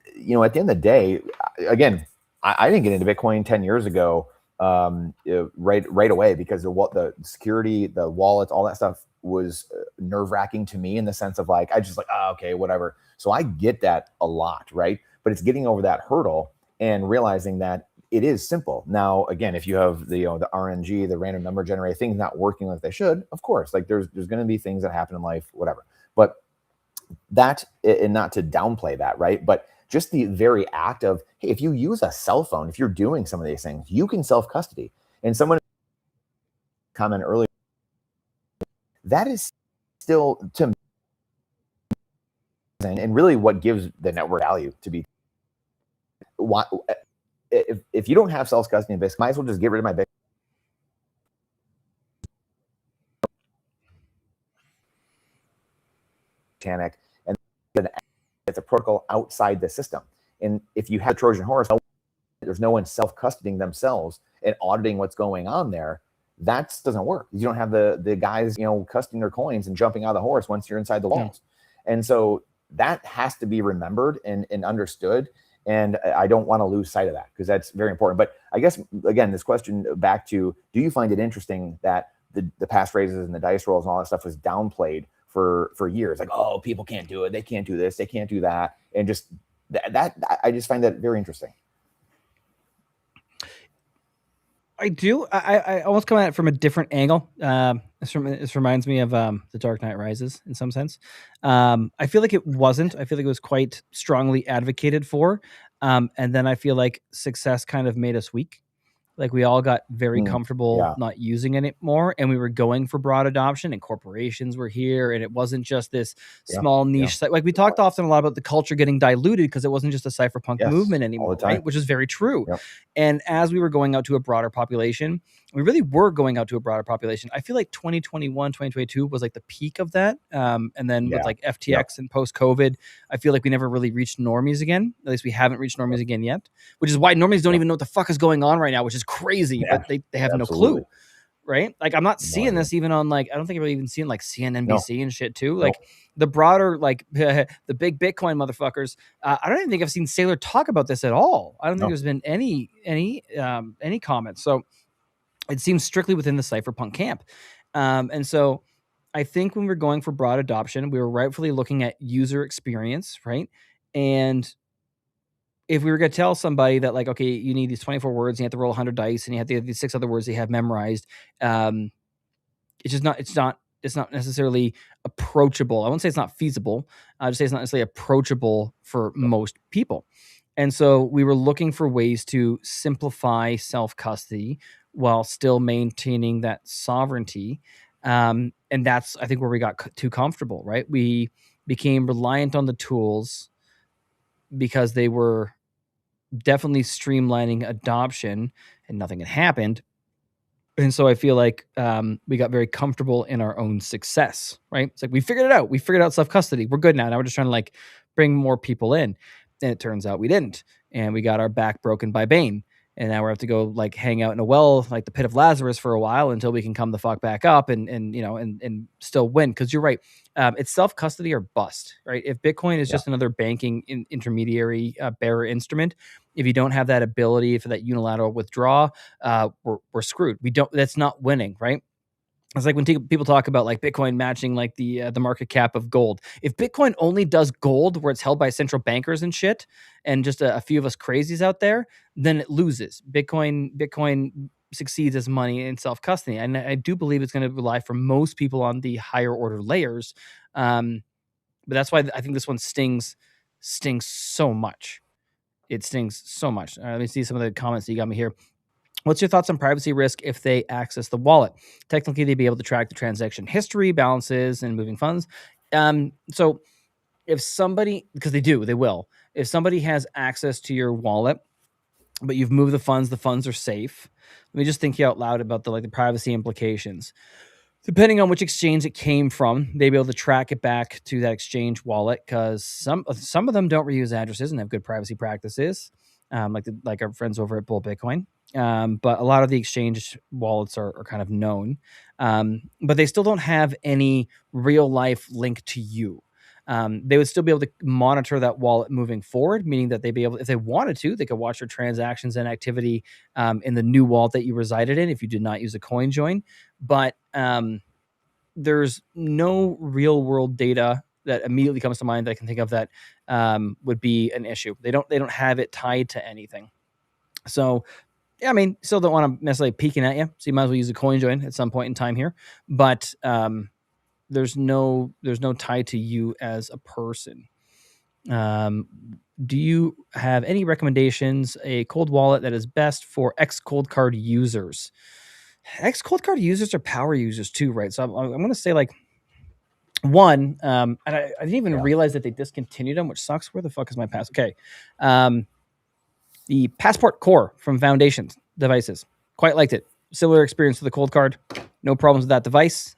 at the end of the day, again, I didn't get into Bitcoin 10 years ago right away because of what the security, the wallets, all that stuff was nerve-wracking to me in the sense of like, I just like, okay, whatever. So I get that a lot, right? But it's getting over that hurdle and realizing that it is simple. Now, again, if you have the RNG, the random number generator, things not working like they should, of course, like there's going to be things that happen in life, whatever. But that, and not to downplay that, right? But just the very act of, hey, if you use a cell phone, if you're doing some of these things, you can self-custody. And someone commented earlier, that is still to me, and really what gives the network value to be. If you don't have self-custody in Bitcoin, might as well just get rid of my Bitcoin. And it's a protocol outside the system. And if you have a Trojan horse, there's no one self-custodying themselves and auditing what's going on there. That doesn't work. You don't have the guys, custodying their coins and jumping out of the horse once you're inside the walls. And so that has to be remembered and understood. And I don't want to lose sight of that, because that's very important. But I guess, again, this question back to, do you find it interesting that the pass raises and the dice rolls and all that stuff was downplayed for years? Like, oh, people can't do it. They can't do this. They can't do that. And just that I just find that very interesting. I do. I almost come at it from a different angle. This reminds me of The Dark Knight Rises in some sense. I feel like it wasn't. I feel like it was quite strongly advocated for. And then I feel like success kind of made us weak. Like we all got very comfortable not using it anymore, and we were going for broad adoption, and corporations were here, and it wasn't just this small niche site. Like we talked often a lot about the culture getting diluted because it wasn't just a cypherpunk movement anymore, right? Which is very true. And as we were going out to a broader population, we really were going out to a broader population. I feel like 2021, 2022 was like the peak of that. And then with like FTX and post-COVID, I feel like we never really reached normies again. At least we haven't reached normies again yet, which is why normies don't even know what the fuck is going on right now, which is crazy, but they have no clue, right? Like I'm not seeing this even on like, I don't think I'm even seeing like CNNBC and shit too. Like the broader, like the big Bitcoin motherfuckers. I don't even think I've seen Saylor talk about this at all. I don't think there's been any comments. So it seems strictly within the cypherpunk camp. And so I think when we're going for broad adoption, we were rightfully looking at user experience, right? And if we were going to tell somebody that like, okay, you need these 24 words, and you have to roll 100 dice, and you have these 6 other words they have memorized, it's not necessarily approachable. I won't say it's not feasible. I'll just say it's not necessarily approachable for most people. And so we were looking for ways to simplify self-custody while still maintaining that sovereignty. And that's, I think, where we got too comfortable, right? We became reliant on the tools because they were definitely streamlining adoption, and nothing had happened. And so I feel like we got very comfortable in our own success, right? It's like we figured it out. We figured out self-custody. We're good now. Now we're just trying to like bring more people in. And it turns out we didn't. And we got our back broken by Bane. And now we have to go like hang out in a well, like the pit of Lazarus for a while until we can come the fuck back up and still win. Cause you're right. It's self-custody or bust, right? If Bitcoin is just another banking intermediary bearer instrument, if you don't have that ability for that unilateral withdraw, we're screwed. That's not winning, right? It's like when people talk about like Bitcoin matching like the market cap of gold. If Bitcoin only does gold where it's held by central bankers and shit, and just a few of us crazies out there, then it loses. Bitcoin succeeds as money in self-custody. And I do believe it's going to rely for most people on the higher order layers. But that's why I think this one stings so much. It stings so much. Let me see some of the comments that you got me here. What's your thoughts on privacy risk if they access the wallet? Technically, they'd be able to track the transaction history, balances, and moving funds. So if somebody, because they will, if somebody has access to your wallet, but you've moved the funds are safe. Let me just think out loud about the privacy implications. Depending on which exchange it came from, they'd be able to track it back to that exchange wallet, because some of them don't reuse addresses and have good privacy practices, like our friends over at Bull Bitcoin. But a lot of the exchange wallets are kind of known, but they still don't have any real life link to you. They would still be able to monitor that wallet moving forward, meaning that they'd be able, if they wanted to, they could watch your transactions and activity in the new wallet that you resided in if you did not use a coin join. But there's no real world data that immediately comes to mind that I can think of that would be an issue. They don't have it tied to anything. So yeah, I mean, still don't want to necessarily peeking at you, so you might as well use a coin join at some point in time here. But there's no tie to you as a person. Do you have any recommendations? A cold wallet that is best for COLDCARD users. COLDCARD users are power users too, right? So I'm going to say like one. And I didn't even realize that they discontinued them, which sucks. Where the fuck is my pass? Okay. The Passport Core from Foundation devices. Quite liked it. Similar experience to the COLDCARD. No problems with that device.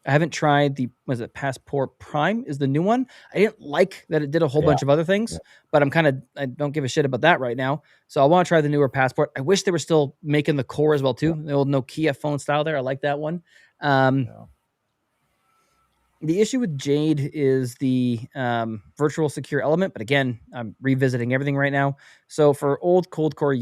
I haven't tried was it Passport Prime is the new one. I didn't like that it did a whole Yeah. bunch of other things, but I don't give a shit about that right now. So I want to try the newer Passport. I wish they were still making the core as well too. The old Nokia phone style there. I like that one. Um, Yeah. the issue with Jade is the virtual secure element, but again, I'm revisiting everything right now. So for old cold card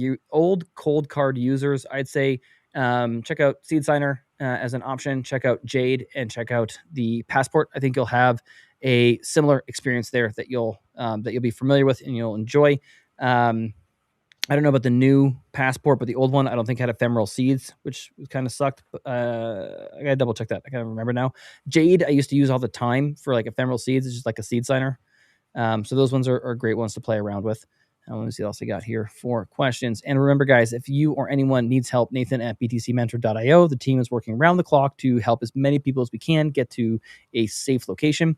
users, I'd say check out Seed Signer as an option. Check out Jade and check out the Passport. I think you'll have a similar experience there that you'll be familiar with and you'll enjoy. I don't know about the new Passport, but the old one I don't think had ephemeral seeds, which kind of sucked. I gotta double check that. I gotta remember now. Jade I used to use all the time for like ephemeral seeds. It's just like a seed signer. So those ones are great ones to play around with. Let me see what else I got here for questions. And remember, guys, if you or anyone needs help, Nathan at btcmentor.io. The team is working around the clock to help as many people as we can get to a safe location.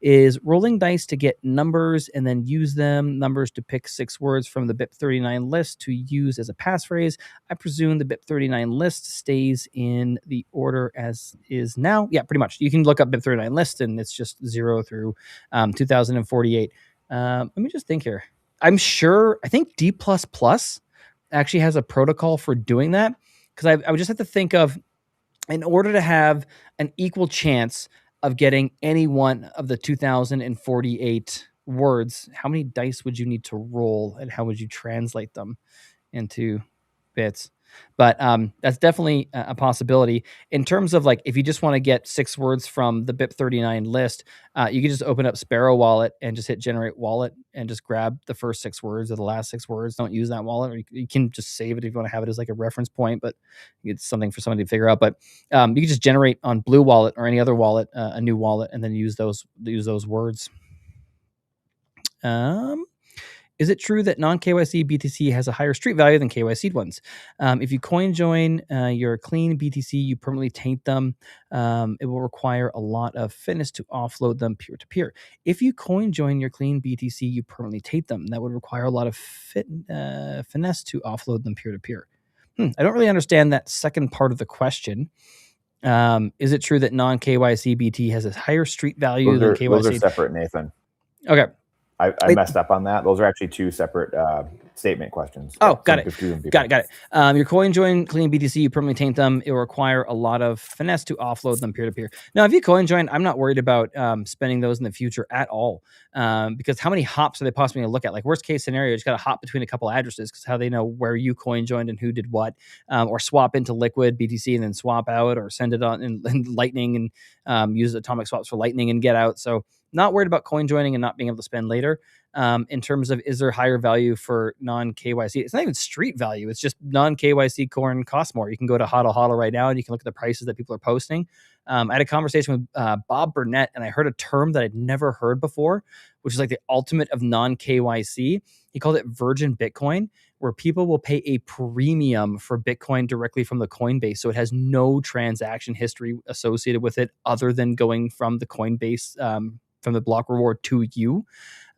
Is rolling dice to get numbers and then use numbers to pick 6 words from the BIP39 list to use as a passphrase. I presume the BIP39 list stays in the order as is now. Yeah, pretty much. You can look up BIP39 list and it's just 0 through 2048. Let me just think here. I think D actually has a protocol for doing that because I would just have to think of, in order to have an equal chance of getting any one of the 2048 words, how many dice would you need to roll and how would you translate them into bits? But that's definitely a possibility. In terms of like, if you just want to get 6 words from the BIP39 list, you can just open up Sparrow Wallet and just hit generate wallet and just grab the first 6 words or the last 6 words. Don't use that wallet, or you can just save it if you want to have it as like a reference point, but it's something for somebody to figure out. But you can just generate on Blue Wallet or any other wallet a new wallet and then use those words. Is it true that non-KYC BTC has a higher street value than KYC ones? If you coin join your clean BTC, you permanently taint them. It will require a lot of finesse to offload them peer-to-peer. If you coin join your clean BTC, you permanently taint them. That would require a lot of finesse to offload them peer-to-peer. I don't really understand that second part of the question. Is it true that non-KYC BT has a higher street value than KYC? Those are separate, Nathan. Okay. I messed up on that. Those are actually 2 separate statement questions. Oh, got it. Got it. Your coin join clean BTC, you permanently taint them. It will require a lot of finesse to offload them peer to peer. Now, if you coin join, I'm not worried about spending those in the future at all, because how many hops are they possibly going to look at? Like worst case scenario, you just got to hop between a couple addresses because how they know where you coin joined and who did what, or swap into Liquid BTC and then swap out, or send it on in Lightning and use atomic swaps for Lightning and get out. So not worried about coin joining and not being able to spend later. In terms of, is there higher value for non-KYC? It's not even street value. It's just non-KYC corn costs more. You can go to Hodl Hodl right now and you can look at the prices that people are posting. I had a conversation with Bob Burnett and I heard a term that I'd never heard before, which is like the ultimate of non-KYC. He called it virgin Bitcoin, where people will pay a premium for Bitcoin directly from the Coinbase. So it has no transaction history associated with it other than going from the Coinbase, from the block reward to you.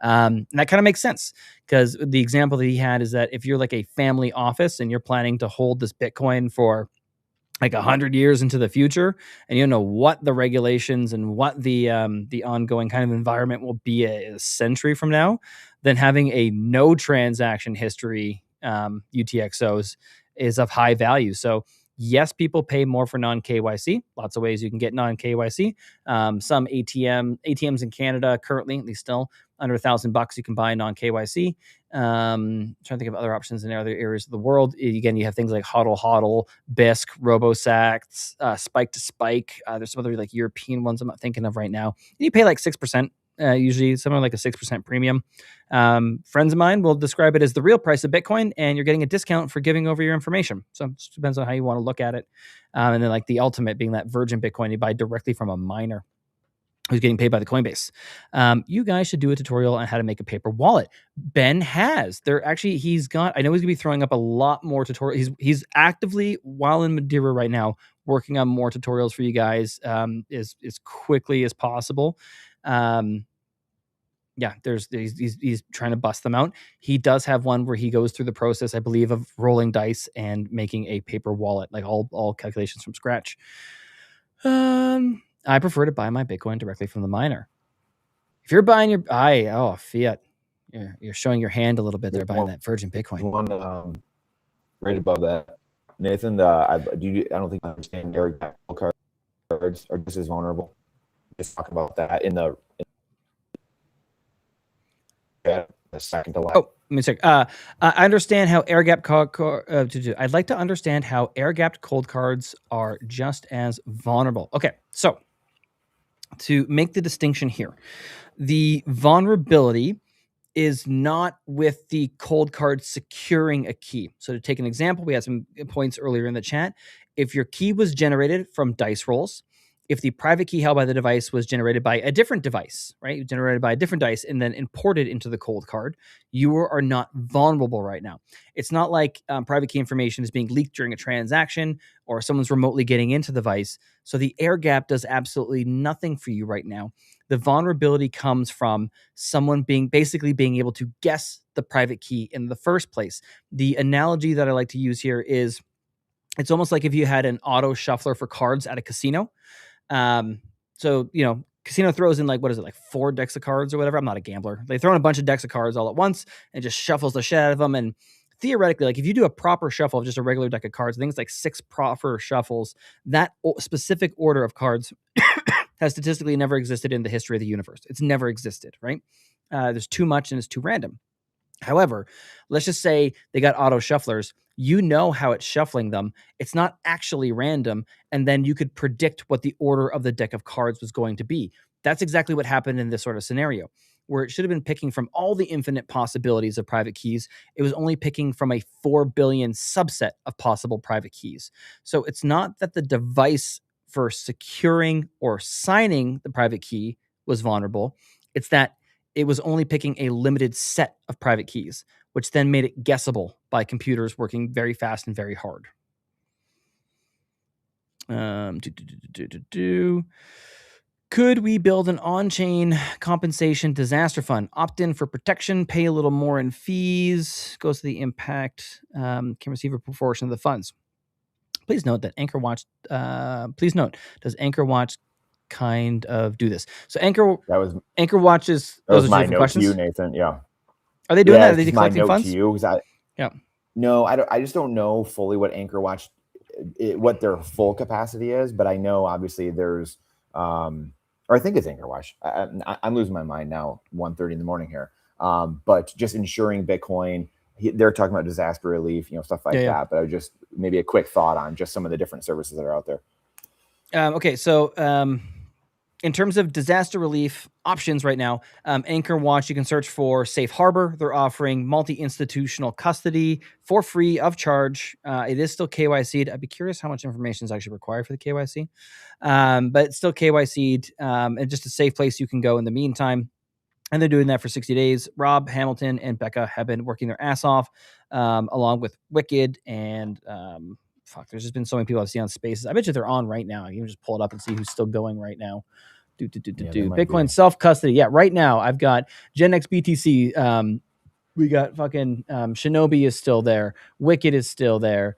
And that kind of makes sense because the example that he had is that if you're like a family office and you're planning to hold this Bitcoin for like 100 years into the future, and you don't know what the regulations and what the ongoing kind of environment will be a century from now, then having a no transaction history UTXOs is of high value. So yes, people pay more for non-KYC. Lots of ways you can get non-KYC. Some ATMs in Canada currently, at least still, under $1,000 you can buy non-KYC. Trying to think of other options in other areas of the world. Again, you have things like Hodl Hodl, Bisq, RoboSax, Spike to Spike. There's some other like European ones I'm not thinking of right now. And you pay like 6%. Usually something like a 6% premium. Friends of mine will describe it as the real price of Bitcoin, and you're getting a discount for giving over your information. So it just depends on how you want to look at it. And then like the ultimate being that virgin Bitcoin you buy directly from a miner who's getting paid by the Coinbase. You guys should do a tutorial on how to make a paper wallet. Ben has. He's got, I know he's gonna be throwing up a lot more tutorials. He's actively, while in Madeira right now, working on more tutorials for you guys as quickly as possible. Yeah, he's trying to bust them out. He does have one where he goes through the process, I believe, of rolling dice and making a paper wallet, like all calculations from scratch. I prefer to buy my Bitcoin directly from the miner. If you're buying your fiat, you're showing your hand a little bit there buying that virgin Bitcoin. One right above that, Nathan. I don't think I understand Eric cards are just as vulnerable. Just talk about that in the second to last. Oh, let me check. I understand how air gap I'd like to understand how air gapped cold cards are just as vulnerable. Okay, so to make the distinction here, the vulnerability is not with the cold card securing a key. So to take an example, we had some points earlier in the chat. If your key was generated from dice rolls, if the private key held by the device was generated by a different device, right? Generated by a different dice and then imported into the cold card, you are not vulnerable right now. It's not like private key information is being leaked during a transaction or someone's remotely getting into the device. So the air gap does absolutely nothing for you right now. The vulnerability comes from someone being able to guess the private key in the first place. The analogy that I like to use here is it's almost like if you had an auto shuffler for cards at a casino. So, casino throws in what is it, like 4 decks of cards or whatever. I'm not a gambler. They throw in a bunch of decks of cards all at once and just shuffles the shit out of them. And theoretically, if you do a proper shuffle of just a regular deck of cards, I think it's like 6 proper shuffles, that specific order of cards has statistically never existed in the history of the universe. It's never existed, right? There's too much and it's too random. However, let's just say they got auto shufflers. You know how it's shuffling them. It's not actually random. And then you could predict what the order of the deck of cards was going to be. That's exactly what happened in this sort of scenario, where it should have been picking from all the infinite possibilities of private keys. It was only picking from a 4 billion subset of possible private keys. So it's not that the device for securing or signing the private key was vulnerable. It's that it was only picking a limited set of private keys, which then made it guessable by computers working very fast and very hard. Could we build an on-chain compensation disaster fund? Opt in for protection, pay a little more in fees, goes to the impact, can receive a proportion of the funds. Please note that Anchor Watch, does Anchor Watch kind of do this? So Anchor Watches, those are my note to you, Nathan. Yeah. Are they doing that? Are they collecting funds? To you, No, I just don't know fully what Anchor Watch, what their full capacity is, but I know obviously there's, or I think it's Anchor Watch. I'm losing my mind now, 1:30 in the morning here. But just ensuring Bitcoin, they're talking about disaster relief, stuff like that. But I just maybe a quick thought on just some of the different services that are out there. Okay, so in terms of disaster relief options right now, Anchor Watch, you can search for Safe Harbor. They're offering multi-institutional custody for free of charge. It is still KYC'd. I'd be curious how much information is actually required for the KYC. But it's still KYC'd and just a safe place you can go in the meantime. And they're doing that for 60 days. Rob, Hamilton, and Becca have been working their ass off, along with Wicked and there's just been so many people I've seen on Spaces. I bet you they're on right now. You can just pull it up and see who's still going right now. Bitcoin self-custody. Yeah, right now I've got Gen X BTC. We got fucking Shinobi is still there. Wicked is still there.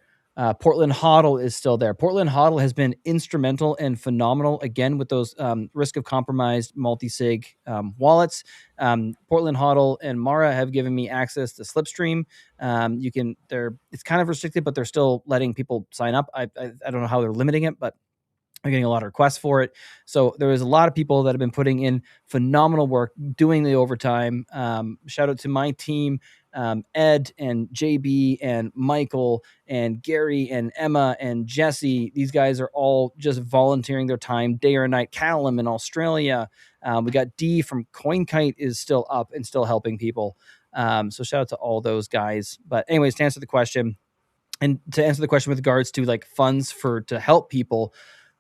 Portland HODL is still there. Portland HODL has been instrumental and phenomenal, again, with those risk of compromised multi-sig wallets. Portland HODL and Mara have given me access to Slipstream. It's kind of restricted, but they're still letting people sign up. I don't know how they're limiting it, but I'm getting a lot of requests for it. So there is a lot of people that have been putting in phenomenal work, doing the overtime. Shout out to my team, Ed and JB and Michael and Gary and Emma and Jesse. These guys are all just volunteering their time day or night. Callum in Australia. We got D from CoinKite is still up and still helping people. So shout out to all those guys. But anyways, to answer the question with regards to funds to help people,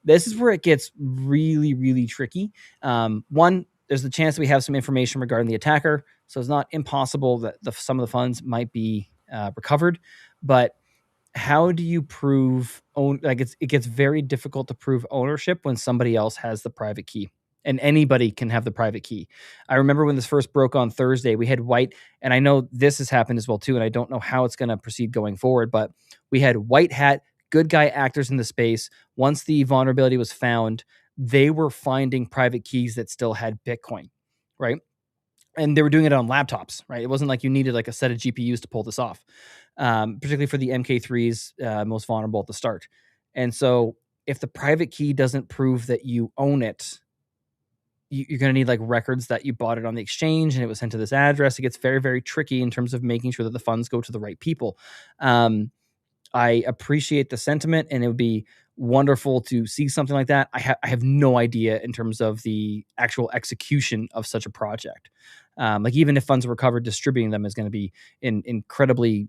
this is where it gets really, really tricky. One, there's the chance that we have some information regarding the attacker. So it's not impossible that some of the funds might be recovered. But how do you prove it gets very difficult to prove ownership when somebody else has the private key. And anybody can have the private key. I remember when this first broke on Thursday, we had White, and I know this has happened as well too, and I don't know how it's going to proceed going forward, but we had White Hat good guy actors in the space. Once the vulnerability was found, they were finding private keys that still had Bitcoin, right? And they were doing it on laptops, right? It wasn't like you needed like a set of GPUs to pull this off, particularly for the MK3s, most vulnerable at the start. And so, if the private key doesn't prove that you own it, you're going to need like records that you bought it on the exchange and it was sent to this address. It gets very, very tricky in terms of making sure that the funds go to the right people. I appreciate the sentiment, and it would be wonderful to see something like that. I have no idea in terms of the actual execution of such a project. Like even if funds are recovered, distributing them is going to be incredibly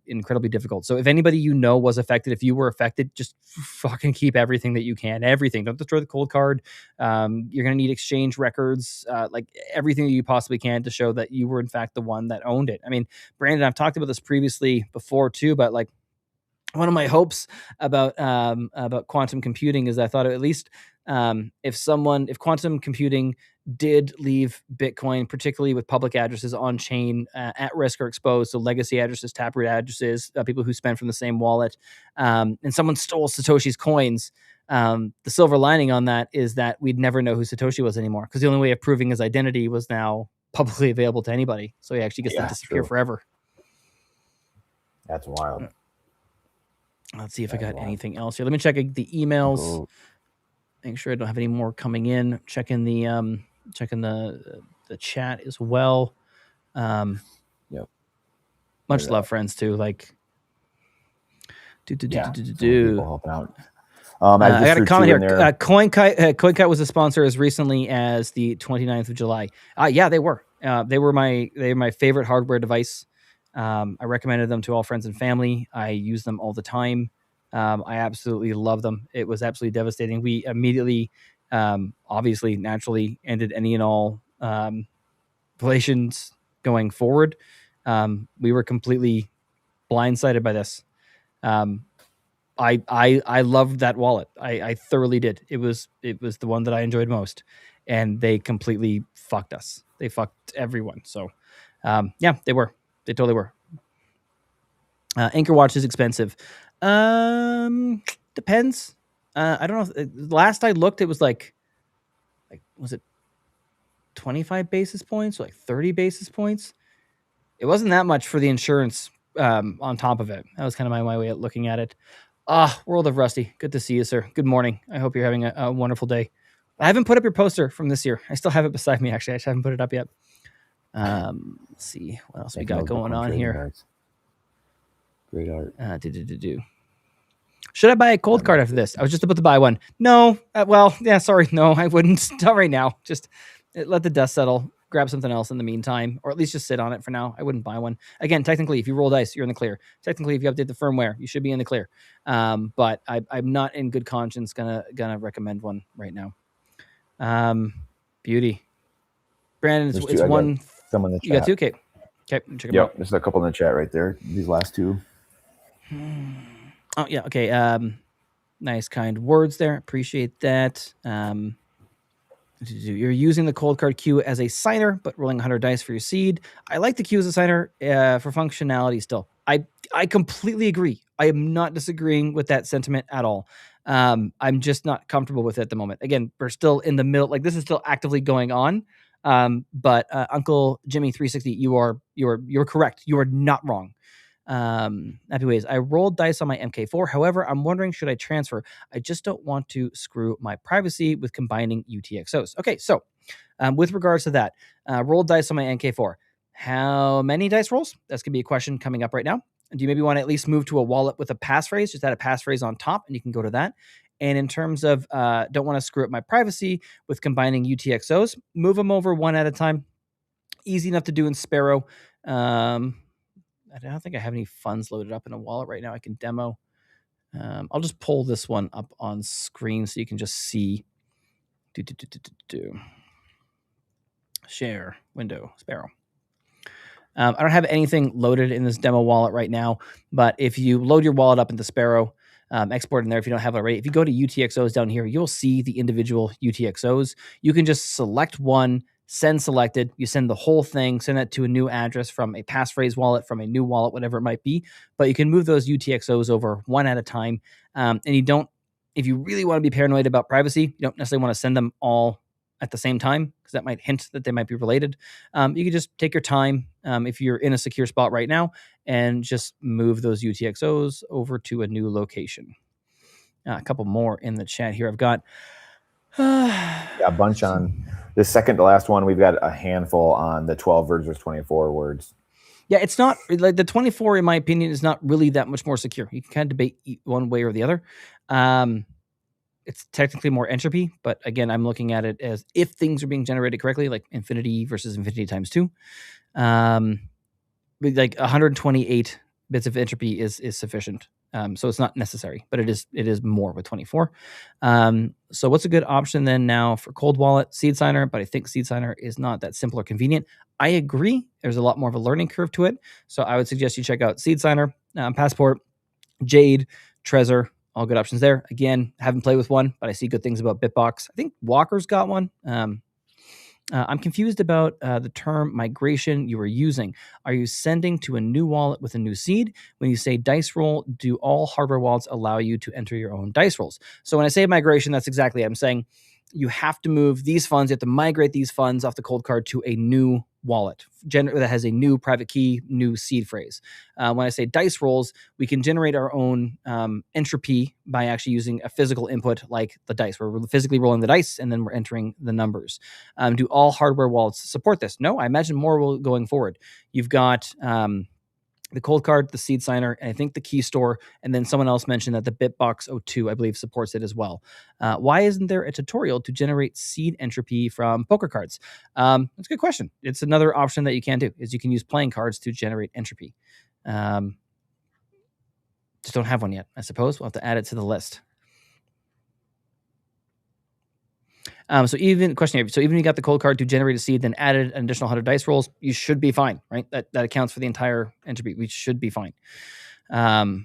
difficult. So if anybody was affected, if you were affected, just fucking keep everything that you can. Everything. Don't destroy the cold card. You're going to need exchange records, like everything that you possibly can to show that you were in fact the one that owned it. I mean, Brandon, I've talked about this previously before too, but like, one of my hopes about quantum computing is I thought at least if quantum computing did leave Bitcoin, particularly with public addresses on chain, at risk or exposed, so legacy addresses, taproot addresses, people who spend from the same wallet, and someone stole Satoshi's coins. The silver lining on that is that we'd never know who Satoshi was anymore, because the only way of proving his identity was now publicly available to anybody. So he actually gets to disappear forever. That's wild. Let's see if I got anything else here. Let me check the emails. Make sure I don't have any more coming in. Checking the chat as well. Yep. Much love, friends, too. Like, people helping out. I got a comment here. CoinKite was a sponsor as recently as the 29th of July. Yeah, they were. They were my favorite hardware device. I recommended them to all friends and family. I use them all the time. I absolutely love them. It was absolutely devastating. We immediately, obviously, naturally ended any and all relations going forward. We were completely blindsided by this. I loved that wallet. I thoroughly did. It was the one that I enjoyed most, and they completely fucked us. They fucked everyone. So, yeah, they were. They totally were. Anchor Watch is expensive. Depends. I don't know. Last I looked, it was like was it 25 basis points or like 30 basis points? It wasn't that much for the insurance on top of it. That was kind of my way of looking at it. World of Rusty. Good to see you, sir. Good morning. I hope you're having a wonderful day. I haven't put up your poster from this year. I still have it beside me, actually. I just haven't put it up yet. Let's see what else we got going on here. Cards. Great art. Should I buy a cold card after this? I was just about to buy one. No. Sorry. No, I wouldn't. Not right now. Just let the dust settle. Grab something else in the meantime, or at least just sit on it for now. I wouldn't buy one. Again, technically, if you roll dice, you're in the clear. Technically, if you update the firmware, you should be in the clear. But I'm not in good conscience gonna recommend one right now. Beauty. Brandon, it's one. Some in the chat. You got two? Okay. Check them out. There's a couple in the chat right there. These last two. Oh, yeah. Okay. Nice, kind words there. Appreciate that. You're using the cold card queue as a signer, but rolling 100 dice for your seed. I like the queue as a signer for functionality still. I completely agree. I am not disagreeing with that sentiment at all. I'm just not comfortable with it at the moment. Again, we're still in the middle. Like, this is still actively going on. But Uncle Jimmy 360, you're correct. You are not wrong. Happy ways. I rolled dice on my MK4. However, I'm wondering, should I transfer? I just don't want to screw my privacy with combining UTXOs. Okay, so with regards to that, rolled dice on my MK4. How many dice rolls? That's going to be a question coming up right now. Do you maybe want to at least move to a wallet with a passphrase? Just add a passphrase on top, and you can go to that. And in terms of don't want to screw up my privacy with combining UTXOs, move them over one at a time. Easy enough to do in Sparrow. I don't think I have any funds loaded up in a wallet right now I can demo. I'll just pull this one up on screen so you can just see. Share, window, Sparrow. I don't have anything loaded in this demo wallet right now, but if you load your wallet up into Sparrow, export in there if you don't have it already. If you go to UTXOs down here, you'll see the individual UTXOs. You can just select one, send selected, you send the whole thing, send that to a new address from a passphrase wallet, from a new wallet, whatever it might be. But you can move those UTXOs over one at a time. And you don't, if you really want to be paranoid about privacy, you don't necessarily want to send them all at the same time because that might hint that they might be related. You can just take your time if you're in a secure spot right now and just move those UTXOs over to a new location. A couple more in the chat here. I've got yeah, a bunch on the second to last one. We've got a handful on the 12 versus 24 words. Yeah, it's not like the 24, in my opinion, is not really that much more secure. You can kind of debate one way or the other. It's technically more entropy, but again, I'm looking at it as if things are being generated correctly, like infinity versus infinity times 2. Like 128 bits of entropy is sufficient. So it's not necessary, but it is more with 24. So what's a good option then now for cold wallet? Seed signer, but I think seed signer is not that simple or convenient. I agree. There's a lot more of a learning curve to it. So I would suggest you check out seed signer, Passport, Jade, Trezor, all good options there. Again, haven't played with one, but I see good things about Bitbox. I think Walker's got one. I'm confused about the term migration you were using. Are you sending to a new wallet with a new seed? When you say dice roll, do all hardware wallets allow you to enter your own dice rolls? So when I say migration, that's exactly it. I'm saying you have to move these funds, you have to migrate these funds off the COLDCARD to a new wallet that has a new private key, new seed phrase. When I say dice rolls, we can generate our own entropy by actually using a physical input like the dice. We're physically rolling the dice and then we're entering the numbers. Do all hardware wallets support this? No, I imagine more will going forward. You've got the COLDCARD, the seed signer, and I think the key store. And then someone else mentioned that the Bitbox 02, I believe, supports it as well. Why isn't there a tutorial to generate seed entropy from poker cards? That's a good question. It's another option that you can do, is you can use playing cards to generate entropy. Just don't have one yet, I suppose. We'll have to add it to the list. So even if you got the COLDCARD to generate a seed, then added an additional 100 dice rolls, you should be fine, right? That accounts for the entire entropy. We should be fine. How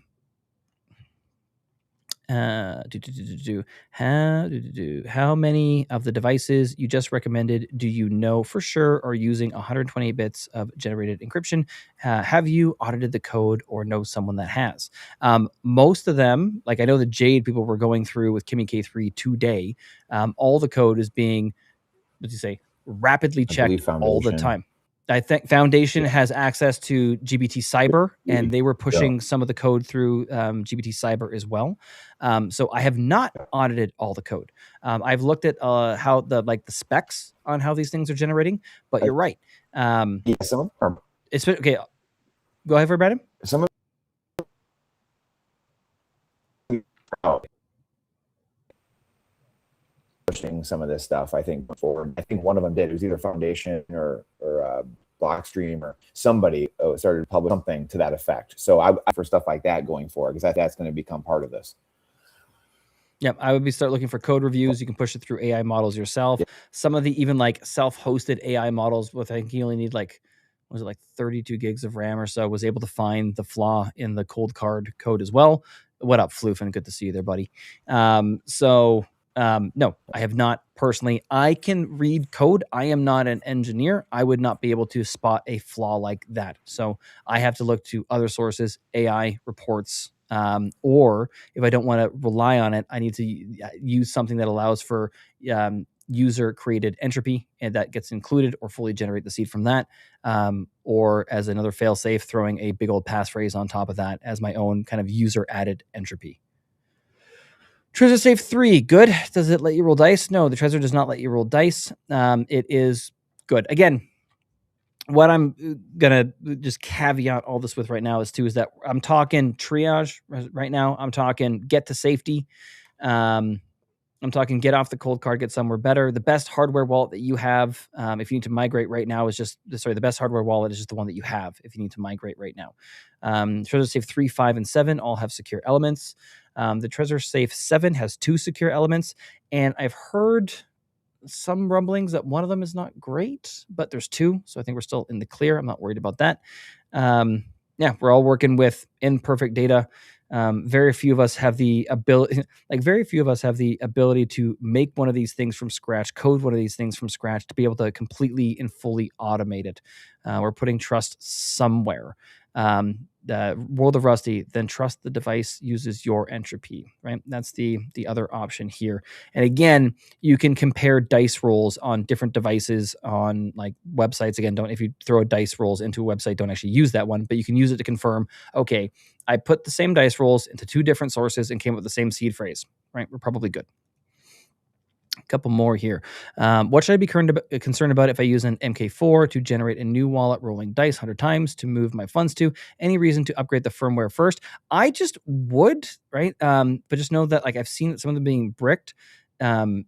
many of the devices you just recommended do you know for sure are using 128 bits of generated encryption? Have you audited the code or know someone that has? Most of them, like I know the Jade people were going through with Kimmy K3 today. All the code is being, rapidly checked all the time. I think Foundation has access to GBT Cyber, and they were pushing some of the code through GBT Cyber as well. So I have not audited all the code. I've looked at how the specs on how these things are generating, but you're right. Some of them it's okay. Go ahead, Brandon. Some of pushing some of this stuff, I think, before. I think one of them did. It was either Foundation or Blockstream or somebody started to publish something to that effect. So I for stuff like that going forward, because that's going to become part of this. Yeah, I would start looking for code reviews. You can push it through AI models yourself. Yeah. Some of the even self-hosted AI models with, I think you only need 32 gigs of RAM or so, was able to find the flaw in the COLDCARD code as well. What up, Floofin? Good to see you there, buddy. No, I have not personally. I can read code. I am not an engineer. I would not be able to spot a flaw like that. So I have to look to other sources, AI reports, or if I don't want to rely on it, I need to use something that allows for user created entropy, and that gets included, or fully generate the seed from that, or as another fail-safe, throwing a big old passphrase on top of that as my own kind of user added entropy. Trezor Safe 3, good. Does it let you roll dice? No, the Trezor does not let you roll dice. It is good. Again, what I'm going to just caveat all this with right now is that I'm talking triage right now. I'm talking get to safety. I'm talking get off the COLDCARD, get somewhere better. The best hardware wallet that you have, if you need to migrate right now, the best hardware wallet is just the one that you have if you need to migrate right now. Trezor Safe 3, 5, and 7 all have secure elements. The Trezor Safe 7 has 2 secure elements, and I've heard some rumblings that one of them is not great, but there's 2, so I think we're still in the clear. I'm not worried about that. Yeah, we're all working with imperfect data. Very few of us have the ability, like very few of us have the ability to make one of these things from scratch, code one of these things from scratch, to be able to completely and fully automate it. We're putting trust somewhere. The World of Rusty, then trust the device uses your entropy, right? That's the other option here. And again, you can compare dice rolls on different devices on like websites. Again, don't, if you throw dice rolls into a website, don't actually use that one, but you can use it to confirm, okay, I put the same dice rolls into two different sources and came up with the same seed phrase, right? We're probably good. A couple more here. What should I be concerned about if I use an MK4 to generate a new wallet rolling dice 100 times to move my funds to? Any reason to upgrade the firmware first? I just would, right? But just know that like I've seen some of them being bricked. I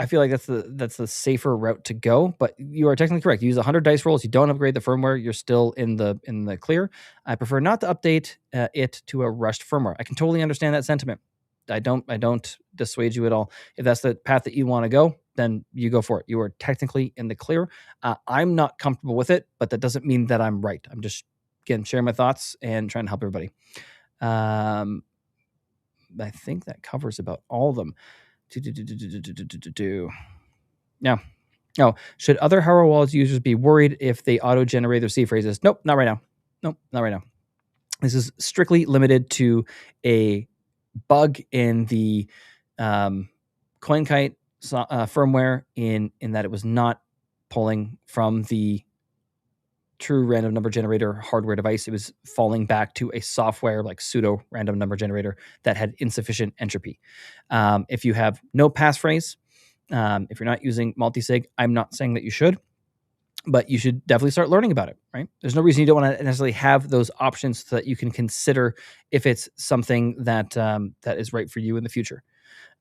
feel like that's the safer route to go. But you are technically correct. You use 100 dice rolls. You don't upgrade the firmware. You're still in the clear. I prefer not to update it to a rushed firmware. I can totally understand that sentiment. I don't dissuade you at all. If that's the path that you want to go, then you go for it. You are technically in the clear. I'm not comfortable with it, but that doesn't mean that I'm right. I'm just, again, sharing my thoughts and trying to help everybody. I think that covers about all of them. Now, no. Should other Haro Wallets users be worried if they auto-generate their seed phrases? Nope, not right now. Nope, not right now. This is strictly limited to a bug in the CoinKite firmware in that it was not pulling from the true random number generator hardware device. It was falling back to a software like pseudo random number generator that had insufficient entropy. If you have no passphrase, if you're not using multisig, I'm not saying that you should, but you should definitely start learning about it, right? There's no reason you don't want to necessarily have those options so that you can consider if it's something that that is right for you in the future.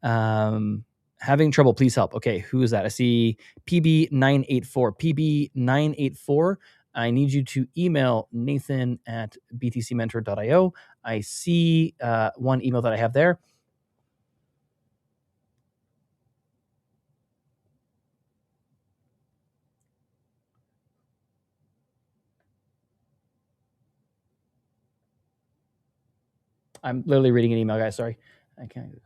Having trouble, please help. Okay, who is that? I see PB984. PB984, I need you to email Nathan at btcmentor.io. I see one email that I have there. I'm literally reading an email, guys. Sorry. I can't.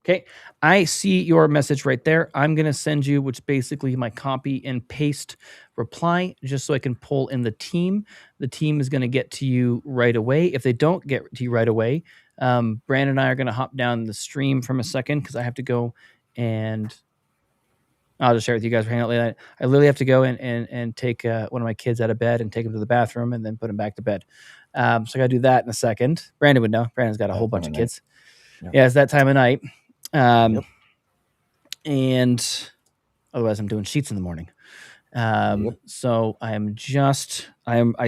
Okay, I see your message right there. I'm going to send you, which basically my copy and paste reply, just so I can pull in the team. The team is going to get to you right away. If they don't get to you right away, Brandon and I are going to hop down the stream from a second because I have to go and I'll just share with you guys. We're hanging out late night. I literally have to go and take one of my kids out of bed and take him to the bathroom and then put him back to bed. So I got to do that in a second. Brandon would know. Brandon's got a whole bunch of kids. Yep. Yeah, it's that time of night. Yep. And otherwise I'm doing sheets in the morning. Yep. So I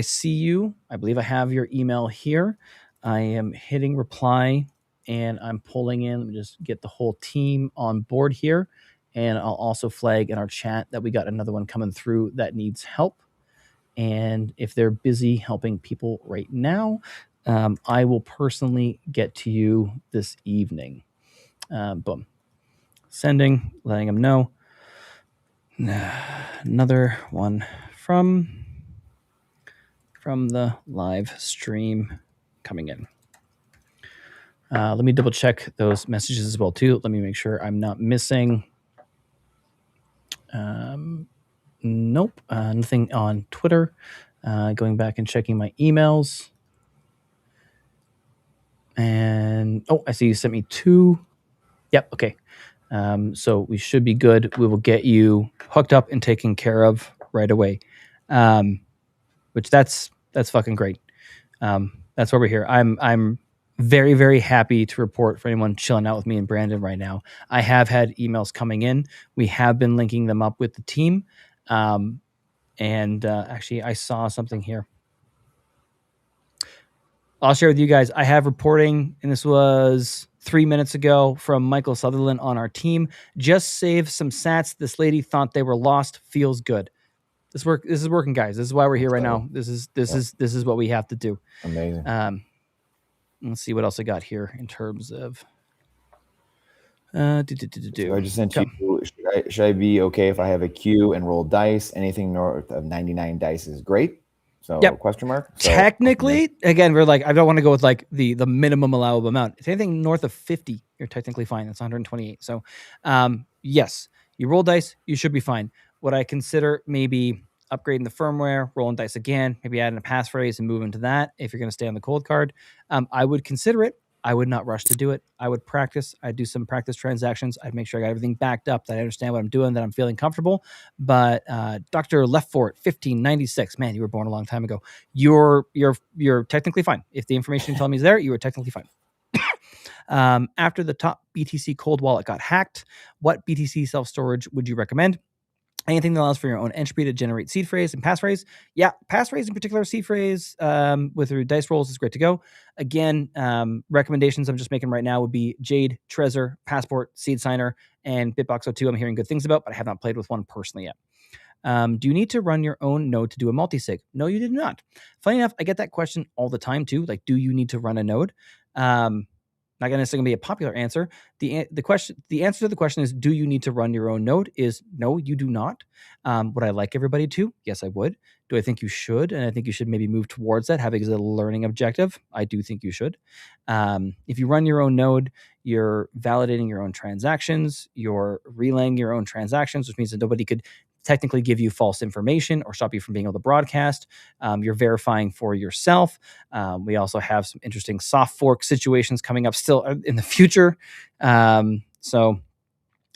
see you. I believe I have your email here. I am hitting reply and I'm pulling in. Let me just get the whole team on board here. And I'll also flag in our chat that we got another one coming through that needs help. And if they're busy helping people right now, I will personally get to you this evening. Boom. Sending, letting them know. Another one from the live stream coming in. Let me double check those messages as well too. Let me make sure I'm not missing. Nope, nothing on Twitter. Going back and checking my emails. And I see you sent me two. Yep, okay. So we should be good. We will get you hooked up and taken care of right away. Which that's fucking great. That's why we're here. I'm very, very happy to report for anyone chilling out with me and Brandon right now. I have had emails coming in. We have been linking them up with the team. Actually, I saw something here. I'll share with you guys. I have reporting, and this was 3 minutes ago from Michael Sutherland on our team. Just saved some sats. This lady thought they were lost. Feels good. This is working, guys. This is why we're here right now. This is what we have to do. Amazing. Let's see what else I got here in terms of. So I just sent you. Should I be okay if I have a queue and roll dice? Anything north of 99 dice is great. So Yep. question mark. So okay. Technically, again, we're like, I don't want to go with like the minimum allowable amount. If anything north of 50, you're technically fine. That's 128. So, yes, you roll dice, you should be fine. Would I consider maybe upgrading the firmware, rolling dice again, maybe adding a passphrase and moving to that if you're going to stay on the cold card? I would consider it. I would not rush to do it. I would practice. I'd do some practice transactions. I'd make sure I got everything backed up, that I understand what I'm doing, that I'm feeling comfortable. But Dr. Leftfort, 1596, man, you were born a long time ago. You're technically fine. If the information you tell me is there, you are technically fine. After the top BTC cold wallet got hacked, what BTC self storage would you recommend? Anything that allows for your own entropy to generate seed phrase and passphrase. Yeah, passphrase in particular, seed phrase with your dice rolls is great to go. Again, recommendations I'm just making right now would be Jade, Trezor, Passport, Seed Signer, and Bitbox02. I'm hearing good things about, but I have not played with one personally yet. Do you need to run your own node to do a multisig? No, you did not. Funny enough, I get that question all the time too. Like, do you need to run a node? Not gonna necessarily be a popular answer. The answer to the question is, do you need to run your own node? Is no, you do not. Would I like everybody to? Yes, I would. Do I think you should? And I think you should maybe move towards that, having as a learning objective. I do think you should. If you run your own node, you're validating your own transactions, you're relaying your own transactions, which means that nobody could technically give you false information or stop you from being able to broadcast. You're verifying for yourself. We also have some interesting soft fork situations coming up still in the future. So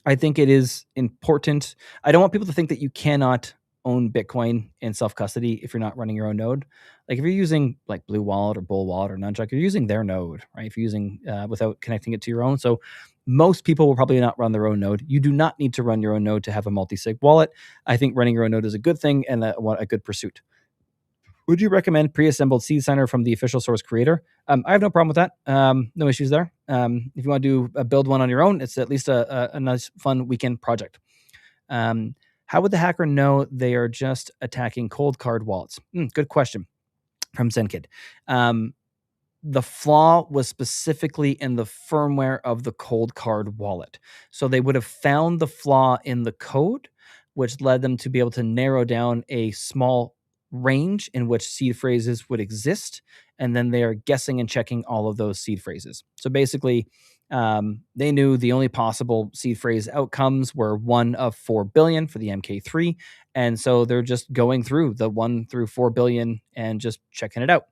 I think it is important. I don't want people to think that you cannot own Bitcoin in self custody if you're not running your own node. Like if you're using like Blue Wallet or Bull Wallet or Nunchuck, you're using their node, right? If you're using without connecting it to your own. So most people will probably not run their own node. You do not need to run your own node to have a multi-sig wallet. I think running your own node is a good thing and a good pursuit. Would you recommend pre-assembled seed signer from the official source creator? I have no problem with that. No issues there. If you want to do build one on your own, it's at least a nice, fun weekend project. How would the hacker know they are just attacking cold card wallets? Good question from Zenkid. The flaw was specifically in the firmware of the cold card wallet. So they would have found the flaw in the code, which led them to be able to narrow down a small range in which seed phrases would exist. And then they are guessing and checking all of those seed phrases. So basically, they knew the only possible seed phrase outcomes were 1 of 4 billion for the MK3. And so they're just going through the 1 through 4 billion and just checking it out.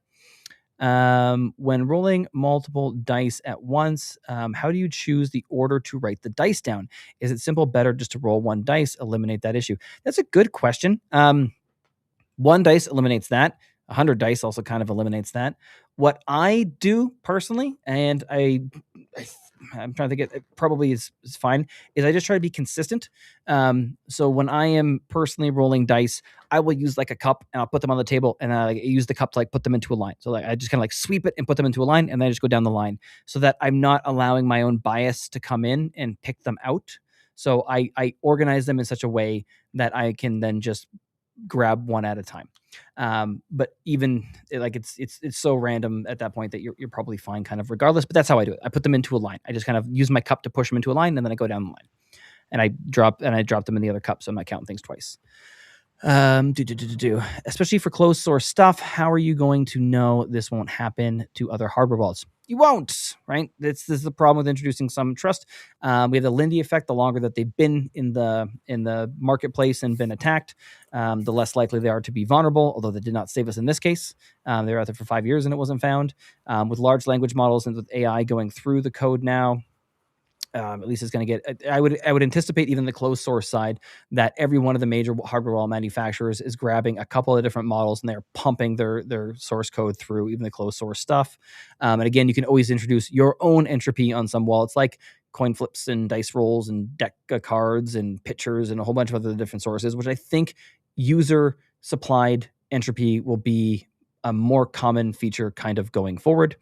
When rolling multiple dice at once, how do you choose the order to write the dice down? Is it simple, better just to roll one dice, eliminate that issue? That's a good question. One dice eliminates that. 100 dice also kind of eliminates that. What I do personally, and I'm trying to think, it probably is fine, is I just try to be consistent. So when I am personally rolling dice, I will use like a cup and I'll put them on the table and I use the cup to like put them into a line. So like I just kind of like sweep it and put them into a line and then I just go down the line so that I'm not allowing my own bias to come in and pick them out. So I organize them in such a way that I can then just grab one at a time. But even like it's so random at that point that you're probably fine kind of regardless. But that's how I do it. I put them into a line. I just kind of use my cup to push them into a line, and then I go down the line, and I drop them in the other cup, so I'm not counting things twice. Especially for closed source stuff, how are you going to know this won't happen to other hardware wallets? You won't, right? This is the problem with introducing some trust. We have the Lindy effect. The longer that they've been in the marketplace and been attacked, the less likely they are to be vulnerable. Although they did not save us in this case, they were out there for 5 years and it wasn't found. With large language models and with AI going through the code now, at least it's going to get. I would anticipate even the closed source side that every one of the major hardware wallet manufacturers is grabbing a couple of different models and they're pumping their source code through even the closed source stuff. And again, you can always introduce your own entropy on some wallets like coin flips and dice rolls and deck cards and pictures and a whole bunch of other different sources, which I think user supplied entropy will be a more common feature kind of going forward.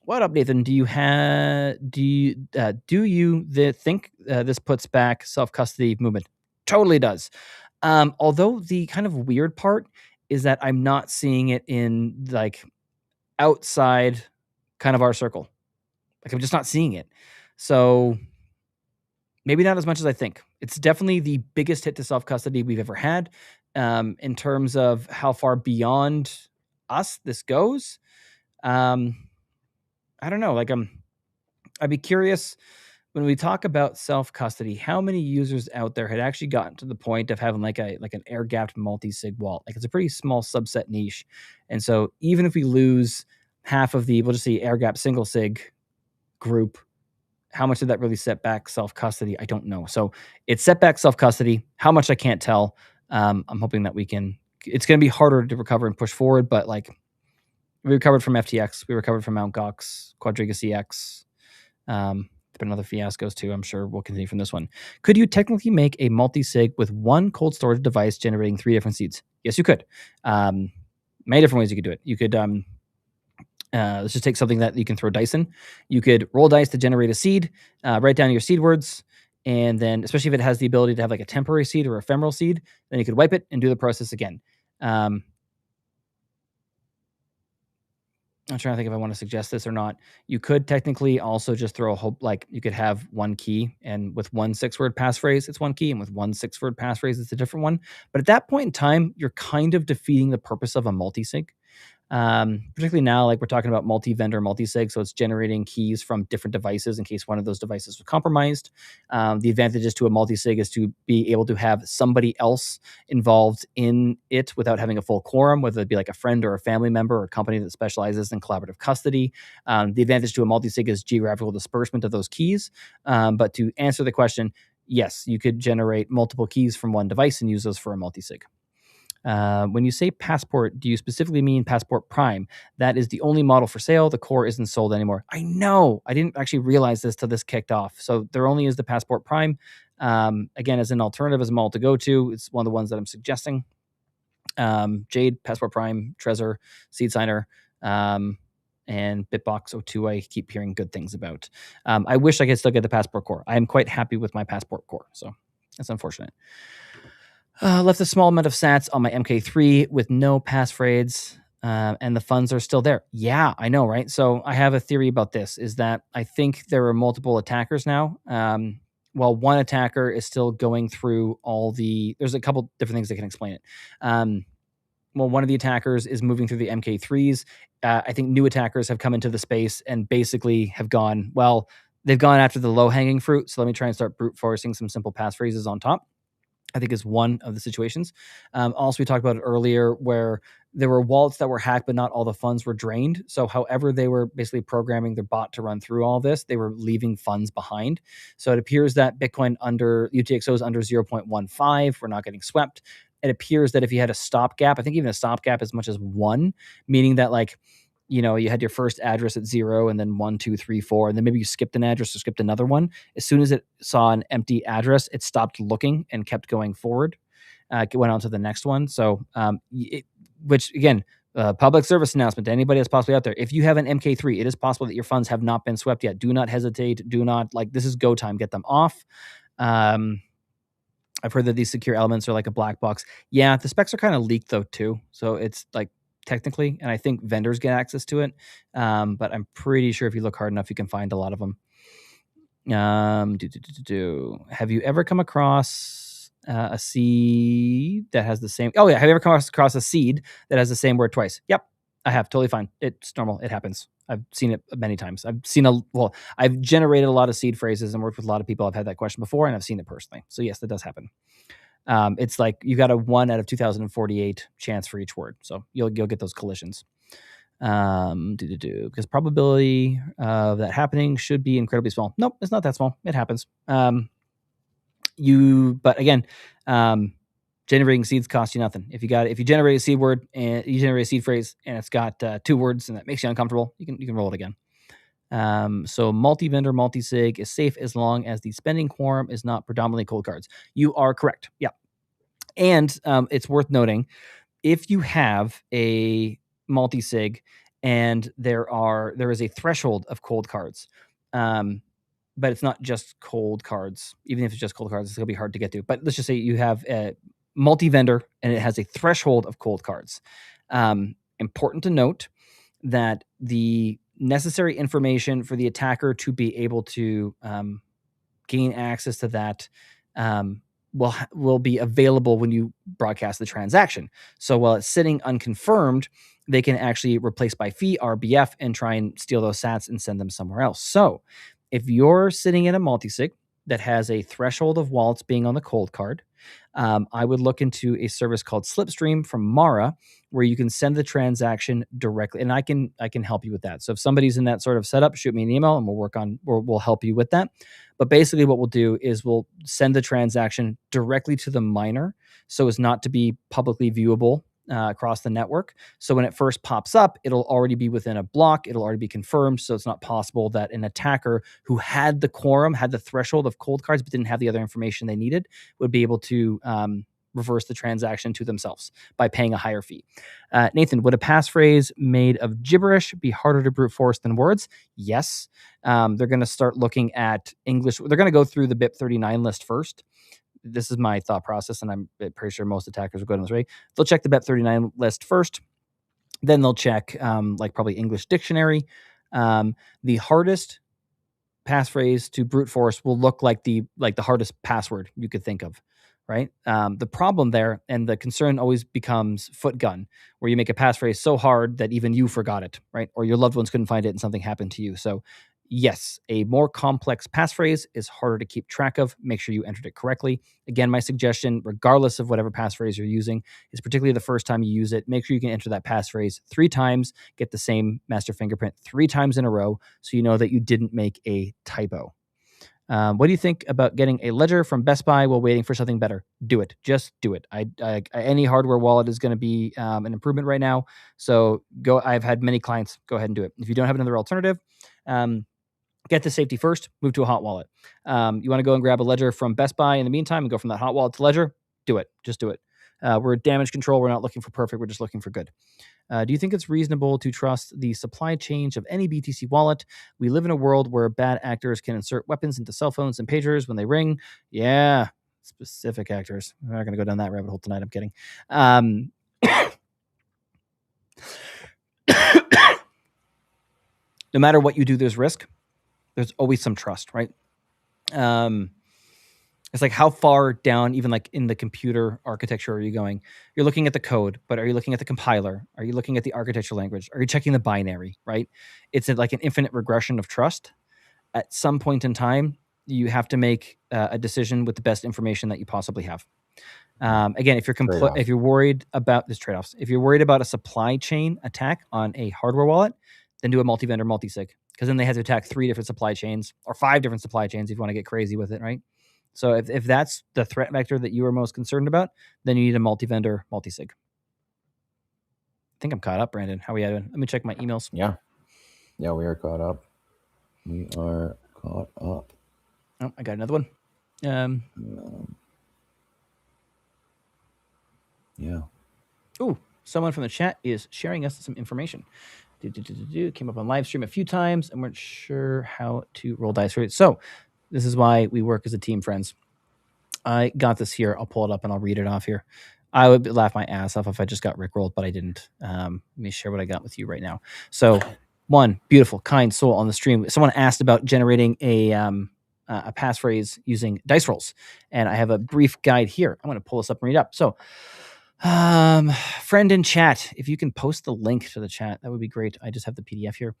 What up, Nathan? Do you think this puts back self custody movement? Totally does. Although the kind of weird part is that I'm not seeing it in like outside kind of our circle. Like I'm just not seeing it. So maybe not as much as I think. It's definitely the biggest hit to self custody we've ever had. in terms of how far beyond us this goes, I don't know. Like, I'd be curious when we talk about self custody, how many users out there had actually gotten to the point of having like an air gapped multi sig wallet? Like, it's a pretty small subset niche, and so even if we lose half of the, we'll just say air gap single sig group, how much did that really set back self custody? I don't know. So it's set back self custody. How much I can't tell. I'm hoping that we can. It's going to be harder to recover and push forward, but like we recovered from FTX, we recovered from Mt. Gox, Quadriga CX. There's been other fiascos too. I'm sure we'll continue from this one. Could you technically make a multi-sig with one cold storage device generating 3 different seeds? Yes, you could. Many different ways you could do it. You could let's just take something that you can throw dice in. You could roll dice to generate a seed, write down your seed words, and then, especially if it has the ability to have like a temporary seed or ephemeral seed, then you could wipe it and do the process again. I'm trying to think if I want to suggest this or not. You could technically also just throw a whole, like you could have one key, and with one 6-word passphrase, it's one key, and with one 6-word passphrase, it's a different one. But at that point in time, you're kind of defeating the purpose of a multi-sig. Particularly now, like we're talking about multi-vendor multi-sig, so it's generating keys from different devices in case one of those devices was compromised. The advantages to a multi-sig is to be able to have somebody else involved in it without having a full quorum, whether it be like a friend or a family member or a company that specializes in collaborative custody. The advantage to a multi-sig is geographical disbursement of those keys. But to answer the question, yes, you could generate multiple keys from one device and use those for a multi-sig. When you say Passport, do you specifically mean Passport Prime? That is the only model for sale. The core isn't sold anymore. I know. I didn't actually realize this till this kicked off. So there only is the Passport Prime. Again, as an alternative, as a model to go to, it's one of the ones that I'm suggesting. Jade, Passport Prime, Trezor, Seed Signer, and Bitbox02, I keep hearing good things about. I wish I could still get the Passport Core. I am quite happy with my Passport Core, so that's unfortunate. Left a small amount of sats on my MK3 with no passphrase, and the funds are still there. Yeah, I know, right? So I have a theory about this, is that I think there are multiple attackers now. While one attacker is still going through there's a couple different things that can explain it. Well, one of the attackers is moving through the MK3s. I think new attackers have come into the space and basically have gone, well, they've gone after the low-hanging fruit, so let me try and start brute forcing some simple passphrases on top. I think is one of the situations. Also, we talked about it earlier where there were wallets that were hacked, but not all the funds were drained. So however they were basically programming their bot to run through all this, they were leaving funds behind. So it appears that Bitcoin under UTXO is under 0.15. We're not getting swept. It appears that if you had a stopgap, I think even a stopgap as much as 1, meaning that like, you had your first address at 0 and then 1, 2, 3, 4, and then maybe you skipped an address or skipped another one. As soon as it saw an empty address, it stopped looking and kept going forward. It went on to the next one. So, which again, public service announcement to anybody that's possibly out there. If you have an MK3, it is possible that your funds have not been swept yet. Do not hesitate. Do not, this is go time. Get them off. I've heard that these secure elements are like a black box. Yeah, the specs are kind of leaked though too. So it's like, technically, and I think vendors get access to it. But I'm pretty sure if you look hard enough, you can find a lot of them. Have you ever come across a seed that has the same? Oh yeah, have you ever come across a seed that has the same word twice? Yep, I have. Totally fine. It's normal. It happens. I've seen it many times. I've generated a lot of seed phrases and worked with a lot of people. I've had that question before, and I've seen it personally. So yes, that does happen. It's like you got a 1 out of 2048 chance for each word, so you'll get those collisions. Because probability of that happening should be incredibly small. Nope, it's not that small. It happens. But again, generating seeds costs you nothing. If you generate a seed word and you generate a seed phrase and it's got 2 words and that makes you uncomfortable, you can roll it again. So multi-vendor, multi-sig is safe as long as the spending quorum is not predominantly cold cards. You are correct. Yeah. And it's worth noting, if you have a multi-sig and there is a threshold of cold cards, but it's not just cold cards. Even if it's just cold cards, it's going to be hard to get to. But let's just say you have a multi-vendor and it has a threshold of cold cards. Important to note that the necessary information for the attacker to be able to gain access to that will be available when you broadcast the transaction. So while it's sitting unconfirmed, they can actually replace by fee RBF and try and steal those sats and send them somewhere else. So if you're sitting in a multisig that has a threshold of wallets being on the cold card, I would look into a service called Slipstream from Mara, where you can send the transaction directly, and I can help you with that. So if somebody's in that sort of setup, shoot me an email and we'll help you with that. But basically, what we'll do is we'll send the transaction directly to the miner, so as not to be publicly viewable across the network. So when it first pops up, it'll already be within a block. It'll already be confirmed. So it's not possible that an attacker who had the quorum, had the threshold of cold cards, but didn't have the other information they needed, would be able to reverse the transaction to themselves by paying a higher fee. Nathan, would a passphrase made of gibberish be harder to brute force than words? Yes. They're going to start looking at English. They're going to go through the BIP39 list first. This is my thought process, and I'm pretty sure most attackers will go down this way. They'll check the BIP39 list first. Then they'll check like probably English dictionary. The hardest passphrase to brute force will look like the hardest password you could think of, right? The problem there and the concern always becomes foot gun, where you make a passphrase so hard that even you forgot it, right? Or your loved ones couldn't find it and something happened to you. So yes, a more complex passphrase is harder to keep track of. Make sure you entered it correctly. Again, my suggestion, regardless of whatever passphrase you're using, is particularly the first time you use it, make sure you can enter that passphrase 3 times, get the same master fingerprint 3 times in a row, so you know that you didn't make a typo. What do you think about getting a ledger from Best Buy while waiting for something better? Do it. Just do it. Any hardware wallet is going to be an improvement right now. So go. I've had many clients go ahead and do it. If you don't have another alternative, get the safety first, move to a hot wallet. You want to go and grab a ledger from Best Buy in the meantime and go from that hot wallet to ledger? Do it. Just do it. We're damage control. We're not looking for perfect. We're just looking for good. Do you think it's reasonable to trust the supply chain of any BTC wallet? We live in a world where bad actors can insert weapons into cell phones and pagers when they ring. Yeah, specific actors. We're not going to go down that rabbit hole tonight. I'm kidding. No matter what you do, there's risk. There's always some trust, right? It's like how far down, even like in the computer architecture, are you going? You're looking at the code, but are you looking at the compiler? Are you looking at the architecture language? Are you checking the binary, right? It's like an infinite regression of trust. At some point in time, you have to make a decision with the best information that you possibly have. Again, if you're worried about this trade-offs, if you're worried about a supply chain attack on a hardware wallet, then do a multi-vendor multi-sig, because then they have to attack 3 different supply chains or 5 different supply chains if you want to get crazy with it, right? So if that's the threat vector that you are most concerned about, then you need a multi-vendor multi-sig. I think I'm caught up, Brandon. How are we doing? Let me check my emails. Yeah, we are caught up. Oh, I got another one. Yeah. Ooh, someone from the chat is sharing us some information. Came up on live stream a few times and weren't sure how to roll dice for it. So this is why we work as a team, friends. I got this here. I'll pull it up and I'll read it off here. I would laugh my ass off if I just got rickrolled, but I didn't. Let me share what I got with you right now. So one beautiful, kind soul on the stream. Someone asked about generating a passphrase using dice rolls. And I have a brief guide here. I'm going to pull this up and read up. So friend in chat, if you can post the link to the chat, that would be great. I just have the PDF here.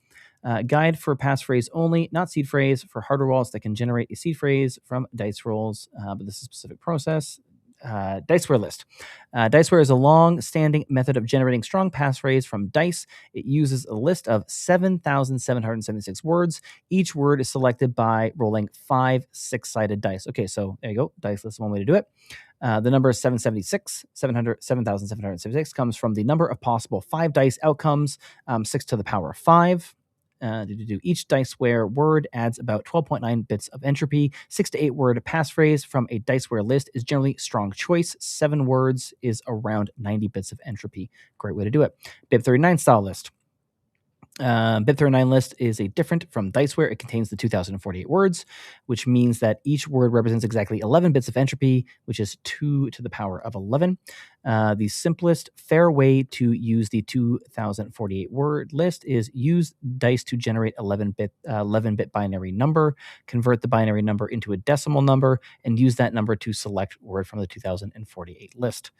Guide for passphrase only, not seed phrase, for hardware wallets that can generate a seed phrase from dice rolls. But this is a specific process. Diceware list. Diceware is a long-standing method of generating strong passphrase from dice. It uses a list of 7,776 words. Each word is selected by rolling 5 6-sided dice. Okay, so there you go. Dice list is one way to do it. The number 776, 7,776 comes from the number of possible 5 dice outcomes, 6 to the power of 5. Each Diceware word adds about 12.9 bits of entropy. 6 to 8 word passphrase from a Diceware list is generally strong choice. 7 words is around 90 bits of entropy. Great way to do it. BIP39 style list. BIP39 list is a different from Diceware. It contains the 2048 words, which means that each word represents exactly 11 bits of entropy, which is 2 to the power of 11. The simplest, fair way to use the 2048 word list is use dice to generate 11-bit binary number, convert the binary number into a decimal number, and use that number to select word from the 2048 list.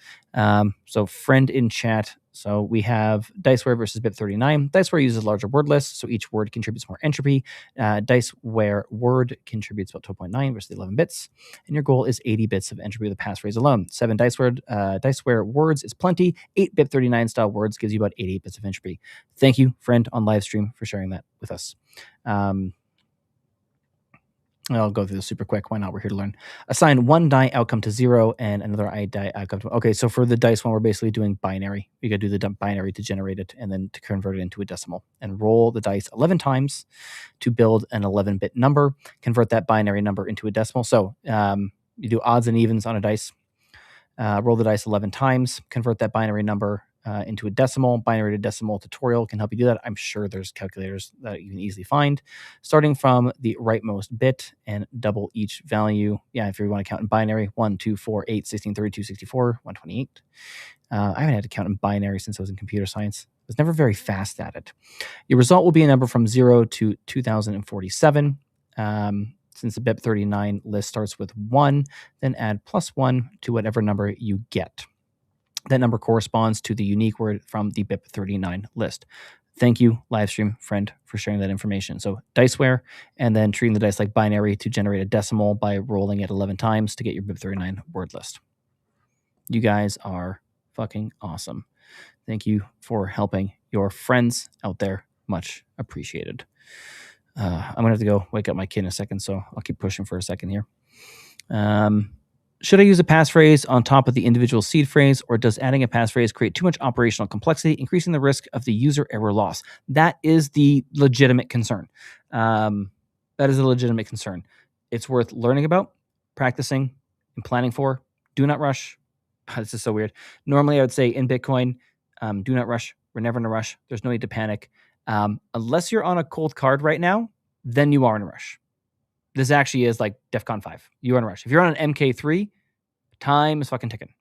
So friend in chat. So we have Diceware versus BIP39. Diceware uses larger word lists, so each word contributes more entropy. Diceware word contributes about 12.9 versus the 11 bits. And your goal is 80 bits of entropy with the passphrase alone. 7 Diceware words is plenty. 8 BIP39 style words gives you about 88 bits of entropy. Thank you, friend, on live stream for sharing that with us. I'll go through this super quick. Why not? We're here to learn. Assign one die outcome to 0 and another die outcome to... Okay, so for the dice one, we're basically doing binary. You got to do the binary to generate it and then to convert it into a decimal. And roll the dice 11 times to build an 11-bit number. Convert that binary number into a decimal. So you do odds and evens on a dice. Roll the dice 11 times. Convert that binary number into a decimal. Binary to decimal tutorial can help you do that. I'm sure there's calculators that you can easily find. Starting from the rightmost bit and double each value. Yeah, if you want to count in binary, 1, 2, 4, 8, 16, 32, 64, 128. I haven't had to count in binary since I was in computer science. I was never very fast at it. Your result will be a number from 0 to 2047. Since the BIP39 list starts with 1, then add +1 to whatever number you get. That number corresponds to the unique word from the BIP39 list. Thank you, livestream friend, for sharing that information. So Diceware, and then treating the dice like binary to generate a decimal by rolling it 11 times to get your BIP39 word list. You guys are fucking awesome. Thank you for helping your friends out there. Much appreciated. I'm going to have to go wake up my kid in a second, so I'll keep pushing for a second here. Should I use a passphrase on top of the individual seed phrase, or does adding a passphrase create too much operational complexity, increasing the risk of the user error loss? That is the legitimate concern. That is a legitimate concern. It's worth learning about, practicing, and planning for. Do not rush. This is so weird. Normally, I would say in Bitcoin, do not rush. We're never in a rush. There's no need to panic. Unless you're on a cold card right now, then you are in a rush. This actually is like DEFCON 5. You are in a rush. If you're on an MK3, time is fucking ticking.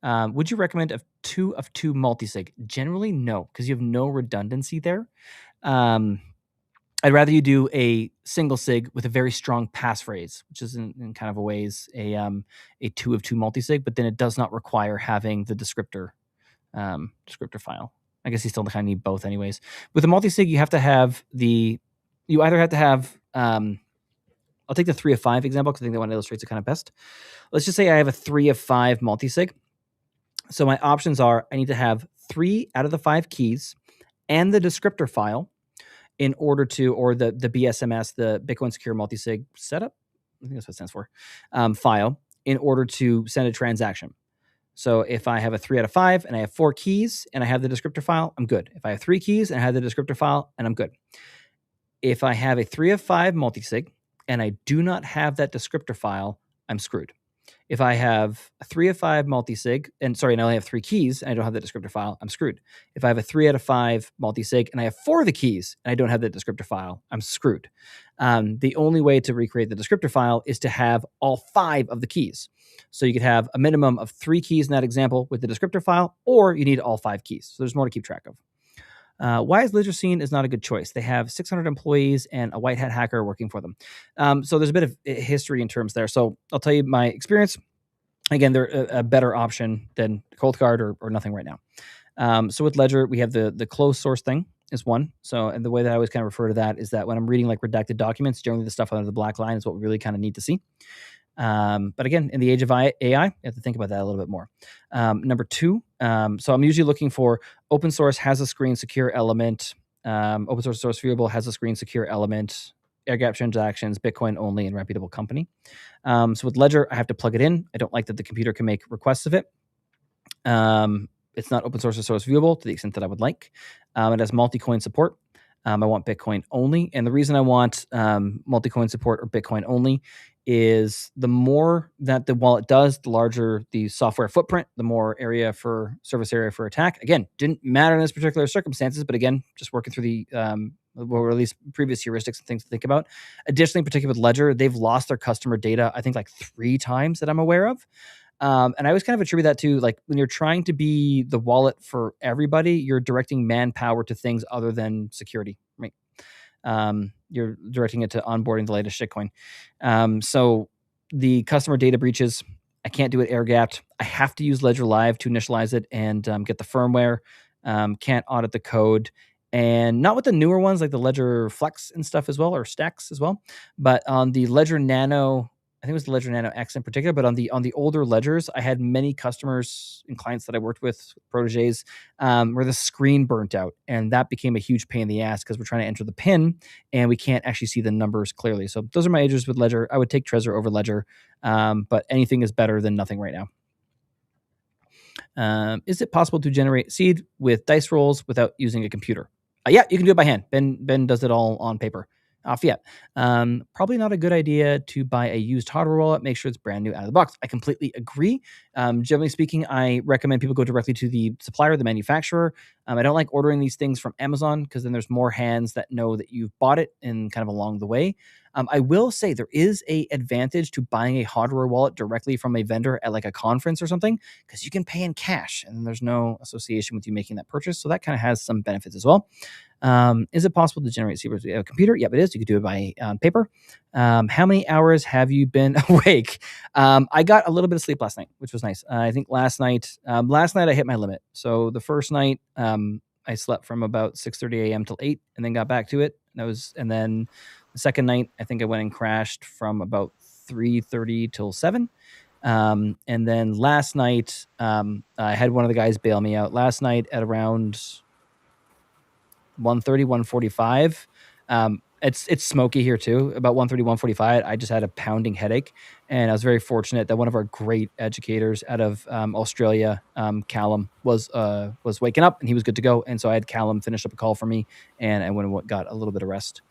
Would you recommend a 2 of 2 multisig? Generally, no, because you have no redundancy there. I'd rather you do a single sig with a very strong passphrase, which is in kind of a ways a 2 of 2 multisig, but then it does not require having the descriptor file. I guess you still kind of need both anyways. With a multisig, you have to have you either have to have, I'll take the 3 of 5 example because I think that one illustrates it kind of best. Let's just say I have a 3 of 5 multisig. So my options are I need to have 3 out of the 5 keys and the descriptor file in order to, or the BSMS, the Bitcoin Secure Multisig Setup, I think that's what it stands for, file, in order to send a transaction. So if I have a 3 out of 5 and I have 4 keys and I have the descriptor file, I'm good. If I have 3 keys and I have the descriptor file, and I'm good. If I have a 3 of 5 multisig and I do not have that descriptor file, I'm screwed. If I have a 3 of 5 multisig, and I only have 3 keys and I don't have the descriptor file, I'm screwed. If I have a 3 out of 5 multisig and I have 4 of the keys and I don't have the descriptor file, I'm screwed. The only way to recreate the descriptor file is to have all 5 of the keys. So you could have a minimum of 3 keys in that example with the descriptor file, or you need all 5 keys. So there's more to keep track of. Why is Ledger is not a good choice? They have 600 employees and a white hat hacker working for them. So there's a bit of history in terms there. So I'll tell you my experience. Again, they're a better option than COLDCARD or nothing right now. So with Ledger, we have the closed source thing is one. So, and the way that I always kind of refer to that is that when I'm reading like redacted documents, generally the stuff under the black line is what we really kind of need to see. But again, in the age of AI, you have to think about that a little bit more. Number 2, so I'm usually looking for open source has a screen secure element. Open source viewable has a screen secure element. Air gap transactions, Bitcoin only, and reputable company. So with Ledger, I have to plug it in. I don't like that the computer can make requests of it. It's not open source or source viewable to the extent that I would like. It has multi-coin support. I want Bitcoin only. And the reason I want multi-coin support or Bitcoin only is the more that the wallet does, the larger the software footprint, the more surface area for attack. Again, didn't matter in this particular circumstances, but again, just working through the, or at least previous heuristics and things to think about. Additionally, in particular with Ledger, they've lost their customer data, I think like 3 times that I'm aware of. And I always kind of attribute that to like when you're trying to be the wallet for everybody, you're directing manpower to things other than security, right? You're directing it to onboarding the latest shitcoin. So the customer data breaches, I can't do it air gapped. I have to use Ledger Live to initialize it and get the firmware. Can't audit the code. And not with the newer ones like the Ledger Flex and stuff as well, or Stacks as well, but on the Ledger Nano, I think it was the Ledger Nano X in particular. But on the older ledgers, I had many customers and clients that I worked with, proteges, where the screen burnt out, and that became a huge pain in the ass because we're trying to enter the PIN and we can't actually see the numbers clearly. So those are my issues with Ledger. I would take Trezor over Ledger, but anything is better than nothing right now. Is it possible to generate seed with dice rolls without using a computer? Yeah, you can do it by hand. Ben does it all on paper. Fiat. Probably not a good idea to buy a used hardware wallet. Make sure it's brand new out of the box. I completely agree. Generally speaking, I recommend people go directly to the supplier, the manufacturer. I don't like ordering these things from Amazon because then there's more hands that know that you've bought it and kind of along the way. I will say there is a advantage to buying a hardware wallet directly from a vendor at like a conference or something because you can pay in cash and there's no association with you making that purchase. So that kind of has some benefits as well. Is it possible to generate seed with a computer? Yep, it is. You could do it by paper. How many hours have you been awake? I got a little bit of sleep last night, which was nice. I think last night I hit my limit. So the first night, I slept from about 6:30 a.m. till 8 and then got back to it. And then the second night, I think I went and crashed from about 3:30 till 7. And then last night, I had one of the guys bail me out last night at around 1:30, 1:45. It's smoky here too. About 1:30, 1:45, I just had a pounding headache, and I was very fortunate that one of our great educators out of Australia, Callum, was waking up and he was good to go. And so I had Callum finish up a call for me, and I went and got a little bit of rest.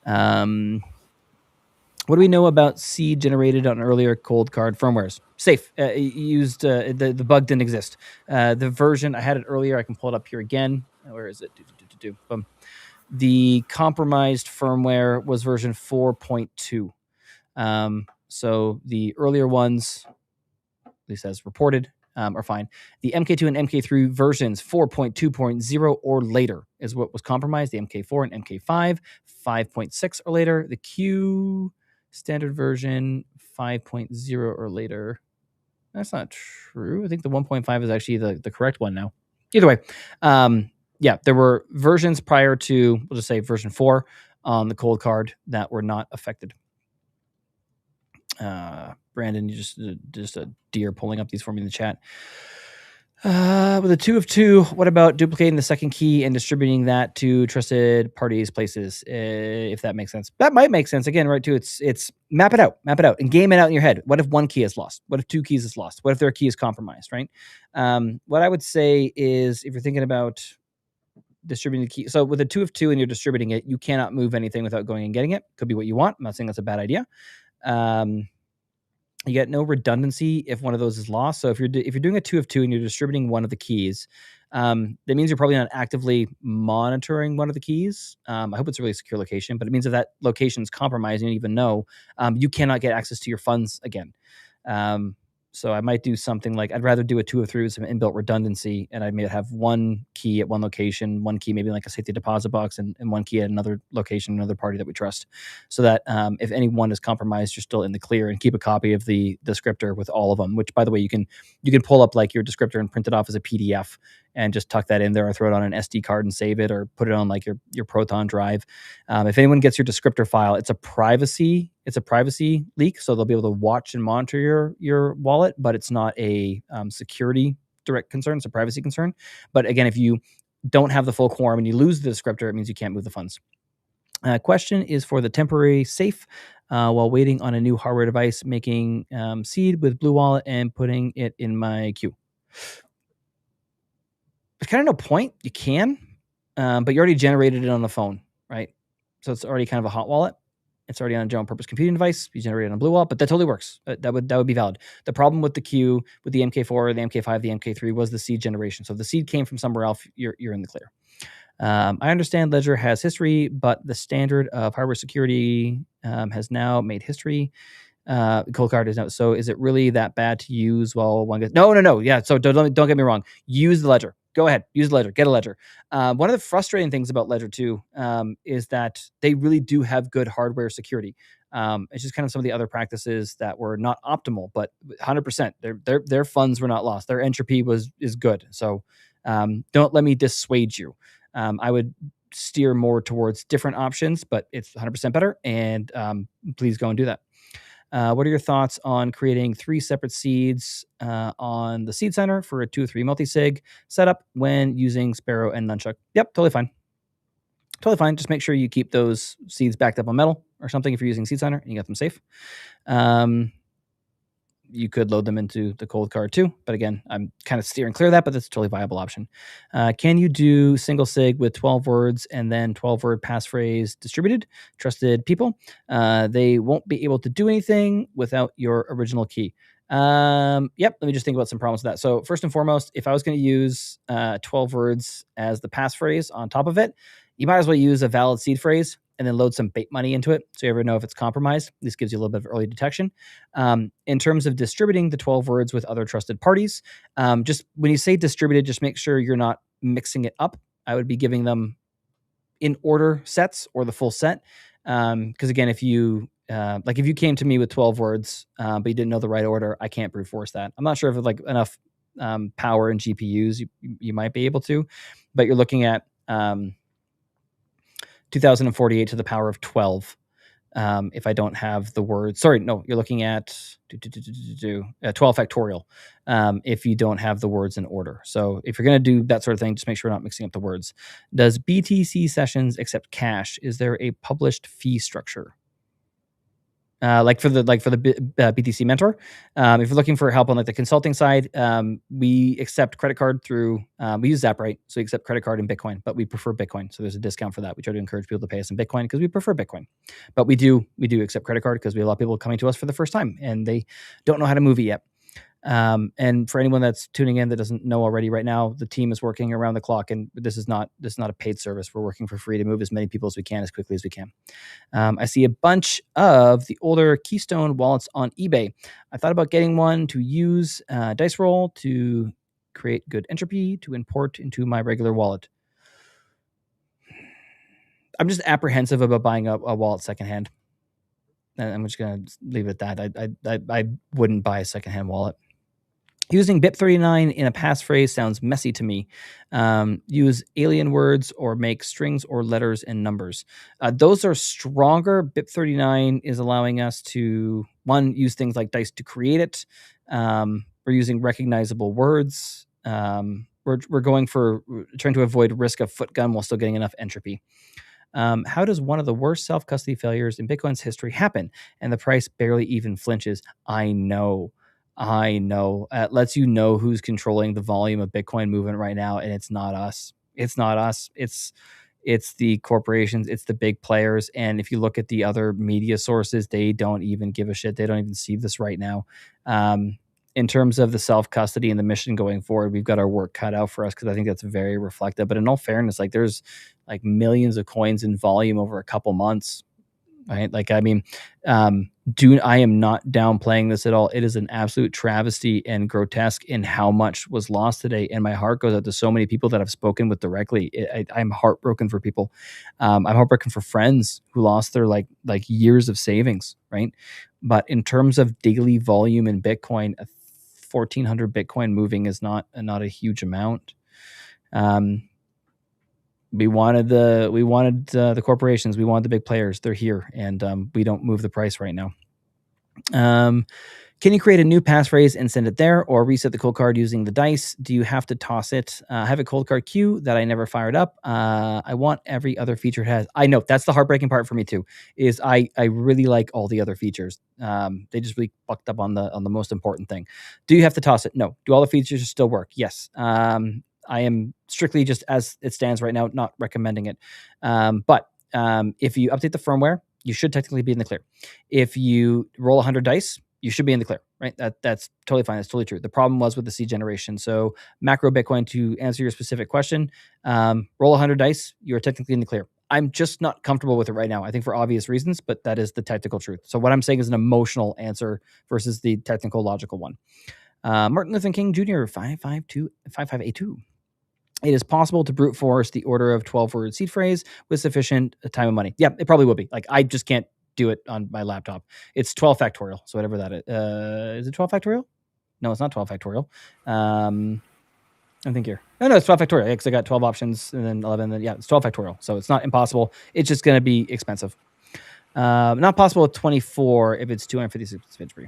What do we know about seed generated on earlier COLDCARD firmwares? Safe. The bug didn't exist. The version I had it earlier. I can pull it up here again. Where is it? Boom. The compromised firmware was version 4.2. So the earlier ones, at least as reported, are fine. The MK2 and MK3 versions 4.2.0 or later is what was compromised. The MK4 and MK5 5.6 or later. The Q standard version 5.0 or later. That's not true. I think the 1.5 is actually the correct one now. Either way, yeah, there were versions prior to, we'll just say version 4 on the COLDCARD that were not affected. Brandon, you just a deer pulling up these for me in the chat. With a 2 of 2, what about duplicating the second key and distributing that to trusted parties, places? If that makes sense, that might make sense. Again, right? Too, it's map it out, and game it out in your head. What if one key is lost? What if 2 keys is lost? What if their key is compromised? Right? What I would say is, if you're thinking about distributing the key, so with a 2 of 2 and you're distributing it, you cannot move anything without going and getting it. Could be what you want. I'm not saying that's a bad idea. You get no redundancy if one of those is lost. So if you're doing a 2 of 2 and you're distributing one of the keys, that means you're probably not actively monitoring one of the keys. I hope it's a really secure location, but it means if that location is compromised and you even know, you cannot get access to your funds again. So I might do something like, I'd rather do a 2 of 3 with some inbuilt redundancy, and I may have one key at one location, one key maybe like a safety deposit box, and one key at another location, another party that we trust, so that if any one is compromised, you're still in the clear, and keep a copy of the descriptor with all of them, which, by the way, you can pull up like your descriptor and print it off as a PDF and just tuck that in there, or throw it on an SD card and save it, or put it on like your Proton drive. If anyone gets your descriptor file, it's a privacy leak, so they'll be able to watch and monitor your wallet, but it's not a security direct concern. It's a privacy concern. But again, if you don't have the full quorum and you lose the descriptor, it means you can't move the funds. Question is for the temporary safe while waiting on a new hardware device, making seed with Blue Wallet and putting it in my queue. There's kind of no point. You can, but you already generated it on the phone, right? So it's already kind of a hot wallet. It's already on a general purpose computing device. You generate it on Blue Wallet, but that totally works. That would be valid. The problem with the queue, with the MK4, the MK5, the MK3 was the seed generation. So if the seed came from somewhere else, you're in the clear. I understand Ledger has history, but the standard of hardware security has now made history. COLDCARD is no. So is it really that bad to use while one gets? No. Yeah. So don't get me wrong. Use the ledger. Go ahead. Use the ledger. Get a ledger. One of the frustrating things about Ledger too is that they really do have good hardware security. It's just kind of some of the other practices that were not optimal, but 100% their funds were not lost. Their entropy is good. So don't let me dissuade you. I would steer more towards different options, but it's 100% better. And please go and do that. What are your thoughts on creating 3 separate seeds on the seed center for a 2 or 3 multi-sig setup when using Sparrow and Nunchuck? Yep, totally fine. Totally fine. Just make sure you keep those seeds backed up on metal or something if you're using seed center and you got them safe. You could load them into the COLDCARD too. But again, I'm kind of steering clear of that, but that's a totally viable option. Can you do single sig with 12 words and then 12-word passphrase distributed? Trusted people. They won't be able to do anything without your original key. Yep, let me just think about some problems with that. So first and foremost, if I was going to use 12 words as the passphrase on top of it, you might as well use a valid seed phrase and then load some bait money into it so you ever know if it's compromised. This gives you a little bit of early detection. In terms of distributing the 12 words with other trusted parties, just when you say distributed, just make sure you're not mixing it up. I would be giving them in order sets or the full set. Because again, if you came to me with 12 words, but you didn't know the right order, I can't brute force that. I'm not sure if it's like enough power and GPUs, you might be able to, but you're looking at 2048 to the power of 12. If I don't have the word, sorry, no, you're looking at 12 factorial if you don't have the words in order. So if you're going to do that sort of thing, just make sure you're not mixing up the words. Does BTC sessions accept cash? Is there a published fee structure? Like for the BTC mentor, if you're looking for help on like the consulting side, we accept credit card through we use Zaprite, so we accept credit card in Bitcoin, but we prefer Bitcoin, so there's a discount for that. We try to encourage people to pay us in Bitcoin because we prefer Bitcoin, but we do accept credit card because we have a lot of people coming to us for the first time and they don't know how to move it yet. And for anyone that's tuning in that doesn't know already, right now the team is working around the clock, and this is not a paid service. We're working for free to move as many people as we can as quickly as we can. I see a bunch of the older Keystone wallets on eBay. I thought about getting one to use dice roll to create good entropy to import into my regular wallet. I'm just apprehensive about buying a wallet secondhand. And I'm just going to leave it at that. I wouldn't buy a secondhand wallet. Using BIP39 in a passphrase sounds messy to me. Use alien words or make strings or letters and numbers. Those are stronger. BIP39 is allowing us to, one, use things like dice to create it. We're using recognizable words. We're going for trying to avoid risk of footgun while still getting enough entropy. How does one of the worst self-custody failures in Bitcoin's history happen and the price barely even flinches? I know. It lets you know who's controlling the volume of Bitcoin movement right now, and it's not us. It's not us. It's the corporations. It's the big players. And if you look at the other media sources, they don't even give a shit. They don't even see this right now. In terms of the self-custody and the mission going forward, we've got our work cut out for us because I think that's very reflective. But in all fairness, like there's like millions of coins in volume over a couple months. Right. Like, I mean, I am not downplaying this at all. It is an absolute travesty and grotesque in how much was lost today. And my heart goes out to so many people that I've spoken with directly. I'm heartbroken for people. I'm heartbroken for friends who lost their like years of savings. Right. But in terms of daily volume in Bitcoin, 1,400 Bitcoin moving is not a huge amount. We wanted the corporations. We wanted the big players. They're here, and we don't move the price right now. Can you create a new passphrase and send it there, or reset the COLDCARD using the dice? Do you have to toss it? I have a COLDCARD queue that I never fired up. I want every other feature it has. I know that's the heartbreaking part for me too. Is I really like all the other features. They just really fucked up on the most important thing. Do you have to toss it? No. Do all the features still work? Yes. I am strictly just as it stands right now, not recommending it. But if you update the firmware, you should technically be in the clear. If you roll 100 dice, you should be in the clear, right? That's totally fine. That's totally true. The problem was with the seed generation. So macro Bitcoin, to answer your specific question, roll 100 dice, you're technically in the clear. I'm just not comfortable with it right now. I think for obvious reasons, but that is the technical truth. So what I'm saying is an emotional answer versus the technical logical one. Martin Luther King Jr. 5582. It is possible to brute force the order of 12-word seed phrase with sufficient time and money. Yeah, it probably would be. Like, I just can't do it on my laptop. It's 12 factorial. So whatever that is it 12 factorial? No, it's not 12 factorial. I think here. No, it's 12 factorial. Because I got 12 options and then 11. Then, yeah, it's 12 factorial. So it's not impossible. It's just going to be expensive. Not possible with 24 if it's 256 bits per.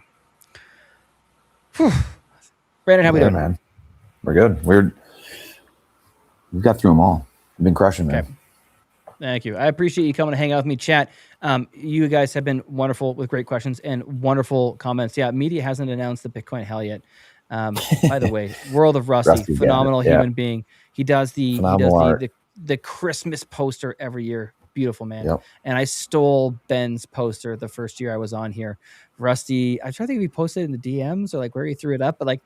Brandon, how we doing? Man, we're good. We've got through them all. We've been crushing, man. Okay. Thank you. I appreciate you coming to hang out with me, chat. You guys have been wonderful with great questions and wonderful comments. Yeah, media hasn't announced the Bitcoin hell yet. By the way, World of Rusty phenomenal human being. He does the Christmas poster every year. Beautiful, man. Yep. And I stole Ben's poster the first year I was on here. Rusty, I try to think if he posted in the DMs or like where he threw it up, but like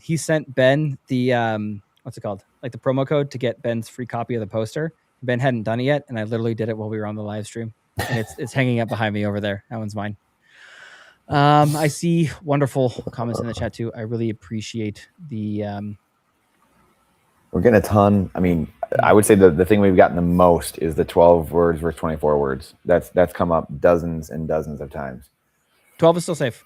he sent Ben the what's it called? Like the promo code to get Ben's free copy of the poster. Ben hadn't done it yet, and I literally did it while we were on the live stream. And it's hanging up behind me over there. That one's mine. I see wonderful comments in the chat too. I really appreciate the we're getting a ton. I mean, I would say the thing we've gotten the most is the 12 words versus 24 words. That's come up dozens and dozens of times. 12 is still safe.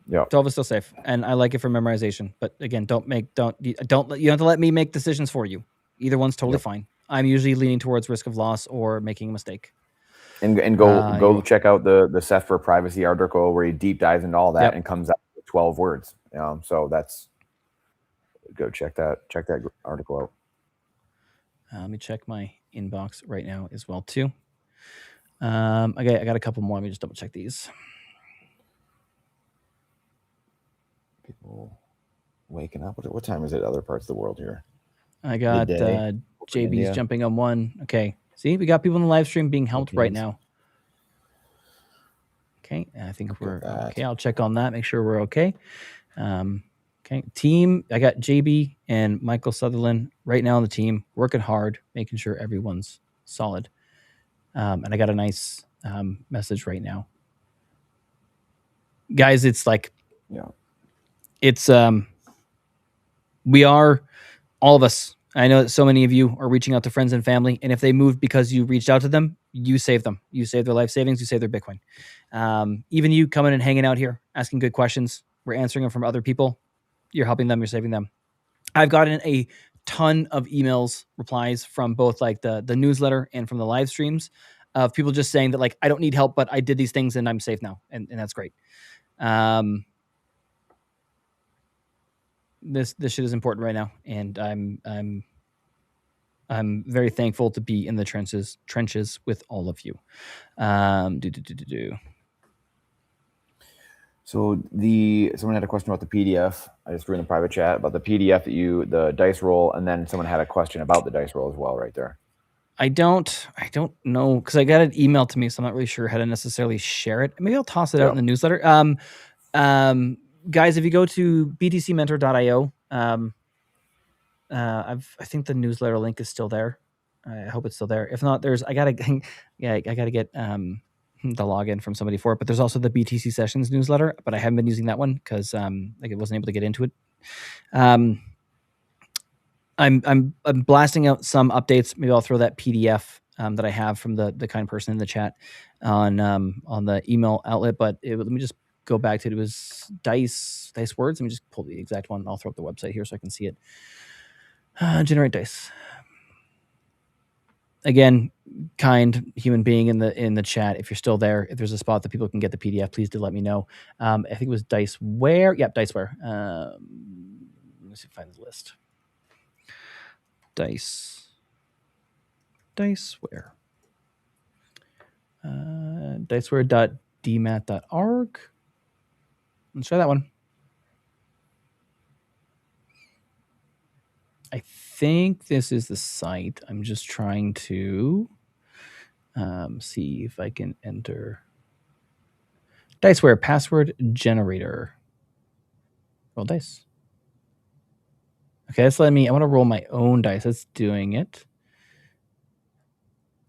Yeah. 12 is still safe. And I like it for memorization. But again, you don't have to let me make decisions for you. Either one's totally fine. I'm usually leaning towards risk of loss or making a mistake. And go check out the Seth for Privacy article where he deep dives into all that and comes out with 12 words. So that's go check that article out. Let me check my inbox right now as well too. Okay, I got a couple more. Let me just double check these. People waking up. What time is it? Other parts of the world here. I got JB's jumping on one. Okay, see, we got people in the live stream being helped right now. Okay, I think we're okay. I'll check on that. Make sure we're okay. Okay, team. I got JB and Michael Sutherland right now on the team, working hard, making sure everyone's solid. And I got a nice message right now, guys. It's like, it's we are all of us. I know that so many of you are reaching out to friends and family, and if they moved because you reached out to them, you saved them. You saved their life savings. You saved their Bitcoin. Even you coming and hanging out here, asking good questions. We're answering them from other people. You're helping them. You're saving them. I've gotten a ton of emails, replies from both like the newsletter and from the live streams of people just saying that like, I don't need help, but I did these things and I'm safe now. And that's great. This shit is important right now. And I'm very thankful to be in the trenches with all of you. So someone had a question about the PDF. I just threw in the private chat about the PDF the dice roll, and then someone had a question about the dice roll as well, right there. I don't know because I got it emailed to me, so I'm not really sure how to necessarily share it. Maybe I'll toss it out in the newsletter. Guys, if you go to btcmentor.io, I think the newsletter link is still there. I hope it's still there. If not, I gotta get the login from somebody for it. But there's also the BTC Sessions newsletter, but I haven't been using that one because like I wasn't able to get into it. I'm blasting out some updates. Maybe I'll throw that PDF that I have from the kind person in the chat on the email outlet. But let me just go back to it. It was dice words. Let me just pull the exact one. I'll throw up the website here so I can see it. Generate dice. Again, kind human being in the chat. If you're still there, if there's a spot that people can get the PDF, please do let me know. I think it was Diceware. Yep, Diceware. Let me see if I find the list. Diceware. Diceware.dmat.org. Let's try that one. I think this is the site. I'm just trying to see if I can enter Diceware password generator. Roll dice. Okay, that's letting me. I want to roll my own dice. That's doing it.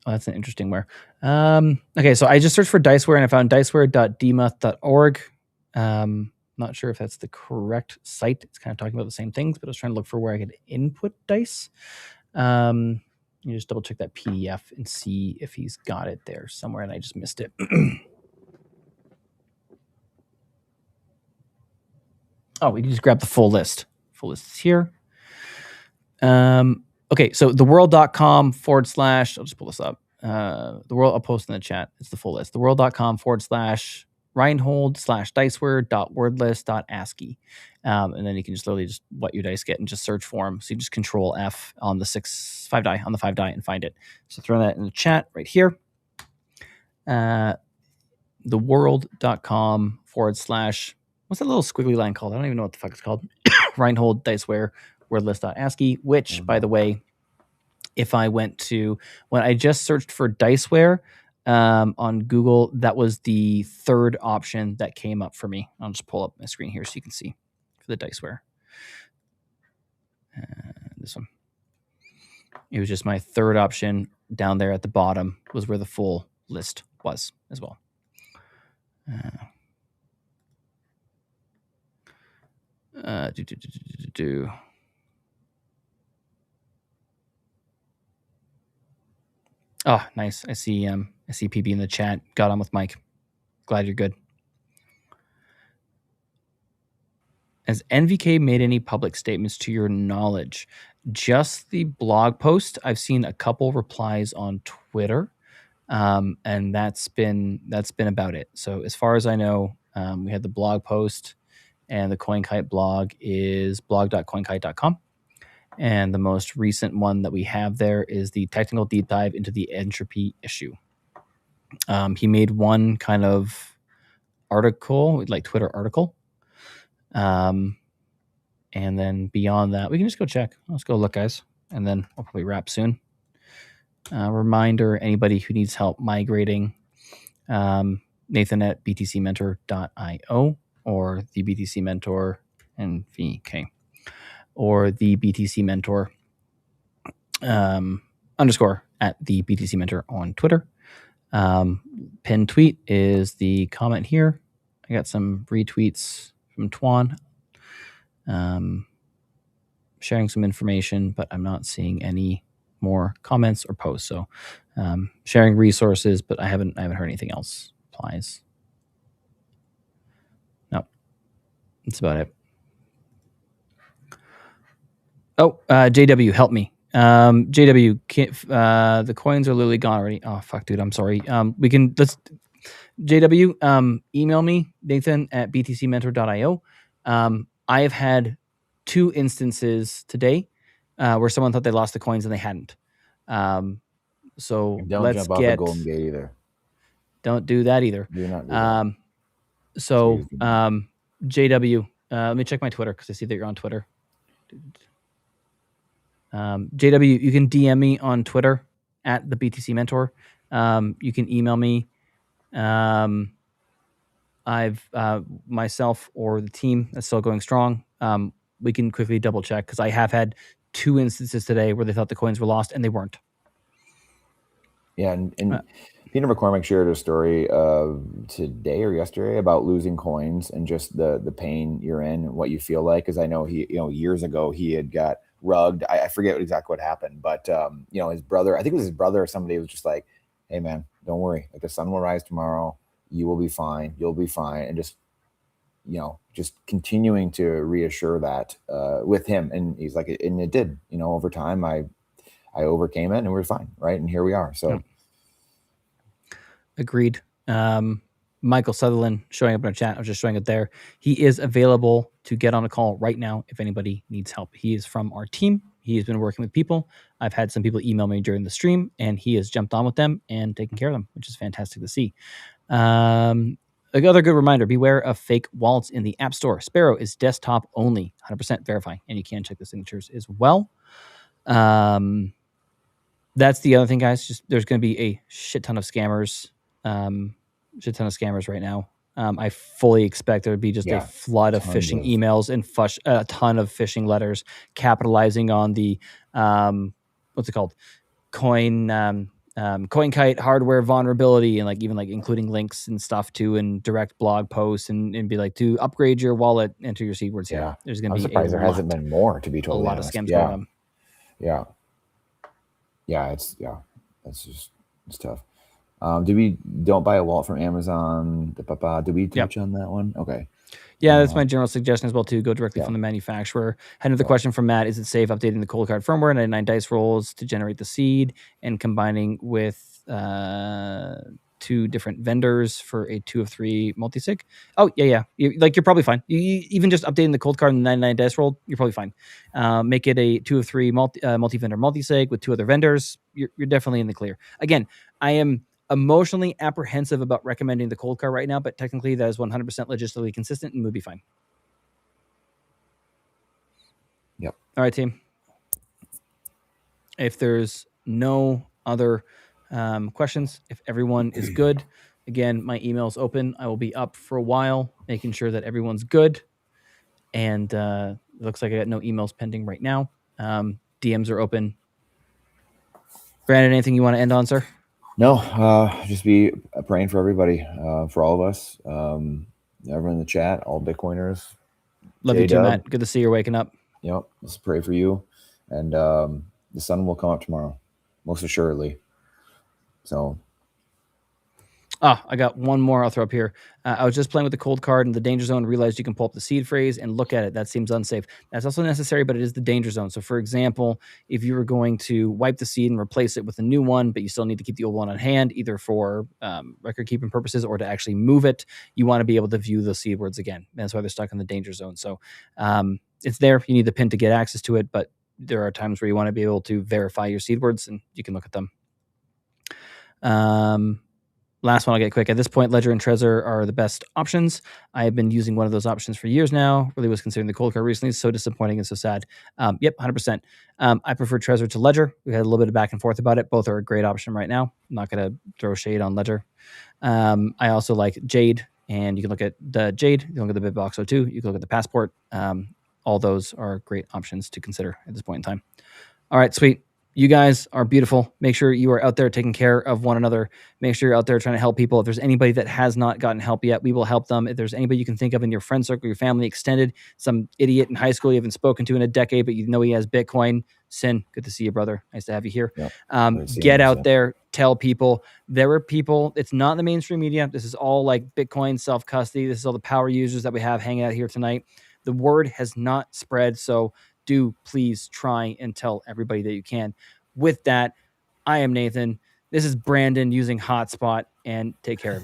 Oh, that's an interesting where. Okay, so I just searched for diceware and I found diceware.dmuth.org. Not sure if that's the correct site. It's kind of talking about the same things, but I was trying to look for where I could input dice. You just double check that PDF and see if he's got it there somewhere, and I just missed it. Oh, we can just grab the full list. Full list is here. Okay, so theworld.com / I'll just pull this up. The world, I'll post in the chat. It's the full list. Theworld.com / Reinhold / diceware.wordlist.ascii. And then you can just literally just what your dice get and just search for them. So you just control F on the 5 die and find it. So throw that in the chat right here. Theworld.com / what's that little squiggly line called? I don't even know what the fuck it's called. Reinhold Diceware wordlist.ascii, which, by the way, if I went to when I just searched for Diceware on Google, that was the third option that came up for me. I'll just pull up my screen here so you can see for the Diceware. This one. It was just my third option down there at the bottom was where the full list was as well. Oh, nice. I see PB in the chat. Got on with Mike. Glad you're good. Has NVK made any public statements to your knowledge? Just the blog post. I've seen a couple replies on Twitter, and that's been about it. So as far as I know, we had the blog post, and the CoinKite blog is blog.coinkite.com. And the most recent one that we have there is the technical deep dive into the entropy issue. He made one kind of article, like Twitter article. And then beyond that, we can just go check. Let's go look, guys. And then we'll probably wrap soon. Reminder, anybody who needs help migrating, Nathan at btcmentor.io or the BTC Mentor and VK. Or the BTC Mentor underscore at the BTC Mentor on Twitter. Pinned tweet is the comment here. I got some retweets from Twan sharing some information, but I'm not seeing any more comments or posts. So sharing resources, but I haven't heard anything else applies. No, that's about it. Oh, JW, help me. JW, the coins are literally gone already. Oh, fuck, dude, I'm sorry. JW, email me, Nathan at btcmentor.io. I have had 2 instances today where someone thought they lost the coins and they hadn't. So don't let's jump off the Golden Gate either. Don't do that either. Do not do that. So JW, let me check my Twitter because I see that you're on Twitter. JW, you can DM me on Twitter at the BTC Mentor. You can email me. I've myself or the team that's still going strong. We can quickly double check because I have had 2 instances today where they thought the coins were lost and they weren't. Yeah, and Peter McCormick shared a story today or yesterday about losing coins and just the pain you're in and what you feel like. Because I know he, years ago he had got rugged. I forget exactly what happened, but his brother, I think it was his brother or somebody, was just like, "Hey man, don't worry. Like the sun will rise tomorrow. You will be fine. You'll be fine." And just continuing to reassure that with him. And he's like, and it did. Over time, I overcame it and we're fine, right? And here we are. So, agreed. Michael Sutherland showing up in our chat. I was just showing it there. He is available to get on a call right now if anybody needs help. He is from our team. He has been working with people. I've had some people email me during the stream, and he has jumped on with them and taken care of them, which is fantastic to see. Another good reminder, beware of fake wallets in the App Store. Sparrow is desktop only, 100% verify, and you can check the signatures as well. That's the other thing, guys. Just there's going to be a shit ton of scammers right now. I fully expect there to be just a flood of phishing emails and a ton of phishing letters capitalizing on the what's it called? Coin CoinKite hardware vulnerability, and like even like including links and stuff too, and direct blog posts, and be like, to upgrade your wallet, enter your seed words here. Yeah. There's going to I'm be a surprised there hasn't been more, to be totally lot of honest. scams going Yeah. on. Yeah. Yeah. It's tough. Did we don't buy a wallet from Amazon? Did we touch on that one? Okay. Yeah, that's my general suggestion as well too. Go directly Yeah. from the manufacturer. Had another question from Matt: is it safe updating the COLDCARD firmware 99 dice rolls to generate the seed and combining with 2 different vendors for a 2 of 3 multisig? Oh yeah. You're probably fine. Even just updating the COLDCARD and the 99 dice roll, you're probably fine. Make it a 2 of 3 multi-vendor multisig with 2 other vendors. You're definitely in the clear. Again, I am emotionally apprehensive about recommending the COLDCARD right now, but technically that is 100% logistically consistent and would be fine. Yep. All right, team. If there's no other questions, if everyone is good, again, my email's open. I will be up for a while, making sure that everyone's good. And it looks like I got no emails pending right now. DMs are open. Brandon, anything you want to end on, sir? No, just be praying for everybody, for all of us, everyone in the chat, all Bitcoiners. Love you too, Matt. Good to see you're waking up. Yep, let's pray for you, and the sun will come up tomorrow, most assuredly. So, I got one more I'll throw up here. I was just playing with the COLDCARD in the danger zone, realized you can pull up the seed phrase and look at it. That seems unsafe. That's also necessary, but it is the danger zone. So, for example, if you were going to wipe the seed and replace it with a new one, but you still need to keep the old one on hand, either for record keeping purposes or to actually move it, you want to be able to view the seed words again. That's why they're stuck in the danger zone. So, it's there. You need the pin to get access to it, but there are times where you want to be able to verify your seed words, and you can look at them. Last one I'll get quick. At this point, Ledger and Trezor are the best options. I have been using one of those options for years now. Really was considering the COLDCARD recently. So disappointing and so sad. Yep, 100%. I prefer Trezor to Ledger. We had a little bit of back and forth about it. Both are a great option right now. I'm not going to throw shade on Ledger. I also like Jade, and you can look at the Jade. You can look at the BitBox O2. You can look at the Passport. All those are great options to consider at this point in time. All right, sweet. You guys are beautiful. Make sure you are out there taking care of one another. Make sure you're out there trying to help people. If there's anybody that has not gotten help yet, we will help them. If there's anybody you can think of in your friend circle, your family, extended, some idiot in high school you haven't spoken to in a decade, but you know he has Bitcoin, Sin, good to see you, brother. Nice to have you here. Yep. Get out there, tell people. There are people, it's not in the mainstream media. This is all like Bitcoin self-custody. This is all the power users that we have hanging out here tonight. The word has not spread, so do please try and tell everybody that you can. With that, I am Nathan. This is Brandon using Hotspot, and take care of